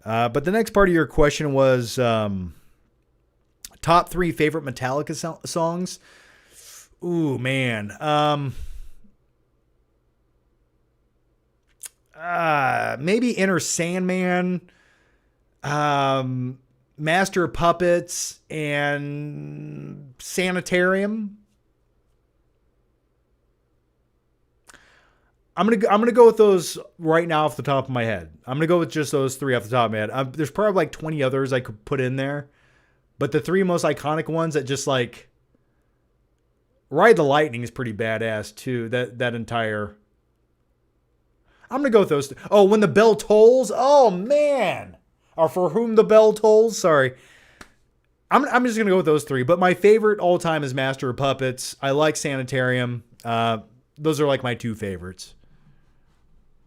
But the next part of your question was top 3 favorite Metallica songs. Ooh, man. Maybe Enter Sandman, Master of Puppets, and Sanitarium. I'm gonna go with those right now off the top of my head. I'm gonna go with just those 3 off the top of my head. There's probably like 20 others I could put in there, but the 3 most iconic ones that just like Ride the Lightning is pretty badass too. That entire. I'm gonna go with those. Oh, When the Bell Tolls. Oh man. Or For Whom the Bell Tolls. Sorry. I'm just gonna go with those 3. But my favorite all time is Master of Puppets. I like Sanitarium. Those are like my 2 favorites.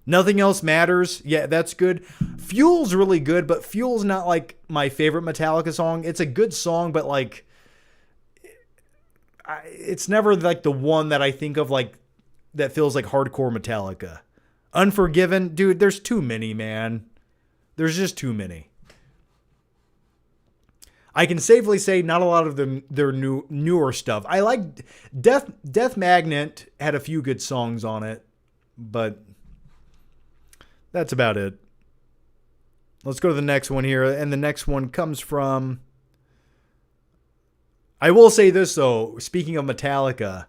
Nothing Else Matters. Yeah, that's good. Fuel's really good, but Fuel's not like my favorite Metallica song. It's a good song, but like, it's never like the one that I think of like that feels like hardcore Metallica. Unforgiven, dude, there's too many, man. There's just too many. I can safely say not a lot of their newer stuff. I like Death Magnet had a few good songs on it, but that's about it. Let's go to the next one here, and the next one comes from... I will say this, though, speaking of Metallica,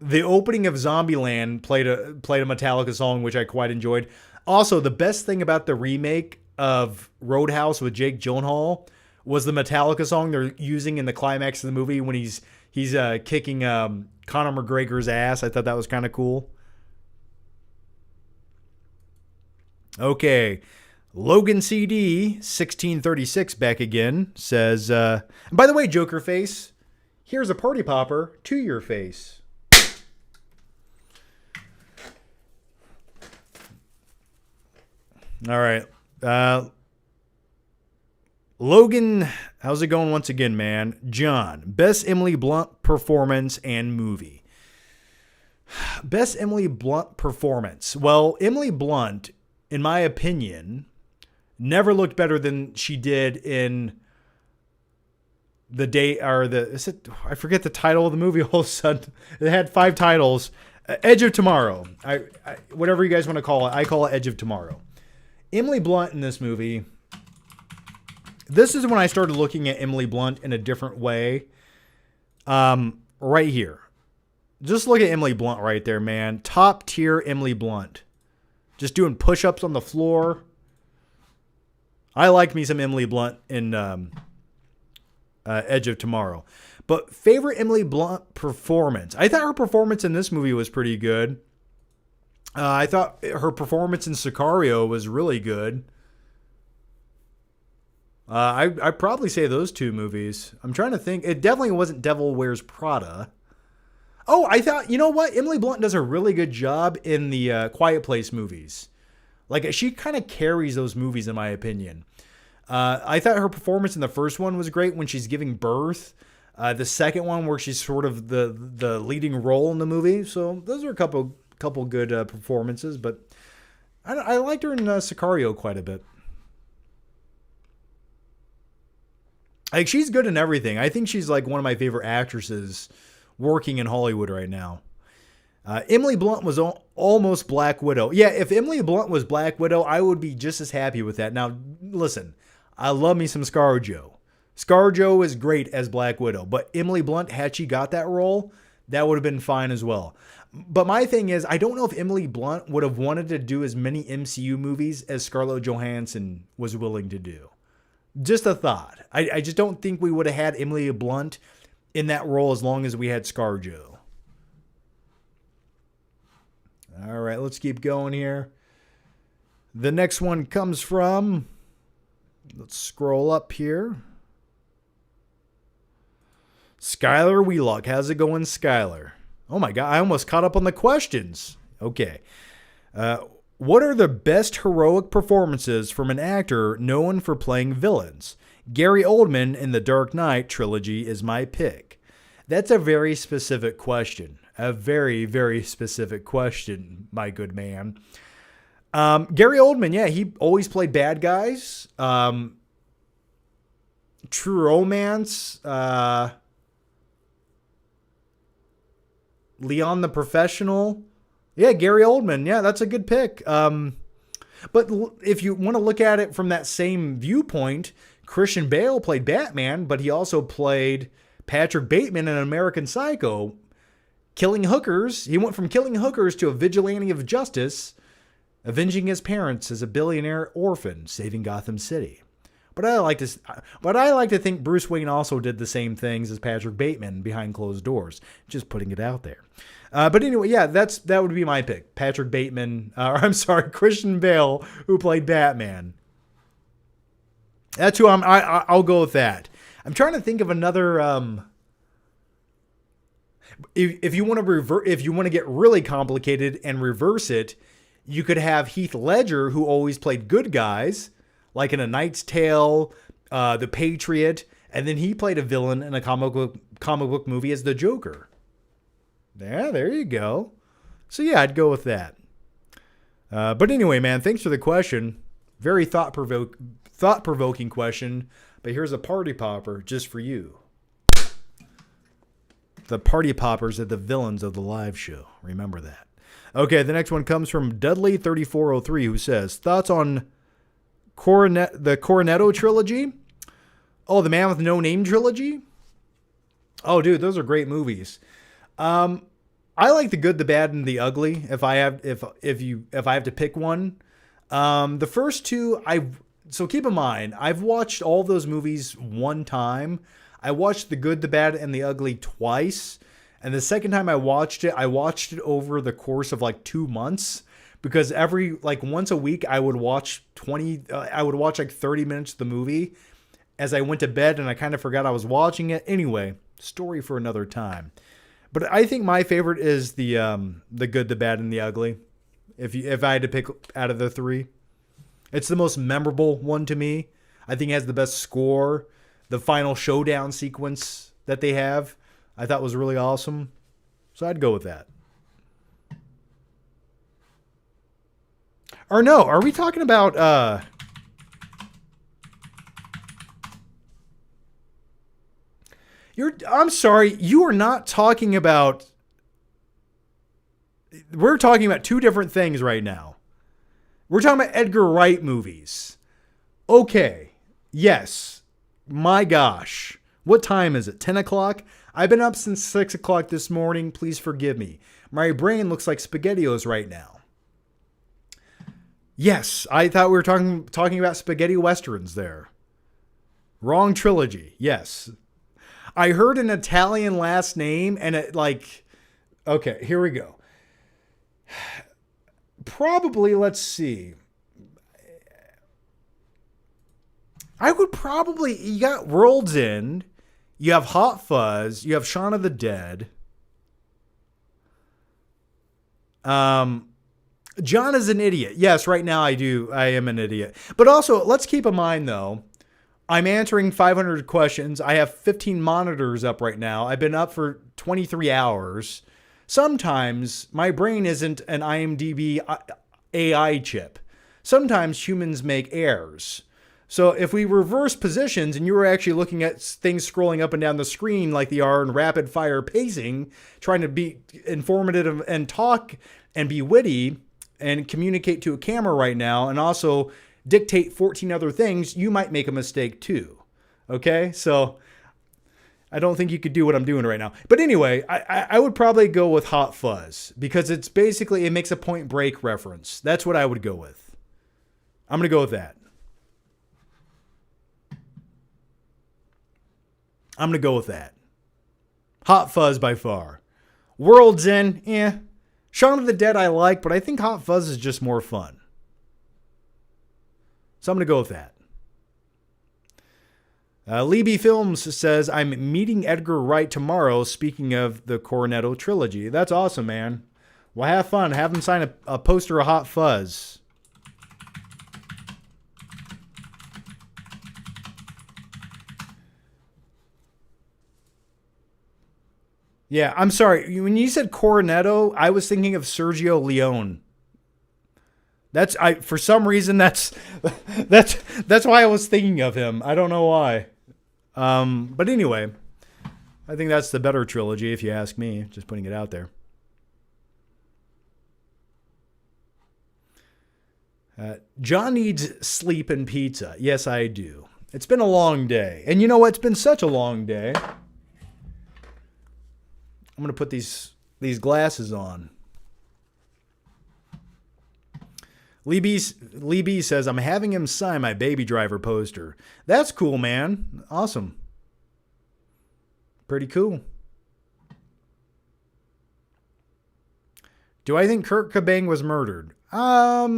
the opening of Zombieland played a Metallica song, which I quite enjoyed. Also, the best thing about the remake of Roadhouse with Jake Gyllenhaal was the Metallica song they're using in the climax of the movie when he's kicking Conor McGregor's ass. I thought that was kind of cool. Okay. Logan CD 1636 back again says, by the way, Joker Face, here's a party popper to your face. All right. Logan, how's it going once again, man? John, best Emily Blunt performance and movie. Best Emily Blunt performance. Well, Emily Blunt, in my opinion, never looked better than she did in the day, or I forget the title of the movie all of a sudden. It had 5 titles. Edge of Tomorrow. I whatever you guys want to call it. I call it Edge of Tomorrow. Emily Blunt in this movie. This is when I started looking at Emily Blunt in a different way. Right here. Just look at Emily Blunt right there, man. Top tier Emily Blunt. Just doing push-ups on the floor. I like me some Emily Blunt in Edge of Tomorrow. But favorite Emily Blunt performance. I thought her performance in this movie was pretty good. I thought her performance in Sicario was really good. I'd probably say those 2 movies. I'm trying to think. It definitely wasn't Devil Wears Prada. Oh, I thought, you know what? Emily Blunt does a really good job in the Quiet Place movies. Like, she kind of carries those movies, in my opinion. I thought her performance in the first one was great when she's giving birth. The second one, where she's sort of the leading role in the movie. So those are a couple good performances. But I liked her in Sicario quite a bit. Like, she's good in everything. I think she's like one of my favorite actresses working in Hollywood right now. Emily Blunt was almost Black Widow. Yeah, if Emily Blunt was Black Widow, I would be just as happy with that. Now, listen, I love me some ScarJo. ScarJo is great as Black Widow, but Emily Blunt, had she got that role, that would have been fine as well. But my thing is, I don't know if Emily Blunt would have wanted to do as many MCU movies as Scarlett Johansson was willing to do. Just a thought. I just don't think we would have had Emily Blunt in that role as long as we had ScarJo. All right, let's keep going here. The next one comes from... Let's scroll up here. Skylar Wheelock. How's it going, Skylar? Oh my God, I almost caught up on the questions. Okay. What are the best heroic performances from an actor known for playing villains? Gary Oldman in the Dark Knight trilogy is my pick. That's a very specific question. A very, very specific question, my good man. Gary Oldman, yeah, he always played bad guys. True Romance. Leon the Professional. Yeah, Gary Oldman. Yeah, that's a good pick. But if you want to look at it from that same viewpoint, Christian Bale played Batman, but he also played Patrick Bateman in American Psycho. Killing hookers. He went from killing hookers to a vigilante of justice, avenging his parents as a billionaire orphan, saving Gotham City. But I like to think Bruce Wayne also did the same things as Patrick Bateman behind closed doors. Just putting it out there. But anyway, yeah, that would be my pick. Patrick Bateman, Christian Bale, who played Batman. That's who I'll go with that. I'm trying to think of another. If you want to if you want to get really complicated and reverse it, you could have Heath Ledger, who always played good guys, like in A Knight's Tale, The Patriot, and then he played a villain in a comic book movie as the Joker. Yeah, there you go. So yeah, I'd go with that. But anyway, man, thanks for the question. Very thought-provoking question. But here's a party popper just for you. The party poppers are the villains of the live show. Remember that. Okay, the next one comes from Dudley3403, who says, thoughts on the Cornetto trilogy? Oh, the Man with No Name trilogy? Oh, dude, those are great movies. I like The Good, the Bad, and the Ugly. If I have to pick one, the first two, so keep in mind, I've watched all those movies one time. I watched The Good, the Bad, and the Ugly twice. And the second time I watched it over the course of like 2 months, because once a week I would watch like 30 minutes of the movie as I went to bed, and I kind of forgot I was watching it. Anyway, story for another time. But I think my favorite is the Good, the Bad, and the Ugly. If I had to pick out of the three, it's the most memorable one to me. I think it has the best score. The final showdown sequence that they have, I thought was really awesome. So I'd go with that. Or no, are we talking about I'm sorry, you are not talking about. We're talking about two different things right now. We're talking about Edgar Wright movies. Okay. Yes. My gosh. What time is it? 10 o'clock? I've been up since 6 o'clock this morning. Please forgive me. My brain looks like SpaghettiOs right now. Yes, I thought we were talking about spaghetti westerns there. Wrong trilogy. Yes. I heard an Italian last name and it okay, here we go. Probably, let's see. You got World's End, you have Hot Fuzz, you have Shaun of the Dead. John is an idiot. Yes, right now I am an idiot. But also, let's keep in mind though, I'm answering 500 questions. I have 15 monitors up right now. I've been up for 23 hours. Sometimes my brain isn't an IMDb AI chip. Sometimes humans make errors. So if we reverse positions and you were actually looking at things scrolling up and down the screen like they are in rapid fire pacing, trying to be informative and talk and be witty and communicate to a camera right now and also dictate 14 other things, you might make a mistake too. Okay? So I don't think you could do what I'm doing right now. But anyway, I would probably go with Hot Fuzz because it makes a Point Break reference. That's what I would go with. I'm going to go with that. I'm going to go with that. Hot Fuzz by far. World's End, Shaun of the Dead I like, but I think Hot Fuzz is just more fun. So I'm going to go with that. Libby Films says, I'm meeting Edgar Wright tomorrow, speaking of the Cornetto trilogy. That's awesome, man. Well, have fun. Have him sign a poster of Hot Fuzz. Yeah, I'm sorry. When you said Cornetto, I was thinking of Sergio Leone. For some reason that's why I was thinking of him. I don't know why. But anyway, I think that's the better trilogy if you ask me. Just putting it out there. John needs sleep and pizza. Yes, I do. It's been a long day. And you know what? It's been such a long day. I'm going to put these glasses on. Lee B says, I'm having him sign my Baby Driver poster. That's cool, man. Awesome. Pretty cool. Do I think Kurt Cobain was murdered? I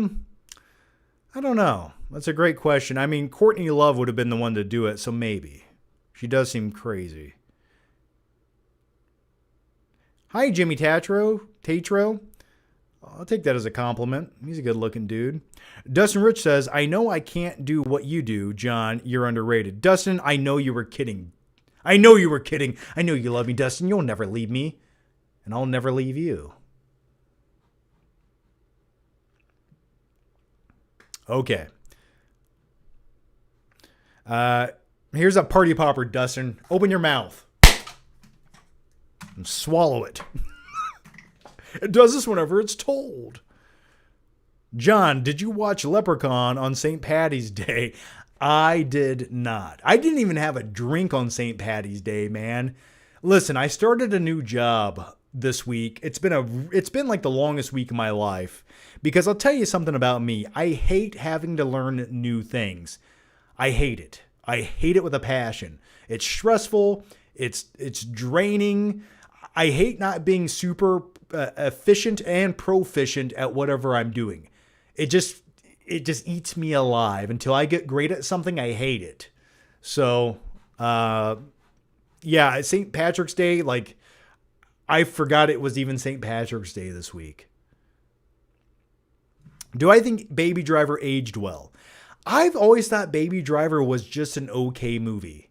don't know. That's a great question. I mean, Courtney Love would have been the one to do it, so maybe. She does seem crazy. Hi, Jimmy Tatro. I'll take that as a compliment. He's a good-looking dude. Dustin Rich says, I know I can't do what you do, John. You're underrated. Dustin, I know you were kidding. I know you love me, Dustin. You'll never leave me. And I'll never leave you. Okay. Here's a party popper, Dustin. Open your mouth. And swallow it. It does this whenever it's told. John, did you watch Leprechaun on St. Paddy's Day? I did not. I didn't even have a drink on St. Paddy's Day, man. Listen, I started a new job this week. It's been like the longest week of my life, because I'll tell you something about me. I hate having to learn new things. I hate it. I hate it with a passion. It's stressful. It's draining. I hate not being super efficient and proficient at whatever I'm doing. It just eats me alive. Until I get great at something, I hate it. So, yeah, St. Patrick's Day, like, I forgot it was even St. Patrick's Day this week. Do I think Baby Driver aged well? I've always thought Baby Driver was just an okay movie.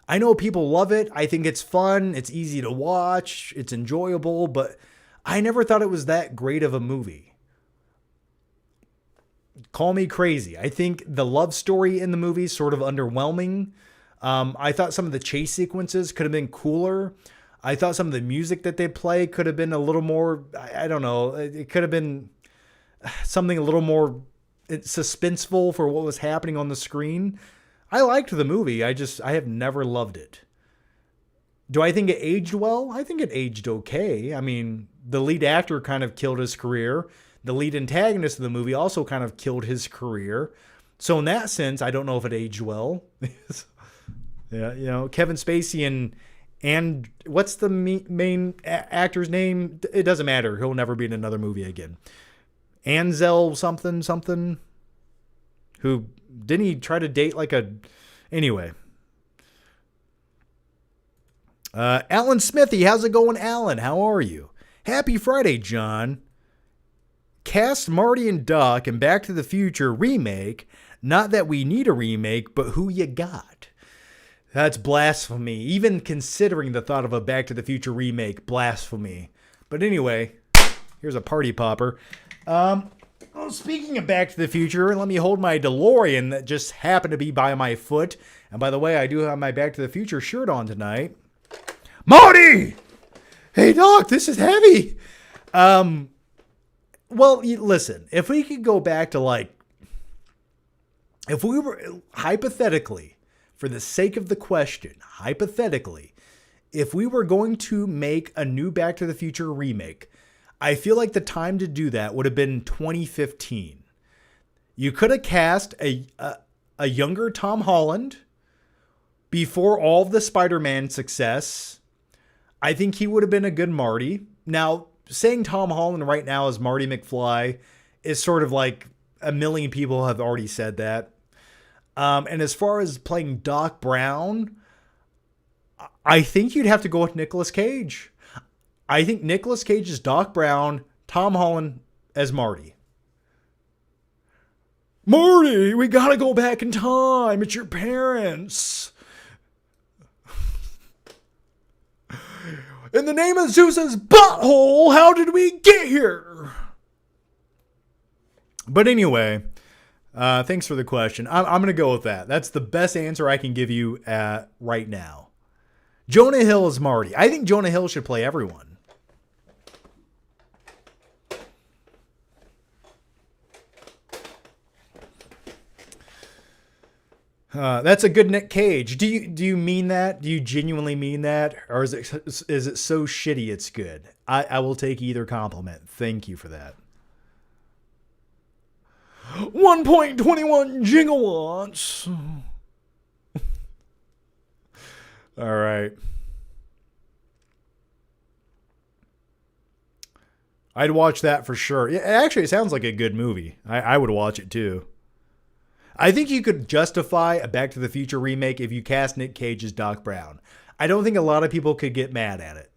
I know people love it. I think it's fun. It's easy to watch. It's enjoyable, but I never thought it was that great of a movie. Call me crazy. I think the love story in the movie is sort of underwhelming. I thought some of the chase sequences could have been cooler. I thought some of the music that they play could have been a little more, I don't know, it could have been something a little more suspenseful for what was happening on the screen. I liked the movie. I have never loved it. Do I think it aged well? I think it aged okay. I mean, the lead actor kind of killed his career. The lead antagonist of the movie also kind of killed his career. So in that sense, I don't know if it aged well. Yeah, you know, Kevin Spacey and what's the main actor's name? It doesn't matter. He'll never be in another movie again. Ansel something. Who didn't he try to date like a... Anyway. Alan Smithy, how's it going, Alan? How are you? Happy Friday, John. Cast Marty and Doc in Back to the Future remake. Not that we need a remake, but who you got? That's blasphemy. Even considering the thought of a Back to the Future remake, blasphemy. But anyway, here's a party popper. Well, speaking of Back to the Future, let me hold my DeLorean that just happened to be by my foot. And by the way, I do have my Back to the Future shirt on tonight. Marty! Hey, Doc, this is heavy. Well, listen, if we could go back to if we were, hypothetically, for the sake of the question, hypothetically, if we were going to make a new Back to the Future remake, I feel like the time to do that would have been 2015. You could have cast a younger Tom Holland before all of the Spider-Man success. I think he would have been a good Marty. Now, saying Tom Holland right now as Marty McFly is sort of like a million people have already said that. And as far as playing Doc Brown, I think you'd have to go with Nicolas Cage. I think Nicolas Cage is Doc Brown, Tom Holland as Marty. Marty, we gotta go back in time. It's your parents. In the name of Zeus's butthole, how did we get here? But anyway, thanks for the question. I'm going to go with that. That's the best answer I can give you right now. Jonah Hill is Marty. I think Jonah Hill should play everyone. That's a good Nick Cage. Do you mean that? Do you genuinely mean that? Or is it so shitty it's good? I will take either compliment. Thank you for that. 1.21 gigawatts. All right. I'd watch that for sure. Yeah, actually, it sounds like a good movie. I would watch it too. I think you could justify a Back to the Future remake if you cast Nick Cage as Doc Brown. I don't think a lot of people could get mad at it.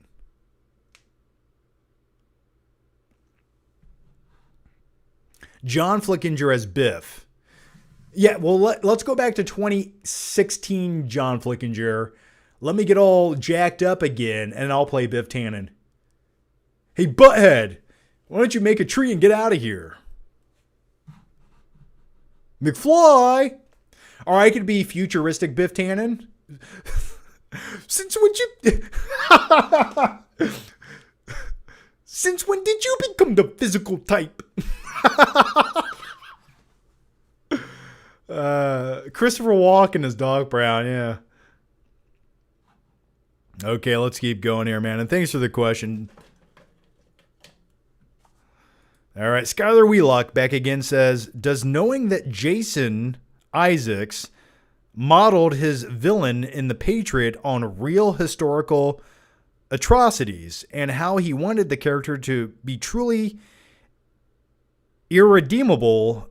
John Flickinger as Biff. Yeah, well, let's go back to 2016 John Flickinger. Let me get all jacked up again, and I'll play Biff Tannen. Hey, butthead, why don't you make a tree and get out of here? McFly! Or I could be futuristic Biff Tannen. Since when Since when did you become the physical type? Christopher Walken as Doc Brown, yeah. Okay, let's keep going here, man. And thanks for the question. All right, Skylar Wheelock back again says, does knowing that Jason Isaacs modeled his villain in The Patriot on real historical atrocities and how he wanted the character to be truly irredeemable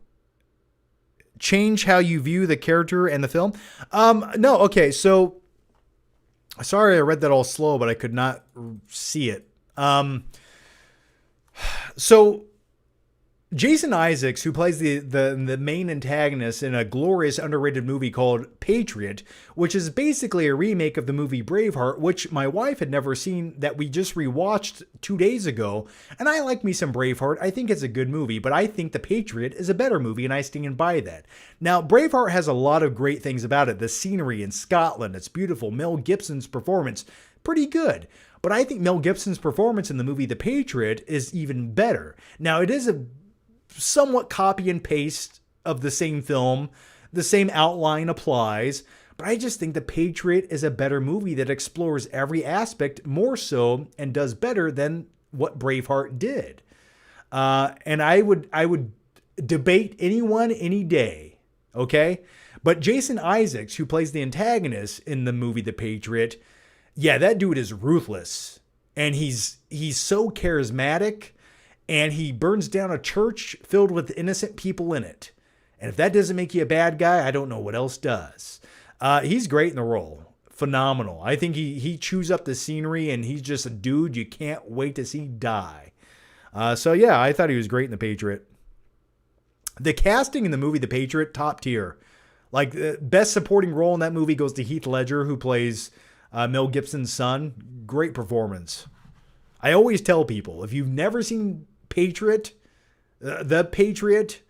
change how you view the character and the film? No, okay, so sorry I read that all slow, but I could not see it. So Jason Isaacs, who plays the main antagonist in a glorious underrated movie called Patriot, which is basically a remake of the movie Braveheart, which my wife had never seen, that we just rewatched 2 days ago. And I like me some Braveheart. I think it's a good movie, but I think The Patriot is a better movie, and I stand by that. Now, Braveheart has a lot of great things about it. The scenery in Scotland, it's beautiful. Mel Gibson's performance, pretty good. But I think Mel Gibson's performance in the movie The Patriot is even better. Now, it is a somewhat copy and paste of the same film. The same outline applies, but I just think The Patriot is a better movie that explores every aspect more so and does better than what Braveheart did. And I would debate anyone any day, okay? But Jason Isaacs, who plays the antagonist in the movie The Patriot, yeah, that dude is ruthless, and he's so charismatic. And he burns down a church filled with innocent people in it. And if that doesn't make you a bad guy, I don't know what else does. He's great in the role. Phenomenal. I think he chews up the scenery, and he's just a dude you can't wait to see die. So yeah, I thought he was great in The Patriot. The casting in the movie The Patriot, top tier. Like, the best supporting role in that movie goes to Heath Ledger, who plays Mel Gibson's son. Great performance. I always tell people, if you've never seen Patriot, The Patriot,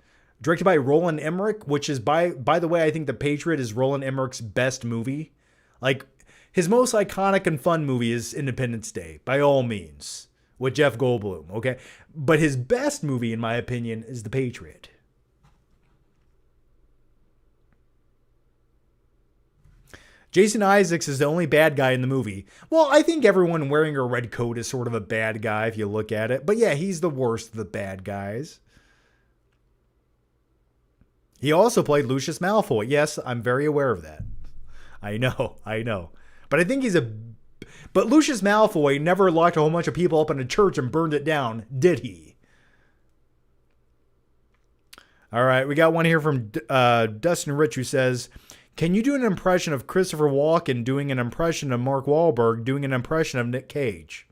directed by Roland Emmerich, which is, by the way, I think The Patriot is Roland Emmerich's best movie. Like, his most iconic and fun movie is Independence Day, by all means, with Jeff Goldblum, okay? But his best movie, in my opinion, is The Patriot. Jason Isaacs is the only bad guy in the movie. Well, I think everyone wearing a red coat is sort of a bad guy if you look at it. But yeah, he's the worst of the bad guys. He also played Lucius Malfoy. Yes, I'm very aware of that. I know. But I think But Lucius Malfoy never locked a whole bunch of people up in a church and burned it down, did he? All right, we got one here from Dustin Rich, who says, can you do an impression of Christopher Walken doing an impression of Mark Wahlberg doing an impression of Nick Cage?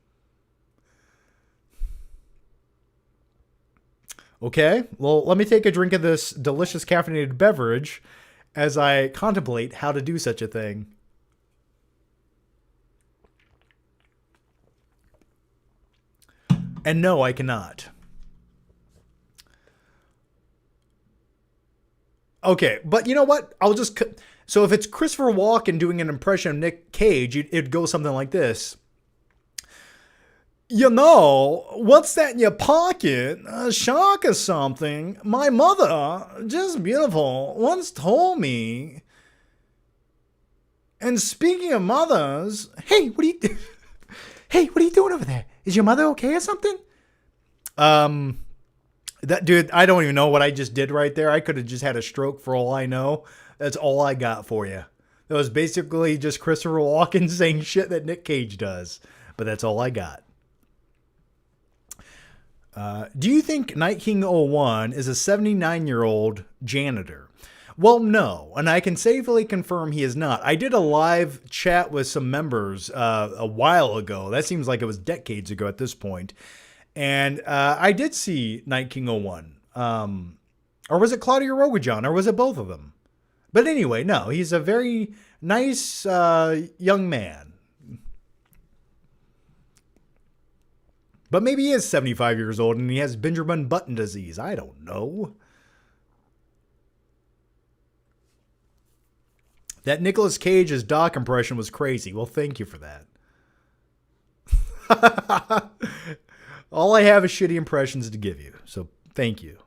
Okay, well, let me take a drink of this delicious caffeinated beverage as I contemplate how to do such a thing. And no, I cannot. Okay, but you know what? So if it's Christopher Walken doing an impression of Nick Cage, it'd go something like this. You know, what's that in your pocket? A shark or something? My mother, just beautiful, once told me. And speaking of mothers, hey, what are you doing over there? Is your mother okay or something? That dude, I don't even know what I just did right there. I could have just had a stroke for all I know. That's all I got for you. That was basically just Christopher Walken saying shit that Nick Cage does. But that's all I got. Do you think Night King 01 is a 79-year-old janitor? Well, no, and I can safely confirm he is not. I did a live chat with some members a while ago. That seems like it was decades ago at this point. And I did see Night King 01. Or was it Claudia Rogajan? Or was it both of them? But anyway, no, he's a very nice young man. But maybe he is 75 years old and he has Benjamin Button disease. I don't know. That Nicolas Cage's Doc impression was crazy. Well, thank you for that. All I have is shitty impressions to give you. So thank you.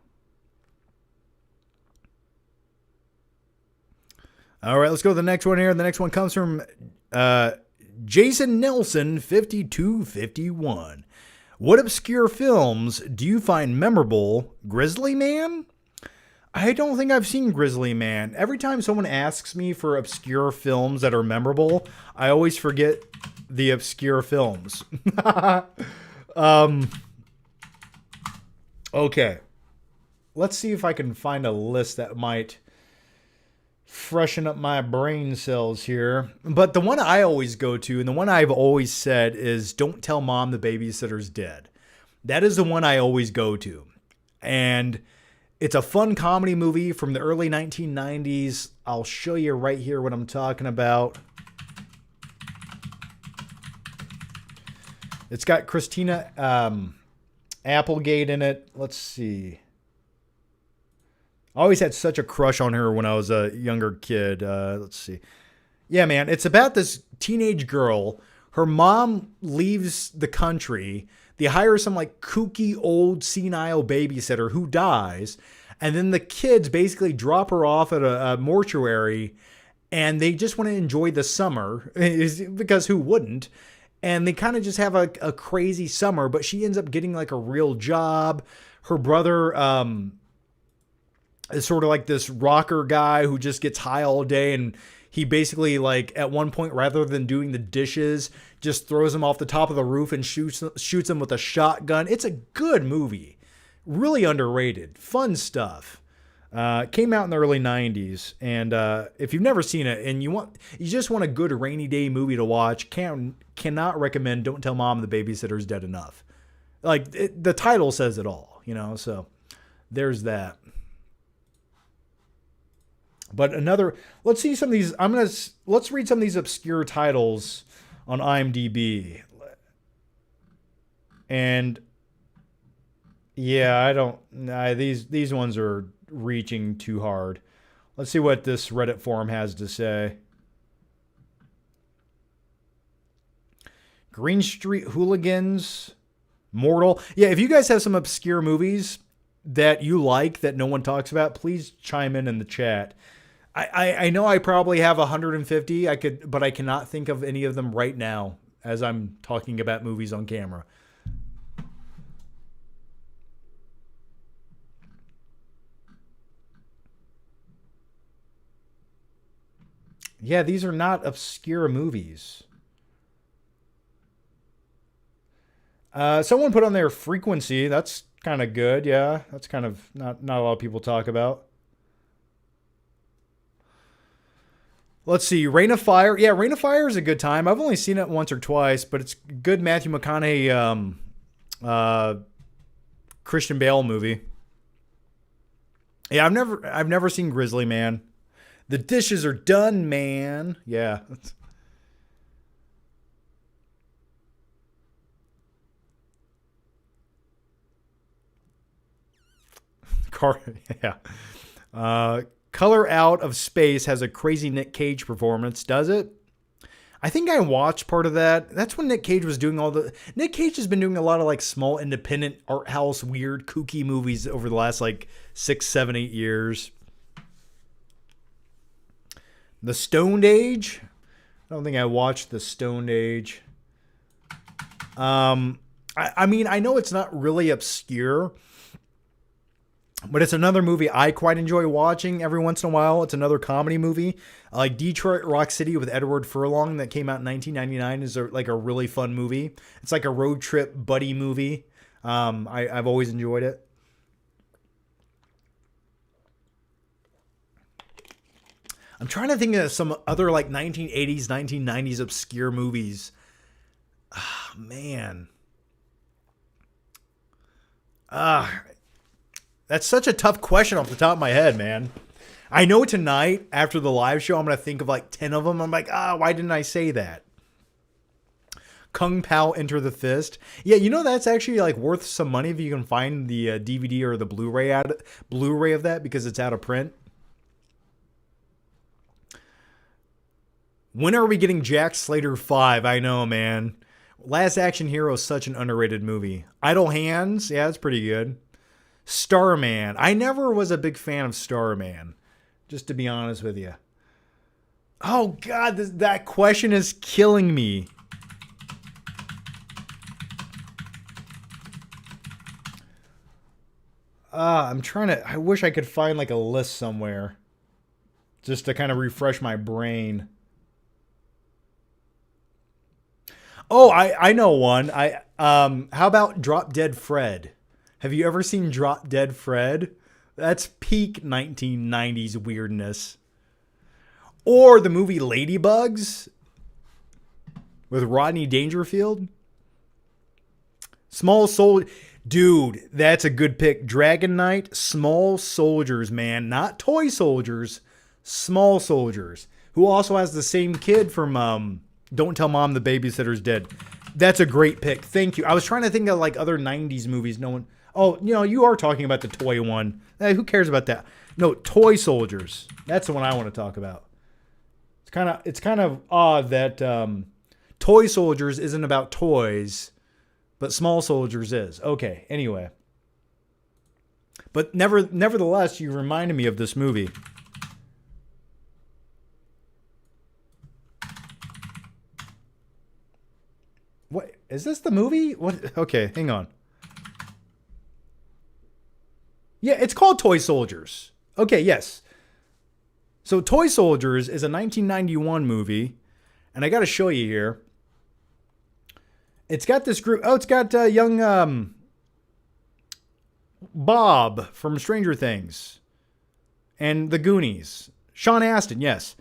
All right, let's go to the next one here. The next one comes from Jason Nelson, 5251. What obscure films do you find memorable? Grizzly Man? I don't think I've seen Grizzly Man. Every time someone asks me for obscure films that are memorable, I always forget the obscure films. Okay. Let's see if I can find a list that might freshen up my brain cells here. But the one I always go to, and the one I've always said, is Don't Tell Mom the Babysitter's Dead. That is the one I always go to. And it's a fun comedy movie from the early 1990s. I'll show you right here what I'm talking about. It's got Christina Applegate in it. Let's see. I always had such a crush on her when I was a younger kid. Let's see. Yeah, man. It's about this teenage girl. Her mom leaves the country. They hire some like kooky old senile babysitter who dies. And then the kids basically drop her off at a mortuary. And they just want to enjoy the summer. Because who wouldn't? And they kind of just have a crazy summer. But she ends up getting like a real job. Her brother is sort of like this rocker guy who just gets high all day, and he basically, like, at one point, rather than doing the dishes, just throws him off the top of the roof and shoots him with a shotgun. It's a good movie. Really underrated. Fun stuff. Came out in the early 90s, and if you've never seen it and you just want a good rainy day movie to watch, cannot recommend Don't Tell Mom the Babysitter's Dead enough. Like, the title says it all, you know, so there's that. But let's see some of these. Let's read some of these obscure titles on IMDb. And yeah, these ones are reaching too hard. Let's see what this Reddit forum has to say. Green Street Hooligans, Mortal. Yeah, if you guys have some obscure movies that you like that no one talks about, please chime in the chat. I know I probably have 150. But I cannot think of any of them right now as I'm talking about movies on camera. Yeah, these are not obscure movies. Someone put on their Frequency. That's kind of good. Yeah, that's kind of not a lot of people talk about. Let's see. Reign of Fire. Yeah, Reign of Fire is a good time. I've only seen it once or twice, but it's a good Matthew McConaughey Christian Bale movie. Yeah, I've never seen Grizzly Man. The dishes are done, man. Yeah. Yeah. Color Out of Space has a crazy Nick Cage performance, does it? I think I watched part of that. That's when Nick Cage was doing Nick Cage has been doing a lot of like small independent art house, weird, kooky movies over the last like 6, 7, 8 years. The Stoned Age. I don't think I watched The Stoned Age. I mean, I know it's not really obscure, but it's another movie I quite enjoy watching every once in a while. It's another comedy movie. Like Detroit Rock City with Edward Furlong that came out in 1999 is like a really fun movie. It's like a road trip buddy movie. I've always enjoyed it. I'm trying to think of some other like 1980s, 1990s obscure movies. Man. That That's such a tough question off the top of my head, man. I know tonight, after the live show, I'm going to think of like 10 of them. I'm like, why didn't I say that? Kung Pao Enter the Fist. Yeah, you know that's actually like worth some money if you can find the DVD or the Blu-ray of that because it's out of print. When are we getting Jack Slater 5? I know, man. Last Action Hero is such an underrated movie. Idle Hands, yeah, it's pretty good. Starman. I never was a big fan of Starman, just to be honest with you. Oh, God, that question is killing me. I wish I could find like a list somewhere just to kind of refresh my brain. Oh, I know one. How about Drop Dead Fred? Have you ever seen Drop Dead Fred? That's peak 1990s weirdness. Or the movie Ladybugs with Rodney Dangerfield. Small Soul. Dude, that's a good pick. Dragon Knight, Small Soldiers, man. Not Toy Soldiers, Small Soldiers. Who also has the same kid from Don't Tell Mom the Babysitter's Dead. That's a great pick. Thank you. I was trying to think of like other 90s movies. No one. Oh, you are talking about the toy one. Who cares about that? No, Toy Soldiers. That's the one I want to talk about. It's kind of odd that Toy Soldiers isn't about toys, but Small Soldiers is. Okay, anyway. But nevertheless, you reminded me of this movie. What is this the movie? What? Okay, hang on. Yeah, it's called Toy Soldiers. Okay, yes. So Toy Soldiers is a 1991 movie, and I got to show you here. It's got this group. Oh, it's got young Bob from Stranger Things and The Goonies. Sean Astin, yes.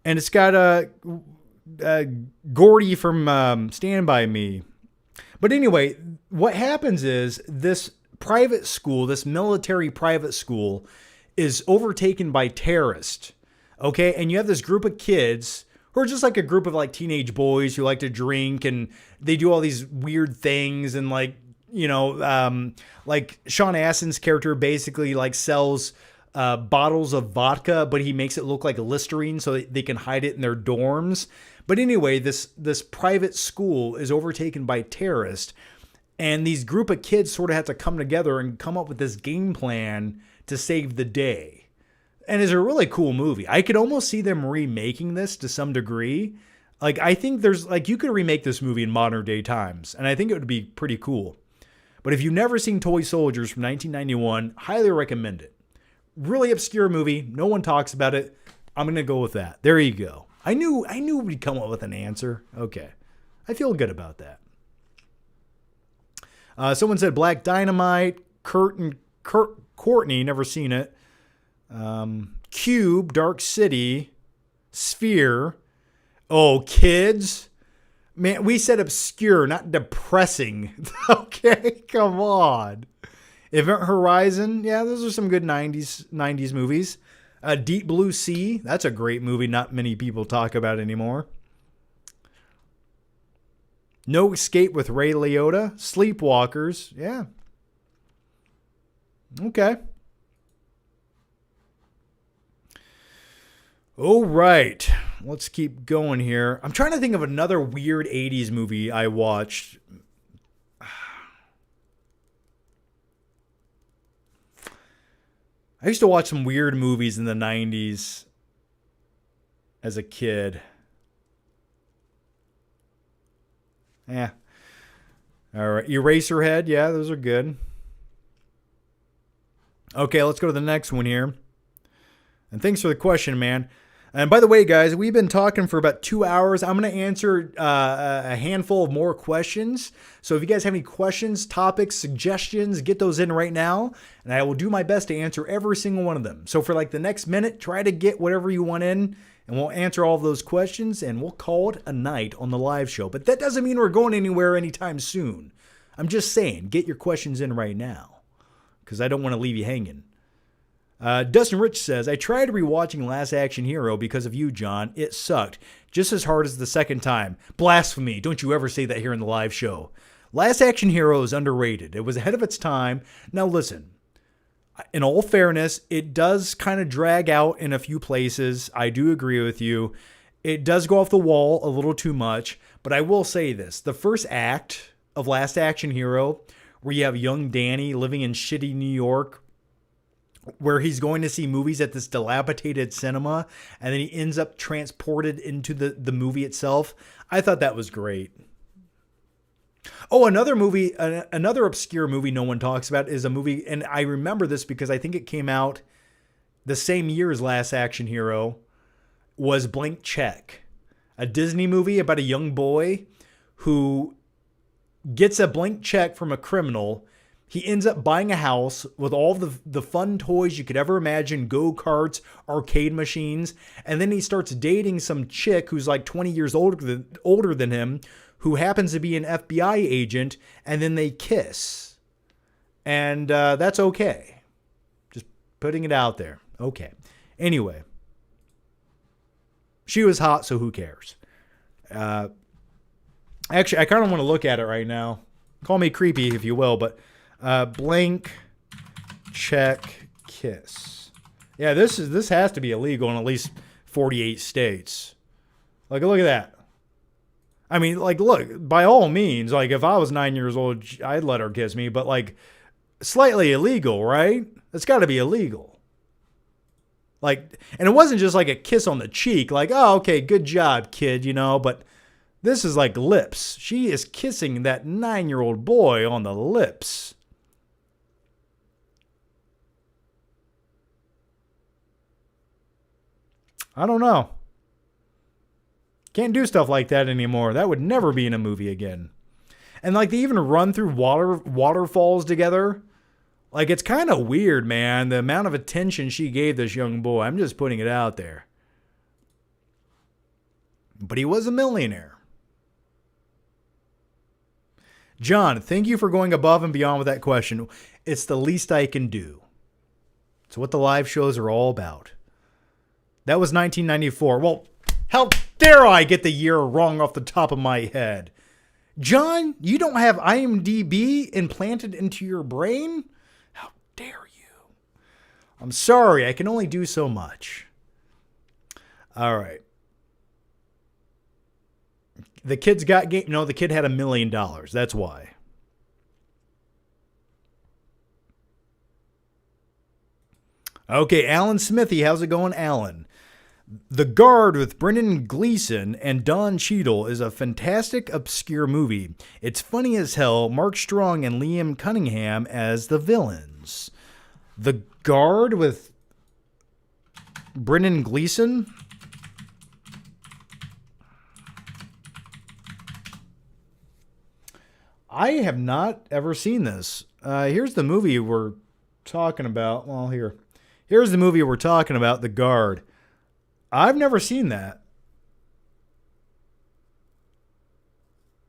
And it's got Gordy from Stand By Me. But anyway, what happens is this private school, this military private school, is overtaken by terrorists. Okay? And you have this group of kids who are just like a group of like teenage boys who like to drink and they do all these weird things and like, like Sean Astin's character basically like sells bottles of vodka, but he makes it look like Listerine so they can hide it in their dorms. But anyway, this private school is overtaken by terrorists, and these group of kids sort of have to come together and come up with this game plan to save the day. And it's a really cool movie. I could almost see them remaking this to some degree. Like, I think there's like, you could remake this movie in modern day times, and I think it would be pretty cool. But if you've never seen Toy Soldiers from 1991, highly recommend it. Really obscure movie. No one talks about it. I'm going to go with that. There you go. I knew we'd come up with an answer. Okay. I feel good about that. Someone said Black Dynamite, Courtney, never seen it. Cube, Dark City, Sphere. Oh, kids. Man, we said obscure, not depressing. Okay, come on. Event Horizon, yeah, those are some good 90s movies. Deep Blue Sea, that's a great movie not many people talk about anymore. No Escape with Ray Liotta. Sleepwalkers, yeah. Okay. All right, let's keep going here. I'm trying to think of another weird 80s movie I watched. I used to watch some weird movies in the 90s as a kid. Yeah. All right. Eraserhead. Yeah, those are good. Okay, let's go to the next one here. And thanks for the question, man. And by the way, guys, we've been talking for about 2 hours. I'm going to answer a handful of more questions. So if you guys have any questions, topics, suggestions, get those in right now. And I will do my best to answer every single one of them. So for like the next minute, try to get whatever you want in. And we'll answer all of those questions. And we'll call it a night on the live show. But that doesn't mean we're going anywhere anytime soon. I'm just saying, get your questions in right now. because I don't want to leave you hanging. Dustin Rich says, I tried rewatching Last Action Hero because of you, John. It sucked. Just as hard as the second time. Blasphemy. Don't you ever say that here in the live show. Last Action Hero is underrated. It was ahead of its time. Now listen, in all fairness, it does kind of drag out in a few places. I do agree with you. It does go off the wall a little too much. But I will say this. The first act of Last Action Hero, where you have young Danny living in shitty New York, where he's going to see movies at this dilapidated cinema, and then he ends up transported into the movie itself. I thought that was great. Oh, another movie, another obscure movie no one talks about is a movie, and I remember this because I think it came out the same year as Last Action Hero, was Blank Check. A Disney movie about a young boy who gets a blank check from a criminal. He ends up buying a house with all the fun toys you could ever imagine, go-karts, arcade machines, and then he starts dating some chick who's like 20 years older than him, who happens to be an FBI agent, and then they kiss. And that's okay. Just putting it out there. Okay. Anyway. She was hot, so who cares? Actually, I kind of want to look at it right now. Call me creepy, if you will, but blank check kiss. Yeah, this has to be illegal in at least 48 states. Like, look at that. I mean, like, look, by all means, like, if I was 9 years old, I'd let her kiss me, but, like, slightly illegal, right? It's got to be illegal. Like, and it wasn't just like a kiss on the cheek, like, oh, okay, good job, kid, you know, but this is like lips. She is kissing that 9-year-old boy on the lips. I don't know. Can't do stuff like that anymore. That would never be in a movie again. And like they even run through waterfalls together. Like, it's kind of weird, man, the amount of attention she gave this young boy. I'm just putting it out there. But he was a millionaire. John, thank you for going above and beyond with that question. It's the least I can do. It's what the live shows are all about. That was 1994. Well, how dare I get the year wrong off the top of my head? John, you don't have IMDb implanted into your brain? How dare you? I'm sorry, I can only do so much. All right. The kid's got game. No, the kid had $1 million. That's why. Okay, Alan Smithy. How's it going, Alan? The Guard with Brendan Gleeson and Don Cheadle is a fantastic, obscure movie. It's funny as hell. Mark Strong and Liam Cunningham as the villains. The Guard with Brendan Gleeson? I have not ever seen this. Here's the movie we're talking about. Well, here's the movie we're talking about, The Guard. I've never seen that.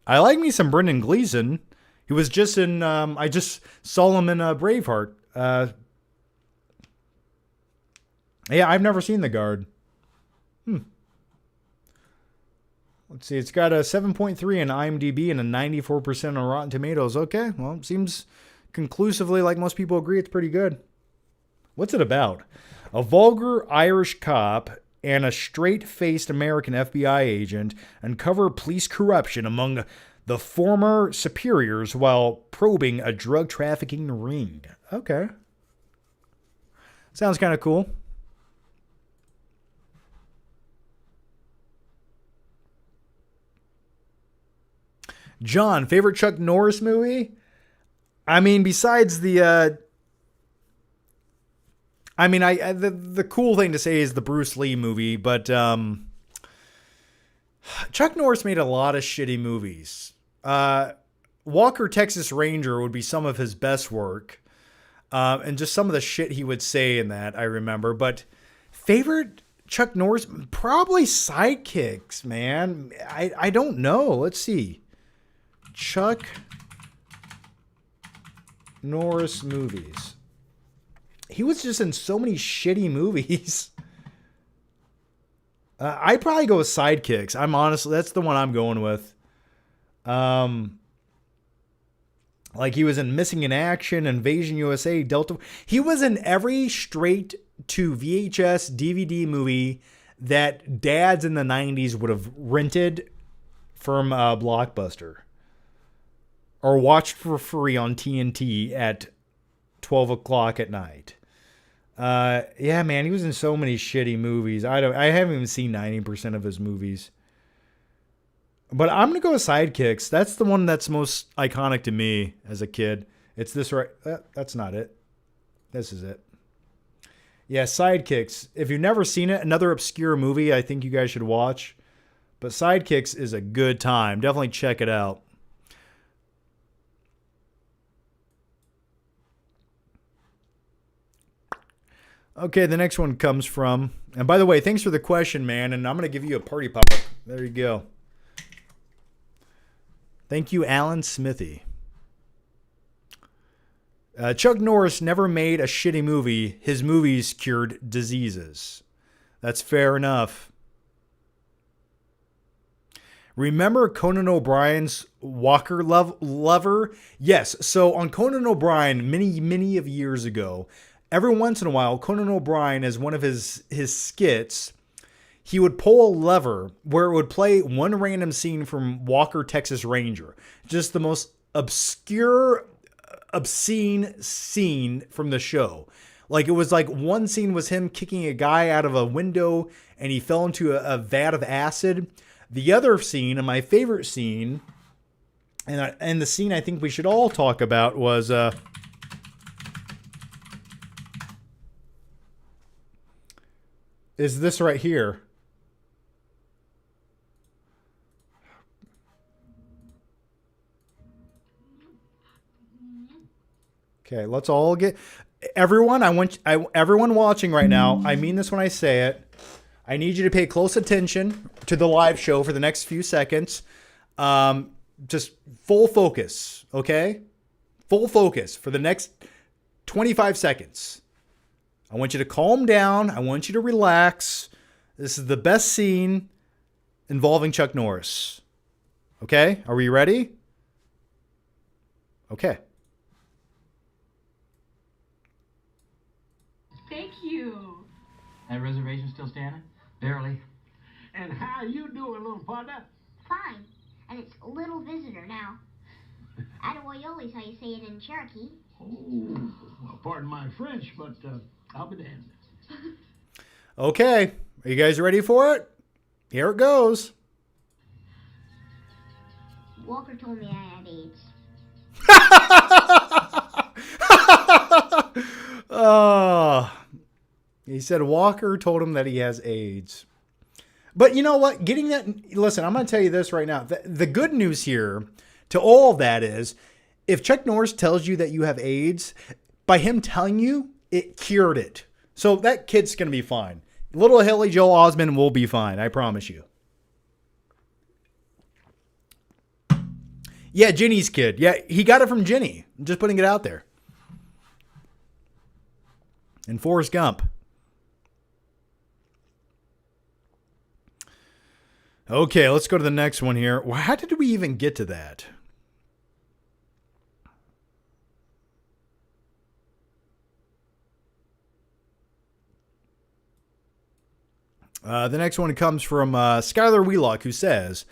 I like me some Brendan Gleeson. He was just in, I just saw him in Braveheart. Yeah, I've never seen The Guard. Let's see, it's got a 7.3 on IMDb and a 94% on Rotten Tomatoes. Okay, well, it seems conclusively like most people agree it's pretty good. What's it about? A vulgar Irish cop and a straight-faced American FBI agent uncover police corruption among the former superiors while probing a drug trafficking ring. Okay. Sounds kind of cool. John, favorite Chuck Norris movie? I mean, besides the... the cool thing to say is the Bruce Lee movie, but Chuck Norris made a lot of shitty movies. Walker, Texas Ranger would be some of his best work, and just some of the shit he would say in that, I remember. But favorite Chuck Norris? Probably Sidekicks, man. I don't know. Let's see. Chuck Norris movies. he was just in so many shitty movies. I'd probably go with Sidekicks. I'm honestly, that's the one I'm going with. Like he was in Missing in Action, Invasion USA, Delta. He was in every straight to VHS DVD movie that dads in the 90s would have rented from Blockbuster or watched for free on TNT at 12 o'clock at night. Yeah, man, he was in so many shitty movies. I haven't even seen 90% of his movies. But I'm going to go with Sidekicks. That's the one that's most iconic to me as a kid. It's this right. That's not it. This is it. Yeah, Sidekicks. If you've never seen it, another obscure movie I think you guys should watch. But Sidekicks is a good time. Definitely check it out. Okay, the next one comes from, and by the way, thanks for the question, man, and I'm going to give you a party pop. There you go. Thank you, Alan Smithy. Chuck Norris never made a shitty movie. His movies cured diseases. That's fair enough. Remember Conan O'Brien's Walker Lover? Yes. So on Conan O'Brien, many of years ago, every once in a while, Conan O'Brien, as one of his skits, he would pull a lever where it would play one random scene from Walker, Texas Ranger. Just the most obscure, obscene scene from the show. Like it was like one scene was him kicking a guy out of a window and he fell into a vat of acid. The other scene, and my favorite scene, and the scene I think we should all talk about was is this right here. Okay, let's all get everyone. Everyone watching right now. I mean this when I say it. I need you to pay close attention to the live show for the next few seconds. Just full focus, okay? Full focus for the next 25 seconds. I want you to calm down. I want you to relax. This is the best scene involving Chuck Norris. Okay? Are we ready? Okay. Thank you. That reservation still standing? Barely. And how you doing, little partner? Fine. And it's little visitor now. Attaboyoli's how you say it in Cherokee. Oh, well, pardon my French, but I'll be damned. Okay. Are you guys ready for it? Here it goes. Walker told me I had AIDS. He said Walker told him that he has AIDS. But you know what? Listen, I'm going to tell you this right now. The good news here to all of that is if Chuck Norris tells you that you have AIDS, by him telling you, it cured it. So that kid's going to be fine. Little Haley Joel Osment will be fine. I promise you. Yeah, Ginny's kid. Yeah, he got it from Ginny. I'm just putting it out there. And Forrest Gump. Okay, let's go to the next one here. How did we even get to that? The next one comes from Skylar Wheelock, who says,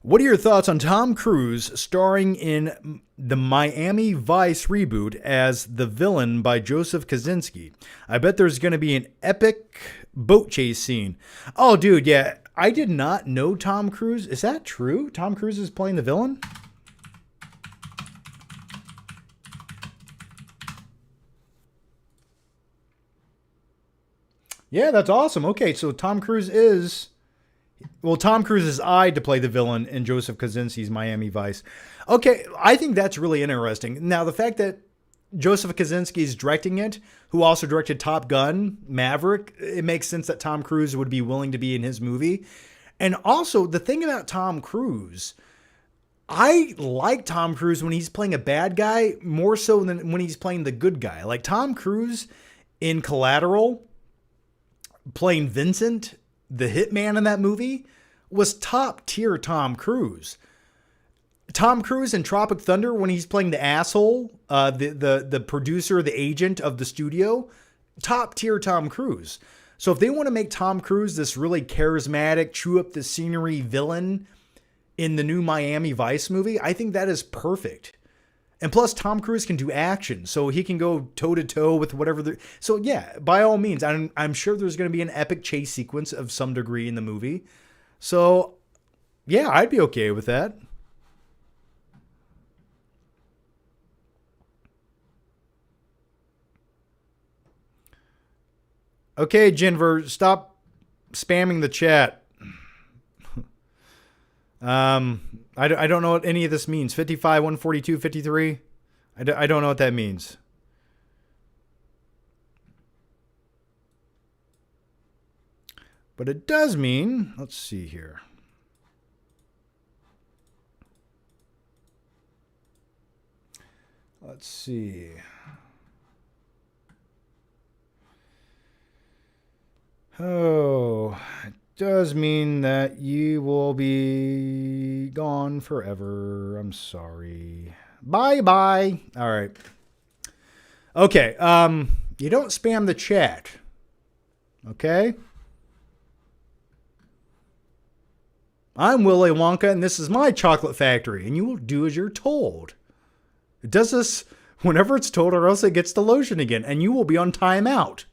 what are your thoughts on Tom Cruise starring in the Miami Vice reboot as the villain by Joseph Kosinski? I bet there's going to be an epic boat chase scene. Oh, dude, yeah. I did not know Tom Cruise. Is that true? Tom Cruise is playing the villain? Yeah, that's awesome. Okay, so Tom Cruise is eyed to play the villain in Joseph Kosinski's Miami Vice. Okay, I think that's really interesting. Now, the fact that Joseph Kosinski is directing it, who also directed Top Gun, Maverick, it makes sense that Tom Cruise would be willing to be in his movie. And also, the thing about Tom Cruise, I like Tom Cruise when he's playing a bad guy more so than when he's playing the good guy. Like Tom Cruise in Collateral, playing Vincent, the hitman in that movie, was top tier Tom Cruise. Tom Cruise in Tropic Thunder, when he's playing the asshole, the producer, the agent of the studio, top tier Tom Cruise. So if they want to make Tom Cruise this really charismatic, chew up the scenery villain in the new Miami Vice movie, I think that is perfect. And plus, Tom Cruise can do action, so he can go toe to toe with whatever. So yeah, by all means, I'm sure there's going to be an epic chase sequence of some degree in the movie. So yeah, I'd be okay with that. Okay, Jennifer, stop spamming the chat. I don't know what any of this means. 55, 142, 53. I don't know what that means. But it does mean, let's see here. Let's see. Oh, it does mean that you will be gone forever. I'm sorry. Bye-bye. All right. Okay, you don't spam the chat. Okay? I'm Willy Wonka, and this is my chocolate factory, and you will do as you're told. It does this whenever it's told, or else it gets the lotion again, and you will be on timeout.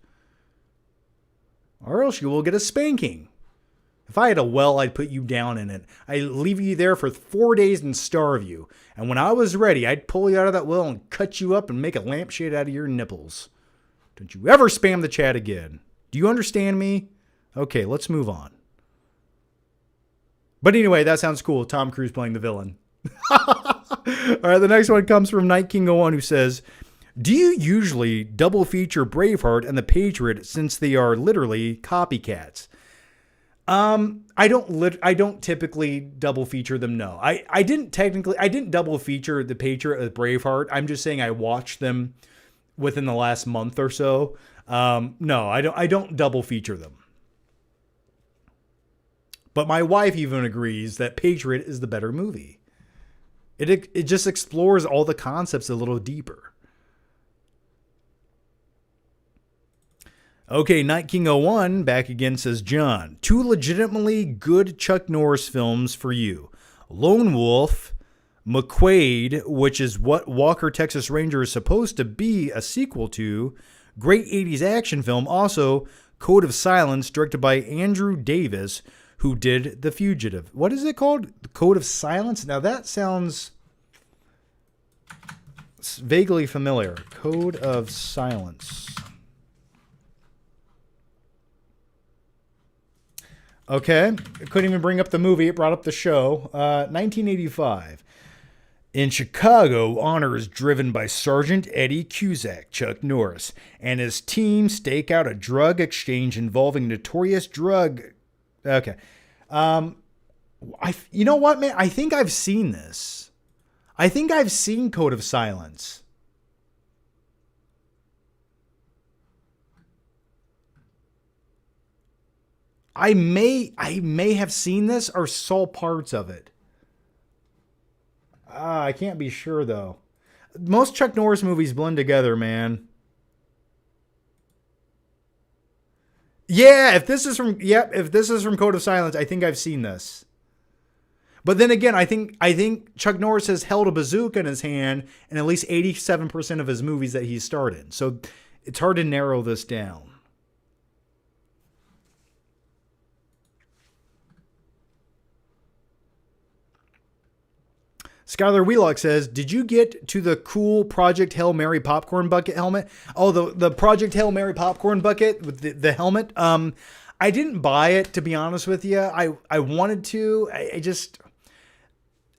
Or else you will get a spanking. If I had a well, I'd put you down in it. I'd leave you there for 4 days and starve you. And when I was ready, I'd pull you out of that well and cut you up and make a lampshade out of your nipples. Don't you ever spam the chat again. Do you understand me? Okay, let's move on. But anyway, that sounds cool. Tom Cruise playing the villain. All right, the next one comes from Night King 01, who says, do you usually double feature Braveheart and The Patriot since they are literally copycats? I don't typically double feature them. No, I didn't double feature The Patriot with Braveheart. I'm just saying I watched them within the last month or so. No, I don't double feature them. But my wife even agrees that Patriot is the better movie. It just explores all the concepts a little deeper. Okay, Night King 01 back again says, John, 2 legitimately good Chuck Norris films for you. Lone Wolf, McQuaid, which is what Walker, Texas Ranger is supposed to be a sequel to. Great 80s action film. Also, Code of Silence, directed by Andrew Davis, who did The Fugitive. What is it called? The Code of Silence? Now that sounds vaguely familiar. Code of Silence. Okay, I couldn't even bring up the movie. It brought up the show. 1985. In Chicago, honor is driven by Sergeant Eddie Cusack, Chuck Norris, and his team stake out a drug exchange involving notorious drug... Okay. You know what, man? I think I've seen this. I think I've seen Code of Silence. I may have seen this or saw parts of it. I can't be sure though. Most Chuck Norris movies blend together, man. Yeah, if this is from Code of Silence, I think I've seen this. But then again, I think Chuck Norris has held a bazooka in his hand in at least 87% of his movies that he's starred in. So it's hard to narrow this down. Skylar Wheelock says, did you get to the cool Project Hail Mary popcorn bucket helmet? Oh, the Project Hail Mary popcorn bucket with the helmet. I didn't buy it, to be honest with you. I wanted to. I just...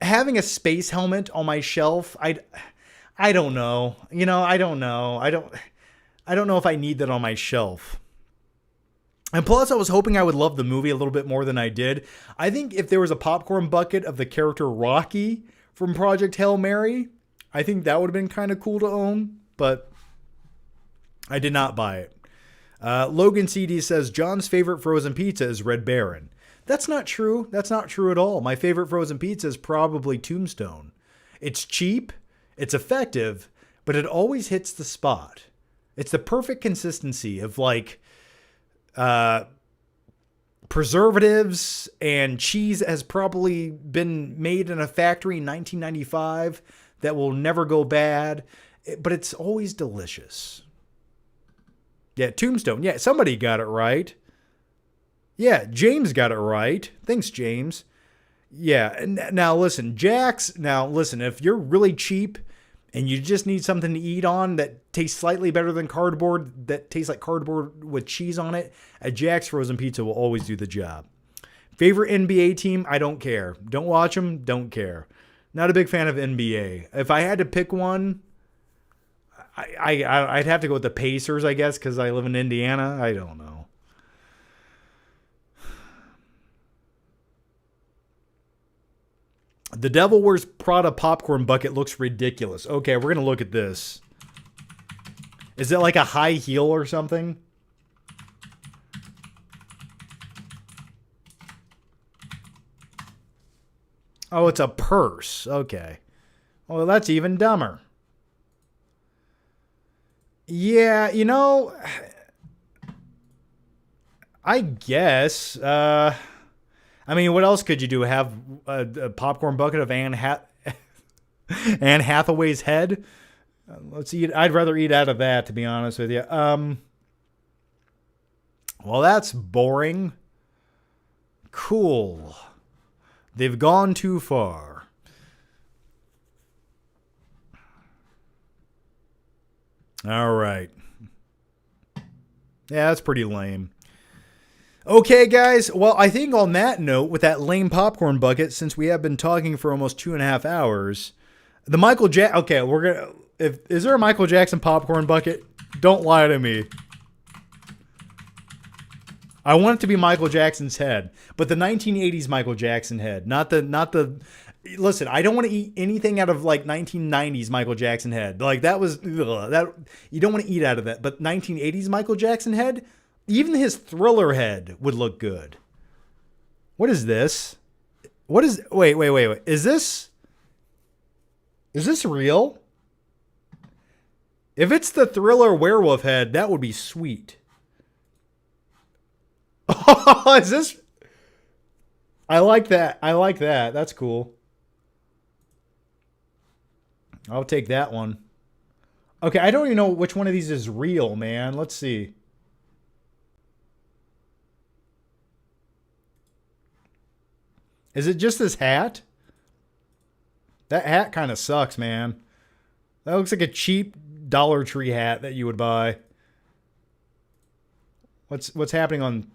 Having a space helmet on my shelf, I don't know. You know, I don't know. I don't know if I need that on my shelf. And plus, I was hoping I would love the movie a little bit more than I did. I think if there was a popcorn bucket of the character Rocky from Project Hail Mary, I think that would have been kind of cool to own, but I did not buy it. Logan CD says John's favorite frozen pizza is Red Baron. That's not true. That's not true at all. My favorite frozen pizza is probably Tombstone. It's cheap, it's effective, but it always hits the spot. It's the perfect consistency of like preservatives and cheese that has probably been made in a factory in 1995 that will never go bad, but it's always delicious. Yeah, Tombstone. Yeah, somebody got it right. Yeah, James got it right. Thanks, James. Yeah, now listen, Jax, if you're really cheap and you just need something to eat on that tastes slightly better than cardboard, that tastes like cardboard with cheese on it, a Jax Frozen Pizza will always do the job. Favorite NBA team? I don't care. Don't watch them, don't care. Not a big fan of NBA. If I had to pick one, I'd have to go with the Pacers, I guess, because I live in Indiana. I don't know. The Devil Wears Prada popcorn bucket looks ridiculous. Okay, we're going to look at this. Is it like a high heel or something? Oh, it's a purse. Okay. Well, that's even dumber. Yeah, you know, I guess. I mean, what else could you do? Have a popcorn bucket of Anne Hathaway's head? Let's eat. I'd rather eat out of that, to be honest with you. Well, that's boring. Cool. They've gone too far. All right. Yeah, that's pretty lame. Okay, guys. Well, I think on that note, with that lame popcorn bucket, since we have been talking for almost 2.5 hours, the Michael Jackson. Okay, we're gonna. Is there a Michael Jackson popcorn bucket? Don't lie to me. I want it to be Michael Jackson's head, but the 1980s Michael Jackson head, not the. Listen, I don't want to eat anything out of like 1990s Michael Jackson head. Like that was that you don't want to eat out of that. But 1980s Michael Jackson head, even his Thriller head would look good. What is this? What is? Wait. Is this real? If it's the Thriller werewolf head, that would be sweet. Oh, is this? I like that. That's cool. I'll take that one. Okay, I don't even know which one of these is real, man. Let's see. Is it just this hat? That hat kind of sucks, man. That looks like a cheap Dollar Tree hat that you would buy. What's happening on...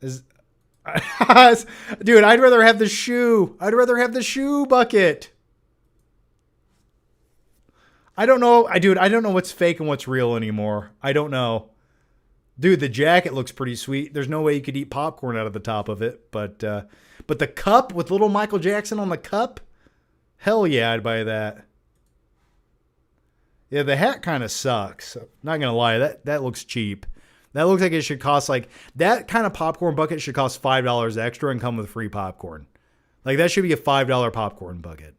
Dude, I'd rather have the shoe. I'd rather have the shoe bucket. I don't know. I don't know what's fake and what's real anymore. I don't know. Dude, the jacket looks pretty sweet. There's no way you could eat popcorn out of the top of it. But the cup with little Michael Jackson on the cup? Hell yeah, I'd buy that. Yeah, the hat kind of sucks. Not going to lie. That looks cheap. That looks like it should cost like... That kind of popcorn bucket should cost $5 extra and come with free popcorn. Like that should be a $5 popcorn bucket.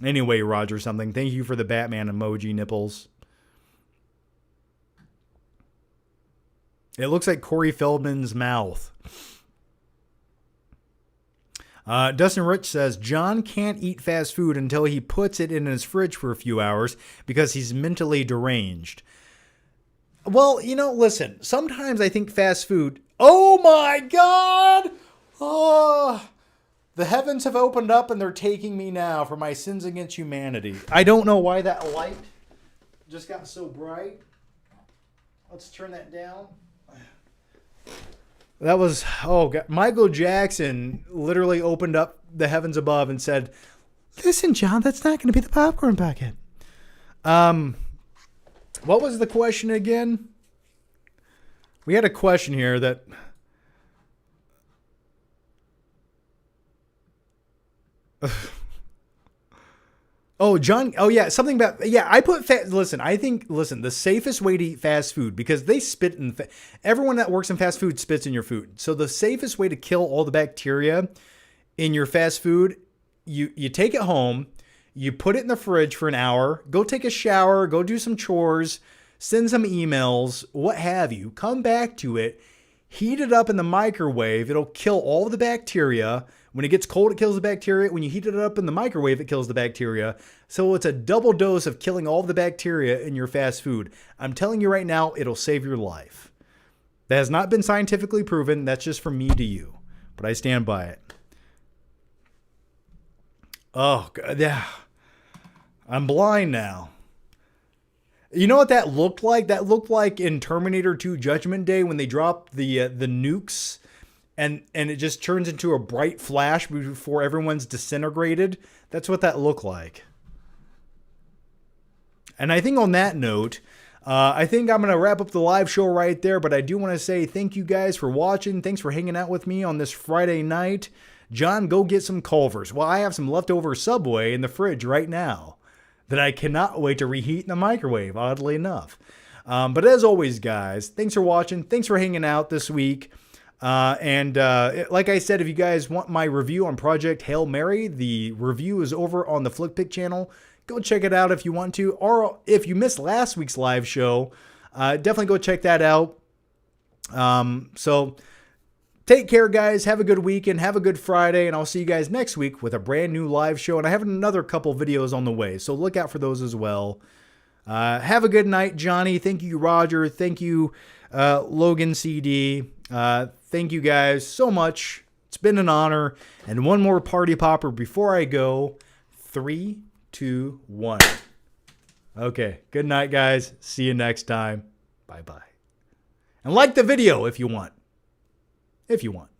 Anyway, Roger something. Thank you for the Batman emoji nipples. It looks like Corey Feldman's mouth. Dustin Rich says, John can't eat fast food until he puts it in his fridge for a few hours because he's mentally deranged. Well, you know, listen, sometimes I think fast food... Oh my God! Oh... The heavens have opened up and they're taking me now for my sins against humanity. I don't know why that light just got so bright. Let's turn that down. That was, oh God. Michael Jackson literally opened up the heavens above and said, listen, John, that's not going to be the popcorn bucket. What was the question again? We had a question here that... Oh, John. Oh, yeah. Something about, yeah, I put listen, the safest way to eat fast food, because they spit in, everyone that works in fast food spits in your food. So the safest way to kill all the bacteria in your fast food, you take it home, you put it in the fridge for an hour, go take a shower, go do some chores, send some emails, what have you, come back to it, heat it up in the microwave. It'll kill all the bacteria. When it gets cold, it kills the bacteria. When you heat it up in the microwave, it kills the bacteria. So it's a double dose of killing all the bacteria in your fast food. I'm telling you right now, it'll save your life. That has not been scientifically proven. That's just from me to you. But I stand by it. Oh, God. Yeah. I'm blind now. You know what that looked like? That looked like in Terminator 2 Judgment Day when they dropped the nukes and it just turns into a bright flash before everyone's disintegrated. That's what that looked like. And I think on that note, I think I'm going to wrap up the live show right there. But I do want to say thank you guys for watching. Thanks for hanging out with me on this Friday night. John, go get some Culver's. Well, I have some leftover Subway in the fridge right now that I cannot wait to reheat in the microwave, oddly enough. But as always, guys, thanks for watching. Thanks for hanging out this week. Like I said, if you guys want my review on Project Hail Mary, the review is over on the Flickpick channel. Go check it out if you want to. Or if you missed last week's live show, definitely go check that out. So take care, guys. Have a good weekend. Have a good Friday. And I'll see you guys next week with a brand new live show. And I have another couple videos on the way, so look out for those as well. Have a good night, Johnny. Thank you, Roger. Thank you, Logan CD. Thank you guys so much. It's been an honor. And one more party popper before I go. 3, 2, 1. Okay. Good night, guys. See you next time. Bye-bye. And like the video if you want. If you want.